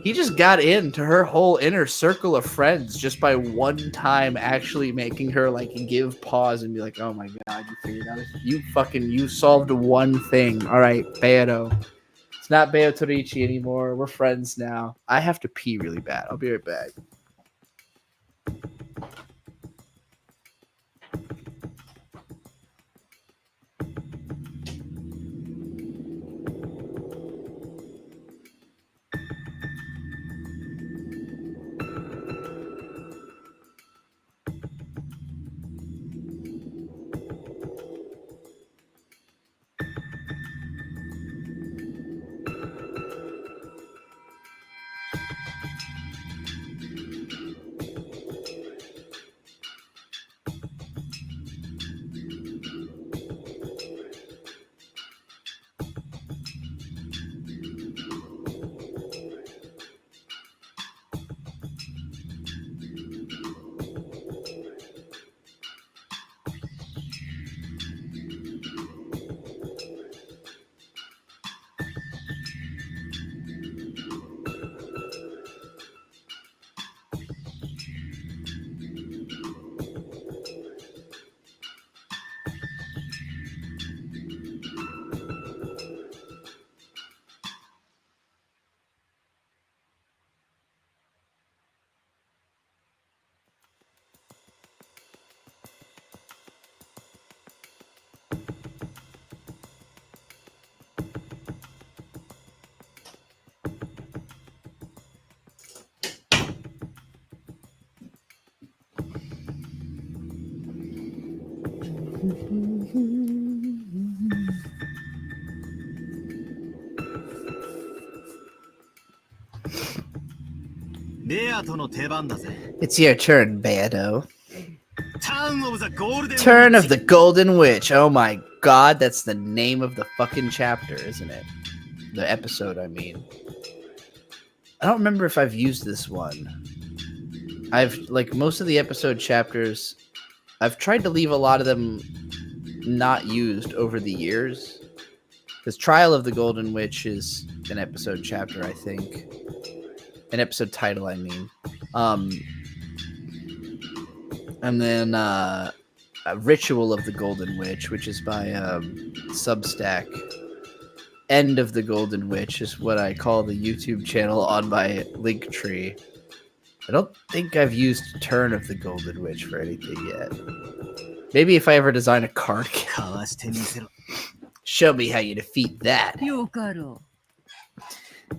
He just got into her whole inner circle of friends just by one time actually making her like give pause and be like, oh my god, you figured out. You solved one thing. All right, Beato. It's not Beato Ricci anymore. We're friends now. I have to pee really bad. I'll be right back. It's your turn, Beato. Turn Turn of the Golden Witch. Oh my god, that's the name of the fucking chapter, isn't it? The episode, I mean. I don't remember if I've used this one. I've, like, most of the episode chapters, I've tried to leave a lot of them not used over the years. Because Trial of the Golden Witch is an episode chapter, I think. An episode title, I mean. And then Ritual of the Golden Witch, which is by Substack. End of the Golden Witch is what I call the YouTube channel on my link tree. I don't think I've used Turn of the Golden Witch for anything yet. Maybe if I ever design a card game. Show me how you defeat that. よかろ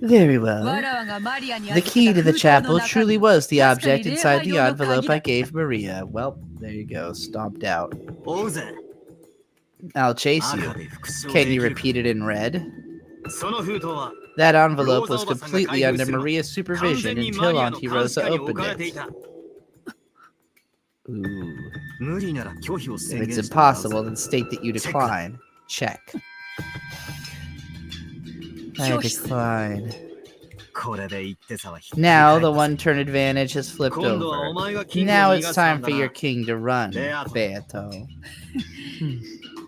Very う。 well. わらわがマリアに The key to the chapel truly was the That's object gonna be inside the a envelope I Yono gave Maria. Well, there you go. Stomped out. 追うぜ I'll chase 赤 you. で復唱 Can you できる repeat it in red? その封筒は That envelope was completely under Maria's supervision 完全に until マリアの Auntie 監視 Rosa 下に置かれ opened てい it. た Ooh. 無理なら拒否を If 宣 it's 言してもらうぜ impossible, then state that you decline. Check. I decline. これで一手差はひっくり Now 返 the った one turn advantage has flipped 今度はお over. 前がキングを Now 逃 it's がした time ん for だ your な king to run, Beato. Beato.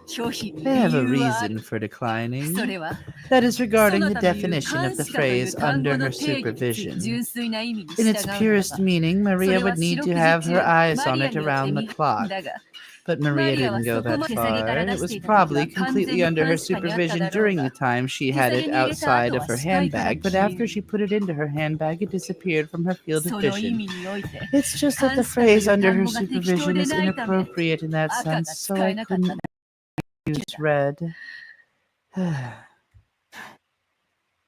拒否に I have a 理由はある reason for declining. それは That is regarding そ the の他の言う definition of the 監視下という phrase 単語 under の her 定義について supervision. 純粋な意味に In 従う its なら purest ば meaning, そ Maria れは would need 四 to 六 have 時 her 中 eyes マ on リア it によって around the 見 clock. だが But Maria マリアは didn't go そこ that まで手下げから far. 出 It して was いた時 probably は完 completely 全に under her 監視下にあった supervision だろう during が the time she 手 had 下げ it に入れた outside 後 of は her 視界から handbag, but 消 after え she put it into her handbag, it disappeared from her field そ of の意 vision. 味において It's just that the 監視下と phrase いう under 単 her 語が適当 supervision で is ないため inappropriate in that 赤が sense, so 使え I なかった couldn't だ use red.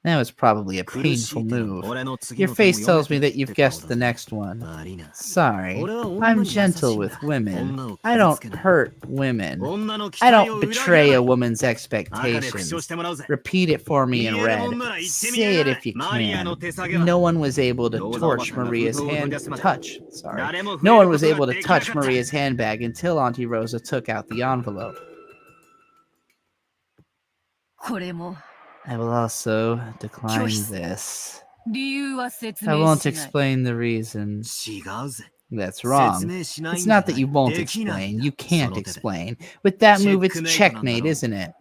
That was probably a 苦し painful い手の move. 俺の次 Your の手も face 読め tells me て that you've って顔 guessed だ the ぜ next one. マリナ Sorry. 俺は女 I'm に優し gentle いん with だ women. 女を I 傷 don't つけない hurt women. 女の期 I 待を don't 裏切 betray ら a ない woman's 赤で復唱 expectations. してもらうぜ Repeat it for me in 言えるもん red. なら言ってみや Say が it れ if you マリアの can. 手下げは No one was able to どうぞお torch ばたが Maria's 封筒を取 hand. り出すまで Touch. Sorry. 誰も触 No れ one るこ was とが able to できなか touch った Maria's handbag until Auntie Rosa took out the envelope. これも I will also decline Choice. this. 理由は説 I 明 won't しない explain the reason. 違うぜ That's 説 wrong. 明しないん It's じゃ not な that you い won't できないん explain. だ You そ can't の手で explain. With that move, it's Checkmate checkmate, isn't it?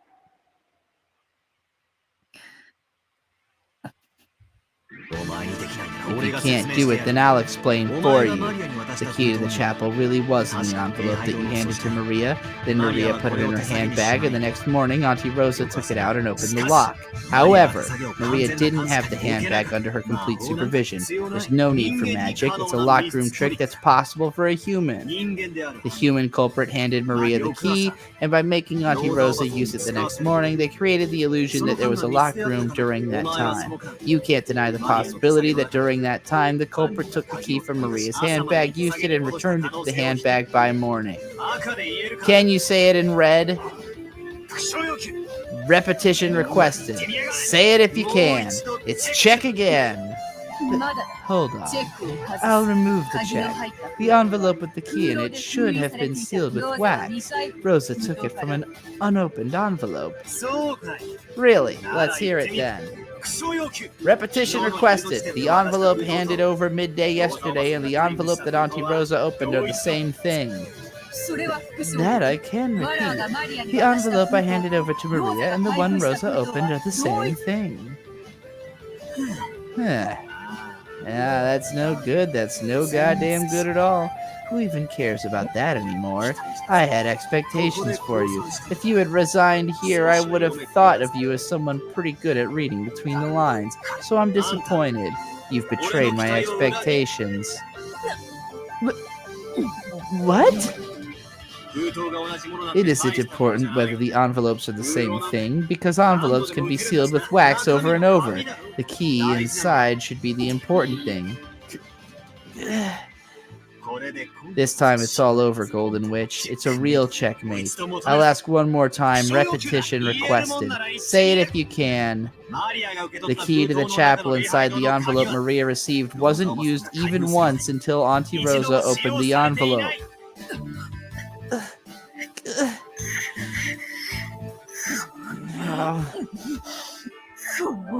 お前にできないなら If 俺 you が説 can't 明 do して it, や then る I'll explain お for 前が you. マリアに渡し The た key to 封 the 筒に chapel really was in the envelope that you handed to Maria. Then Maria put it in her handbag, and the next morning, Auntie Rosa took it out and opened the lock. However, Maria didn't have the handbag under her complete supervision. There's no need for magic. It's a locked room trick that's possible for a human. 人間である The human culprit handed Maria the key, and by making Auntie Rosa use it the next morning, they created the illusion that there was a locked room during that time. You can't deny the possibility that during that time, the culprit took the key from Maria's handbag, used it, and returned it to the handbag by morning. 赤で言えるか Can you say it in red? 復唱要求 Repetition requested. Say it if you can. It's check again. まだ Hold on. チェックを外す I'll remove the 鍵の check. 入った The envelope with the key in it should have been sealed with wax. Rosa took it from an unopened envelope. そうかい Really? Let's hear it then. 復唱要求 Repetition requested. The envelope handed over midday yesterday and the envelope that Auntie Rosa opened are the same thing. それは復唱 That I can わらわが repeat. マリアに The 渡した envelope I 封筒 handed over to Maria and the one Rosa opened are the same thing. Huh. Yeah, that's no good. That's no goddamn good at all. Who even cares about that anymore? I had expectations for you. If you had resigned here, I would have thought of you as someone pretty good at reading between the lines. So I'm disappointed. You've betrayed my expectations. What? 封筒が同じものなんて It isn't important whether the envelopes are the same thing, because envelopes can be sealed with wax over and over. The key inside should be the important thing. This time it's all over, Golden Witch. It's a real checkmate. I'll ask one more time. Repetition requested. Say it if you can. The key to the chapel inside the envelope Maria received wasn't used even once until Auntie Rosa opened the envelope.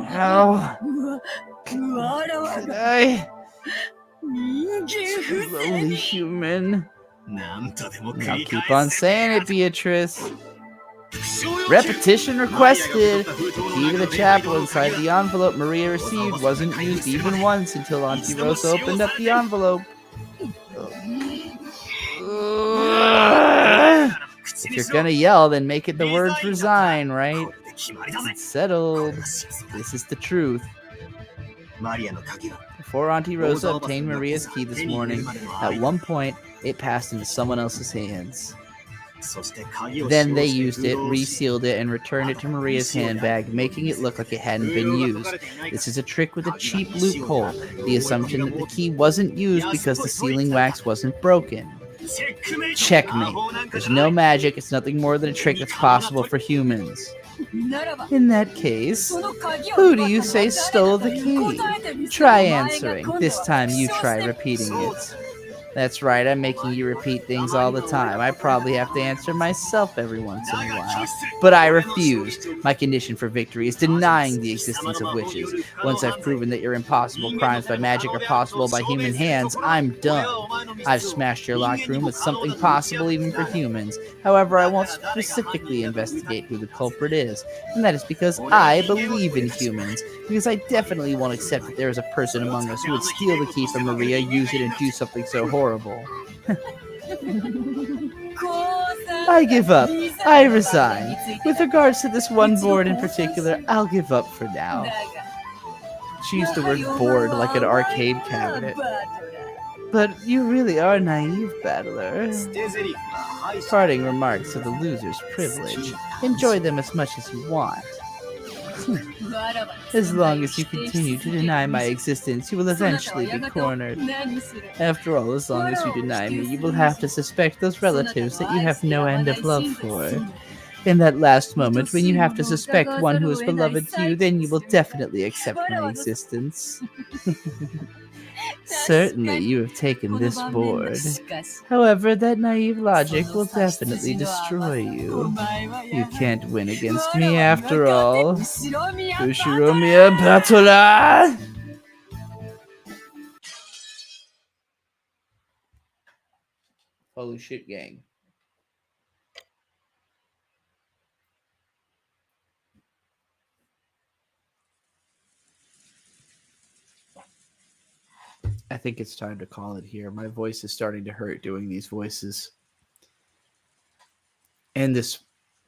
How? Could I? Slowly human. Now keep on saying it, Beatrice. Repetition requested. The key to the chapel inside the envelope Maria received wasn't used even once until Auntie Rosa opened up the envelope. If you're gonna yell, then make it the words resign, right? It's settled. This is the truth. Before Auntie Rosa obtained Maria's key this morning, at one point, it passed into someone else's hands. Then they used it, resealed it, and returned it to Maria's handbag, making it look like it hadn't been used. This is a trick with a cheap loophole, the assumption that the key wasn't used because the sealing wax wasn't broken. Checkmate. There's no magic, it's nothing more than a trick that's possible for humans. In that case, who do you say stole the key? Try answering. This time you try repeating it. That's right, I'm making you repeat things all the time. I probably have to answer myself every once in a while. But I refuse. My condition for victory is denying the existence of witches. Once I've proven that your impossible crimes by magic are possible by human hands, I'm done. I've smashed your locked room with something possible even for humans. However, I won't specifically investigate who the culprit is. And that is because I believe in humans. Because I definitely won't accept that there is a person among us who would steal the key from Maria, use it, and do something so horrible. I give up. I resign. With regards to this one board in particular, I'll give up for now. She used the word board like an arcade cabinet. But you really are naive, battler. Parting remarks of the loser's privilege. Enjoy them as much as you want. As long as you continue to deny my existence, you will eventually be cornered. After all, as long as you deny me, you will have to suspect those relatives that you have no end of love for. In that last moment, when you have to suspect one who is beloved to you, then you will definitely accept my existence. Certainly, you have taken this board. However, that naive logic will definitely destroy you. You can't win against me after all. Ushiromiya Battler! Holy shit, gang. I think it's time to call it here. My voice is starting to hurt doing these voices. And this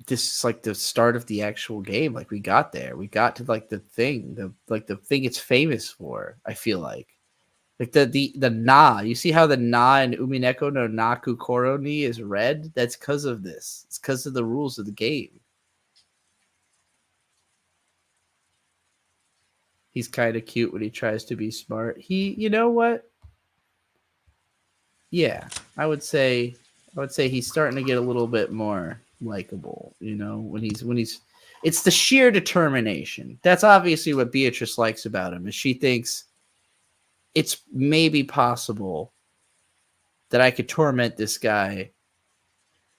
is like the start of the actual game. Like we got there. We got to like the thing it's famous for, I feel like. Like the na. You see how the na in Umineko no Naku Koro ni is red? That's because of this. It's because of the rules of the game. He's kind of cute when he tries to be smart. You know what? Yeah, I would say he's starting to get a little bit more likable, you know, when he's it's the sheer determination. That's obviously what Beatrice likes about him, is she thinks it's maybe possible that I could torment this guy.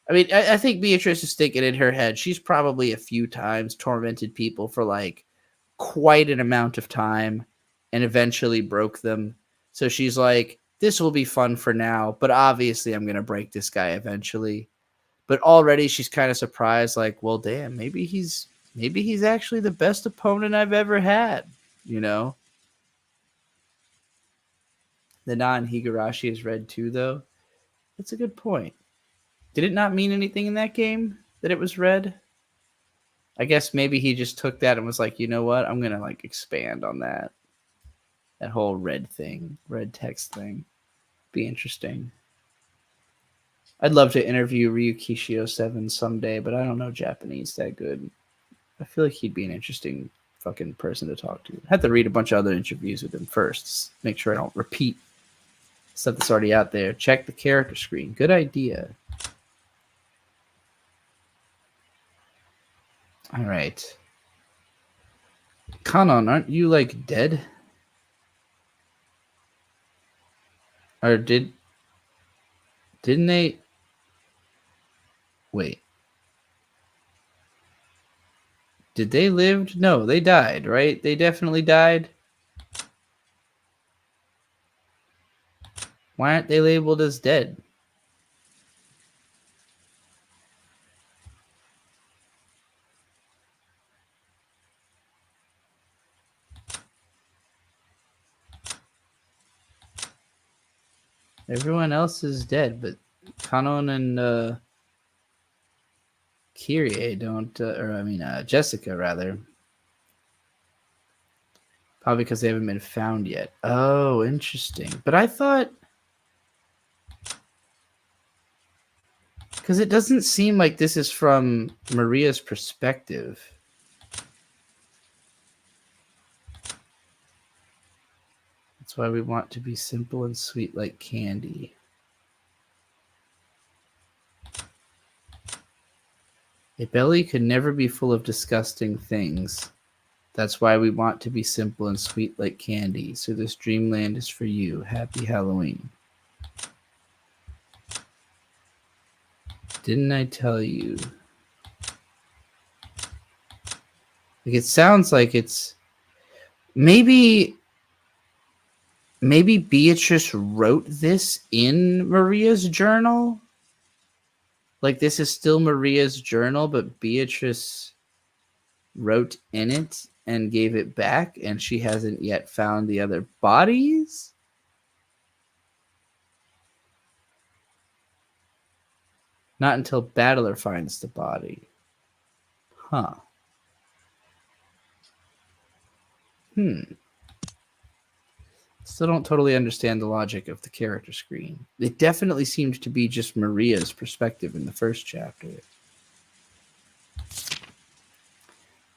I mean, I think Beatrice is thinking in her head, she's probably a few times tormented people for like quite an amount of time and eventually broke them. So she's like, this will be fun for now, but obviously I'm going to break this guy eventually. But already she's kind of surprised, like, well, damn, maybe he's actually the best opponent I've ever had, you know? The non-Higurashi is red too, though. That's a good point. Did it not mean anything in that game that it was red? I guess maybe he just took that and was like, you know what? I'm going to like expand on that. That whole red thing, red text thing. Be interesting. I'd love to interview Ryukishio 7 someday, but I don't know Japanese that good. I feel like he'd be an interesting fucking person to talk to. I have to read a bunch of other interviews with him first. Make sure I don't repeat Stuff that's already out there. Check the character screen. Good idea. All right. Kanon, aren't you like dead? Or didn't they? Wait. Did they live? No, they died, right? They definitely died. Why aren't they labeled as dead? Everyone else is dead, but Kanon and Kyrie don't, Jessica rather. Probably because they haven't been found yet. Oh, interesting. But I thought, because it doesn't seem like this is from Maria's perspective. That's why we want to be simple and sweet like candy. A belly could never be full of disgusting things. That's why we want to be simple and sweet like candy. So this dreamland is for you. Happy Halloween. Didn't I tell you? Like, it sounds like it's maybe Beatrice wrote this in Maria's journal. Like, this is still Maria's journal, but Beatrice wrote in it and gave it back, and she hasn't yet found the other bodies. Not until Battler finds the body. Huh. Still don't totally understand the logic of the character screen. It definitely seemed to be just Maria's perspective in the first chapter.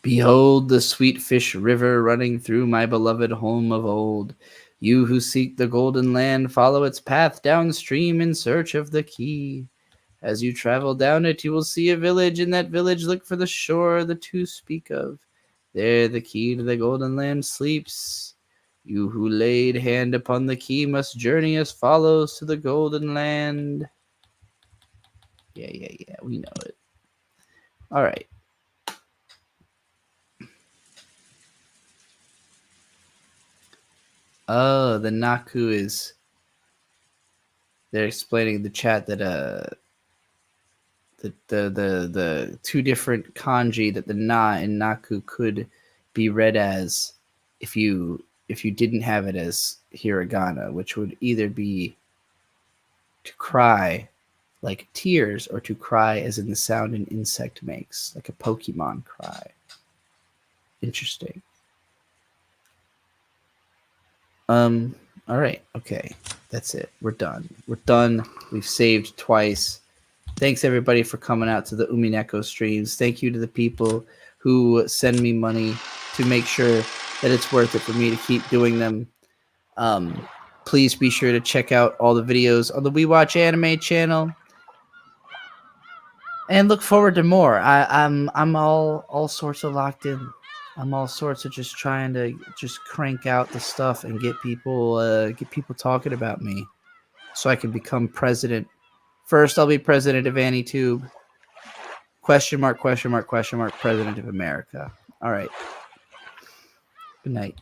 Behold the sweet fish river running through my beloved home of old. You who seek the golden land, follow its path downstream in search of the key. As you travel down it, you will see a village. In that village, look for the shore the two speak of. There the key to the golden land sleeps. You who laid hand upon the key must journey as follows to the golden land. Yeah, we know it. All right. Oh, the Naku is... They're explaining in the chat that the two different kanji that the na and Naku could be read as if you didn't have it as hiragana, which would either be to cry like tears or to cry as in the sound an insect makes, like a Pokemon cry. Interesting. All right. Okay. That's it. We're done. We've saved twice. Thanks everybody for coming out to the Umineko streams. Thank you to the people who send me money to make sure that it's worth it for me to keep doing them. Please be sure to check out all the videos on the We Watch Anime channel. And look forward to more. I'm all sorts of locked in. I'm all sorts of just trying to just crank out the stuff and get people talking about me, so I can become president. First, I'll be president of AniTube. Question mark, president of America. All right. Good night.